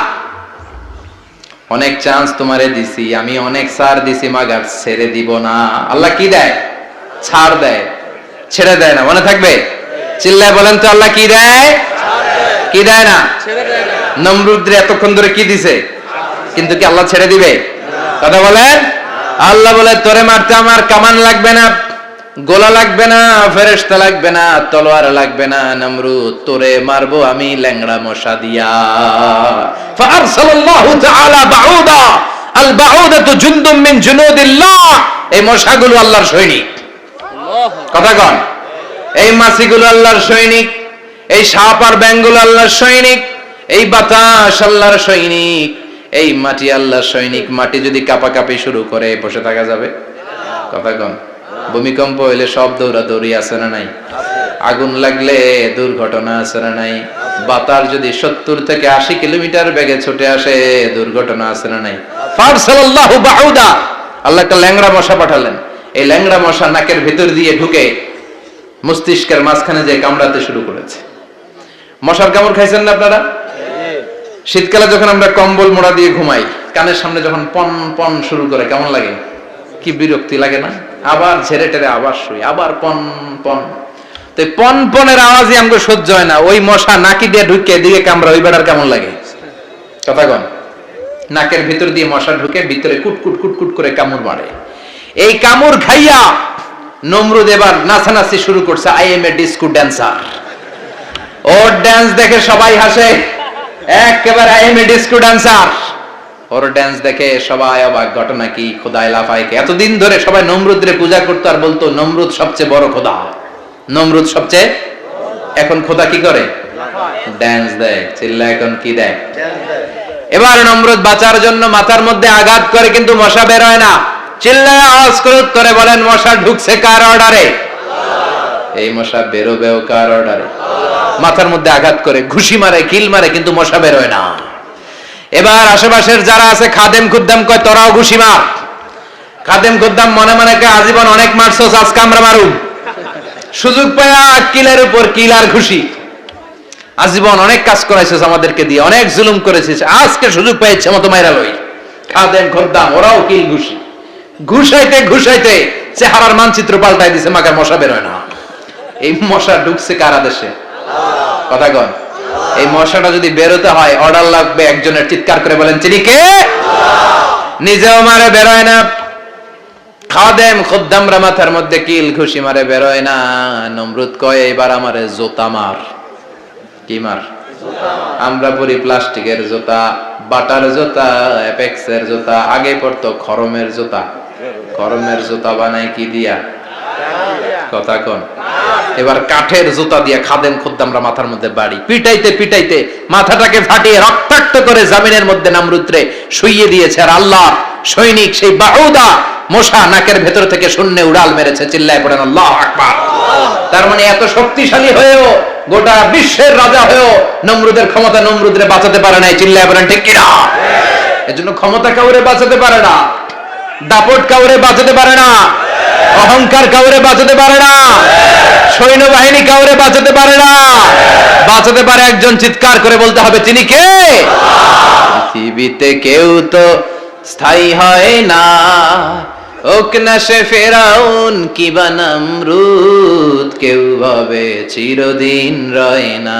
A: অনেক চান্স তোমারে দিছি আমি, অনেক ছাড় দিছি, মাগার ছেড়ে দিব না। আল্লাহ কি দেয়? ছাড় দেয়, ছেড়ে দেয় না। মনে থাকবে? চিল্লায় বলেন তো, আল্লাহ কি দেয়? কি দেয় না? নমরুদরে এতক্ষণ ধরে কি দিছে, কিন্তু কি আল্লাহ ছেড়ে দিবে? কথা বলেন। আল্লাহ বলে, তোরে মারতে আমার কামান লাগবে না, গোলা লাগবে না, ফেরেশতা লাগবে না, তলোয়ার লাগবে না, নমরুদ তোরে মারবো আমি ল্যাংড়া মশা দিয়া। ফাআরসালাল্লাহু তাআলা বাউদা, আল বাউদাতু জুনদুম মিন জুনুদিল্লাহ। এই মশাগুলো আল্লাহর সৈনিক। কথা কন। এই মাছিগুলো আল্লাহর সৈনিক, এই সাপ আর ব্যাঙগুলো আল্লাহর সৈনিক, এই বাতাস আল্লাহর সৈনিক, এই মাটি আল্লাহর সৈনিক। মাটি যদি কাঁপাকাঁপি শুরু করে, বসে থাকা যাবে? কথা কন। ভূমিকম্প হইলে সব দৌড়াদৌড়ি আছে না নাই? আগুন লাগলে দুর্ঘটনা আছে না নাই? বাতাস যদি 70 থেকে 80 কিলোমিটার বেগে ছুটে আসে, দুর্ঘটনা আছে না নাই? ফারসালাল্লাহু বাউদা, আল্লাহ একটা ল্যাংড়া মশা পাঠালেন। এই ল্যাংড়া মশা নাকের ভিতর দিয়ে ঢুকে মস্তিষ্কের মাঝখানে যে কামড়াতে শুরু করেছে। মশার কামড় খাইছেন না আপনারা? শীতকালে যখন আমরা কম্বল মোড়া দিয়ে ঘুমাই, কানের সামনে যখন পন পন শুরু করে, কেমন লাগে? কি বিরক্তি লাগে না? আবার ঝেড়ে টেরে আবার শুই, আবার পন পন। তো পন পনের আওয়াজই আমাকে সহ্য হয় না। ওই মশা নাকি দিয়ে ঢুকে দিকে কামড়া, ওই বেড়ার কেমন লাগে? কথা কন। নাকের ভিতর দিয়ে মশা ঢুকে ভিতরে কুটকুট কুটকুট করে কামড় মারে। এই কামড় খাইয়া নমরুদ এবার নাচানাচি শুরু করছে। I M A disco dancer. Or dance দেখে সবাই হাসে, একেবারে I M A disco dancer. Or dance দেখে সবাই অবাক। ঘটনা কি? খোদায় লাফাইকে। এতদিন ধরে সবাই নমরুদরে পূজা করতো আর বলতো নমরুদ সবচেয়ে বড় খোদা, নমরুদ সবচেয়ে। এখন খোদা কি করে? ড্যান্স দেয়। চিল্লা এখন কি দেয়? এবার নমরুদ বাঁচার জন্য মাথার মধ্যে আঘাত করে, কিন্তু মশা বের হয় না। চিল্লায় আওয়াজ করে উত্তরে বলেন, মশা ঢুকছে কার অর্ডারে? এই মশা বেরোবেও কার অর্ডারে? মাথার মধ্যে আঘাত করে ঘুষি মারে, কিল মারে, কিন্তু মশা বের হয় না। এবার আশেপাশের যারা আছে খাদেম খুদ্দাম কয়, তোরাও ঘুষি মার। খাদেম খুদ্দাম মনে মনে কয়, আজীবন অনেক মারছস, আজকে আমরা মারুম। সুযোগ পায়া কিলের উপর কিল আর ঘুষি। আজীবন অনেক কাজ করাইছিস আমাদেরকে দিয়ে, অনেক জুলুম করেছিস, আজকে সুযোগ পাইছে মতো মাইরা লই। খাদেম খুদ্দাম ওরাও কিল ঘুষি। ঘুষাইতে ঘুষাইতে চেহারার মানচিত্র পাল্টাই দিছে, মাগার মশা বের হয় না। এই মশা ঢুকছে কারা দেশে? কথা কন। এই মশাটা যদি বেরোতে হয়, অর্ডার লাগবে একজনের। চিৎকার করে বলেন, তিনি কে? নিজেও মারে, বেরোয় না। খাদেম খুদ্দামরা মাথার মধ্যে কিল ঘুষি মারে, বেরোয় না। নমরুদ কয়, এবার আমারে জুতা মার। কি মার? আমরা পরি প্লাস্টিকের জুতা, বাটার জুতা, অ্যাপেক্সের জুতা। আগে পড়তো খরমের জুতা। খরমের জুতা বানায় কি দিয়া? কথা কন। এবার কাঠের জুতা দিয়ে খাদেম খুদ্দামরা মাথার মধ্যে বাড়ি। পিটাইতে পিটাইতে মাথাটাকে ফাটিয়ে রক্তাক্ত করে জমিনের মধ্যে নমরুদরে শুইয়ে দিয়েছে। আর আল্লাহ সৈনিক সেই বাউদা মশা নাকের ভেতর থেকে শূন্যে উড়াল মেরেছে। চিল্লায় পড়েন আল্লাহু আকবার। তার মানে এত শক্তিশালী হয়েও, গোটা বিশ্বের রাজা হয়েও নমরুদের ক্ষমতা নমরুদরে বাঁচাতে পারে নাই। চিল্লায় পড়েন ঠিক কিনা? এজন্য ক্ষমতা কাউরে বাঁচাতে পারে না, দাপট কাউরে বাঁচাতে পারে না, অহংকার কাউরে বাঁচাতে পারে না, সৈন্যবাহিনী কাউরে বাঁচাতে পারে না। বাঁচাতে পারে একজন। চিৎকার করে বলতে হবে, তিনি কে? পৃথিবীতে কেউ তো স্থায়ী হয় না, হোক না সে ফেরাউন কিবা নমরুদ। কেউ ভাবে চিরদিন রয় না,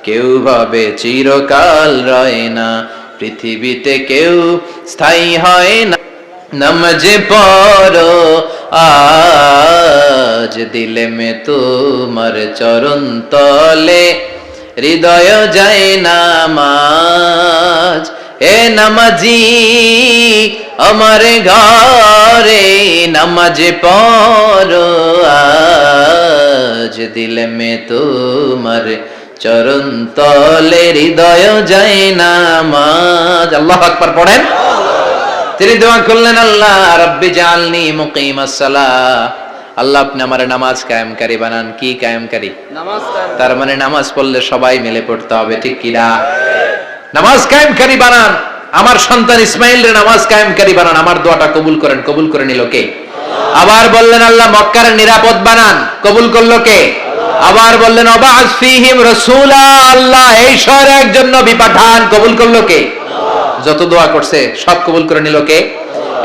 A: কেউ ভাবে চিরকাল রয় না। পৃথিবীতে কেউ স্থায়ী হয় না। নমাজে পড়ো আজ দিলে মে তোমার চরণ তলে, হৃদয় যায় নামাজ। এ নামাজি আমার ঘরে, নামাজে পড়ো আজ দিলে মে তোমার চরণ তলে, হৃদয় যায় নামাজ। আল্লাহু আকবার পড়েন। তিনি দোয়া করলেন, আল্লাহ রাব্বি জাআলনি মুকিমাস সালাহ। আল্লাহ আপনি আমার নামাজ কায়েমকারী বানান। কি কায়েমকারী? নামাজ। তার মানে নামাজ পড়লে সবাই মিলে পড়তে হবে, ঠিক কি না? নামাজ কায়েমকারী বানান। আমার সন্তান ইসমাইলের নামাজ কায়েমকারী বানান, আমার দোয়াটা কবুল করেন। কবুল করে নিল কে? আবার বললেন আল্লাহ মক্কার নিরাপদ বানান, কবুল করলো কে? আবার বললেন ওয়াবা'আস ফীহিম রাসূলা, আল্লাহ এই শহরে একজন নবী পাঠান, কবুল করলো কে? যত দোয়া করছে সব কবুল করে নিল কে?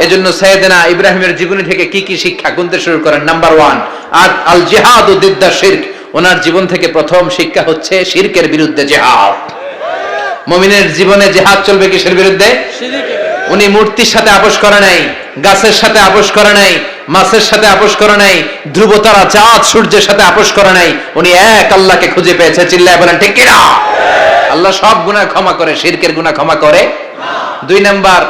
A: এজন্য সাইয়েদনা ইব্রাহিমের জীবনী থেকে কি কি শিক্ষা গুনতে শুরু করেন। নাম্বার 1, আল জিহাদু দিদ্দা শিরক। ওনার জীবন থেকে প্রথম শিক্ষা হচ্ছে শিরকের বিরুদ্ধে জিহাদ। মুমিনের জীবনে জিহাদ চলবে কিসের বিরুদ্ধে? উনি মূর্তির সাথে আপোষ করে নাই, গাছের সাথে আপোষ করে নাই, মাছের সাথে আপোষ করে নাই, ধ্রুবতারা চাঁদ সূর্যের সাথে আপোষ করে নাই। উনি এক আল্লাহকে খুঁজে পেয়েছে। চিল্লায় বলেন ঠিক কিনা? আল্লাহ সব গুনাহ ক্ষমা করে, শিরকের গুনাহ ক্ষমা করে না। 2 নাম্বার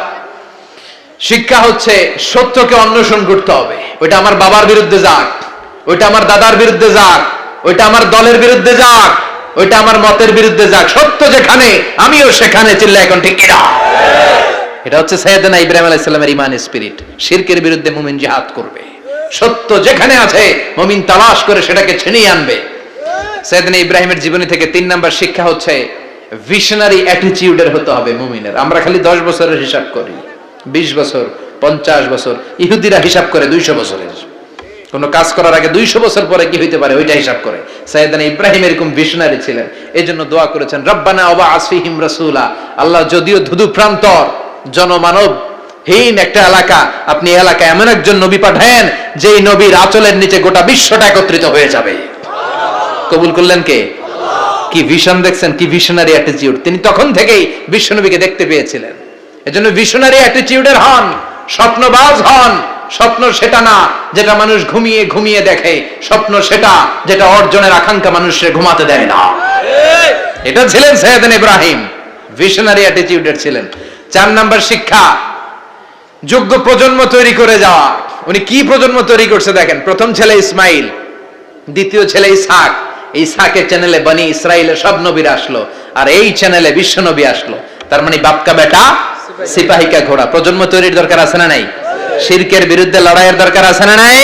A: শিক্ষা হচ্ছে সত্যকে অন্বেষণ করতে হবে। ওইটা আমার বাবার বিরুদ্ধে যাক, ওইটা আমার দাদার বিরুদ্ধে যাক, ওইটা আমার দলের বিরুদ্ধে যাক, ওইটা আমার মতের বিরুদ্ধে যাক, সত্য যেখানে আমিও সেখানে। চিল্লা এখন ঠিক কিনা? এটা হচ্ছে সাইয়েদনা ইব্রাহিম আলাইহিস সালামের ঈমান স্পিরিট। শিরকের বিরুদ্ধে মুমিন জিহাদ করবে, সত্য যেখানে আছে মুমিন তালাশ করে সেটাকে ছিনিয়ে আনবে। সাইয়েদনা ইব্রাহিমের জীবনী থেকে 3 নাম্বার শিক্ষা হচ্ছে ভিশনারি অ্যাটিটিউডের হতে হবে মুমিনের। আমরা খালি 10 বছরের হিসাব করি, 20 বছর, 50 বছর। ইহুদিরা হিসাব করে 200 বছরের। কোন কাজ করার আগে 200 বছর পরে কি হইতে পারে ওইটা হিসাব করে। সাইয়েদনা ইব্রাহিম এরকম ভিশনারি ছিলেন, এজন্য দোয়া করেছেন রব্বানা ওয়াবা'আস ফীহিম রাসূলা। আল্লাহ যদিও ধুধু প্রান্তর জনমানব হীন একটা এলাকা, আপনি এলাকায় এমন একজন নবী পাঠায়েন যেই নবীর আঁচলের নিচে গোটা বিশ্বটা একত্রিত হয়ে যাবে। কবুল করলেন কে? কি ভিশন দেখছেন, কি ভিশনারি অ্যাটিটিউড। তিনি তখন থেকেই বিশ্বনবীকে দেখতে পেয়েছিলেন। এজন্য ভিশনারি অ্যাটিটিউডের হন, স্বপ্নবাজ হন। স্বপ্ন সেটা না যেটা মানুষ ঘুমিয়ে ঘুমিয়ে দেখে, স্বপ্ন সেটা যেটা অর্জনের আকাঙ্ক্ষা মানুষের ঘুমাতে দেয় না। এটা ছিলেন সাইয়েদনা ইব্রাহিম, ভিশনারি অ্যাটিটিউডের ছিলেন। 4 নাম্বার শিক্ষা যোগ্য প্রজন্ম তৈরি করে যাওয়া। উনি কি প্রজন্ম তৈরি করছে দেখেন। প্রথম ছেলে ইসমাইল, দ্বিতীয় ছেলে ইসহাক। ইসহাকের চ্যানেলে বনি ইসরাইলের সব নবীরা আসলো, আর এই চ্যানেলে বিশ্ব নবী আসলো। তার মানে বাপকা বেটা সিপাহিকা ঘোড়া। প্রজন্ম তৈরির দরকার আছে না নাই? শিরকের বিরুদ্ধে লড়াইয়ের দরকার আছে না নাই?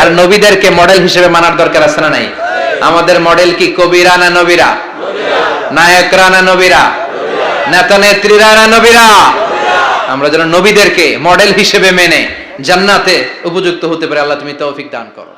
A: আর নবীদেরকে মডেল হিসেবে মানার দরকার আছে না নাই? আমাদের মডেল কি কবিরা না নবীরা? নায়করা না নবীরা? নেতা নেত্রীরা না নবীরা? আমরা যেন নবীদেরকে মডেল হিসেবে মেনে জান্নাতে উপযুক্ত হতে পারে। আল্লাহ তুমি তৌফিক দান করো।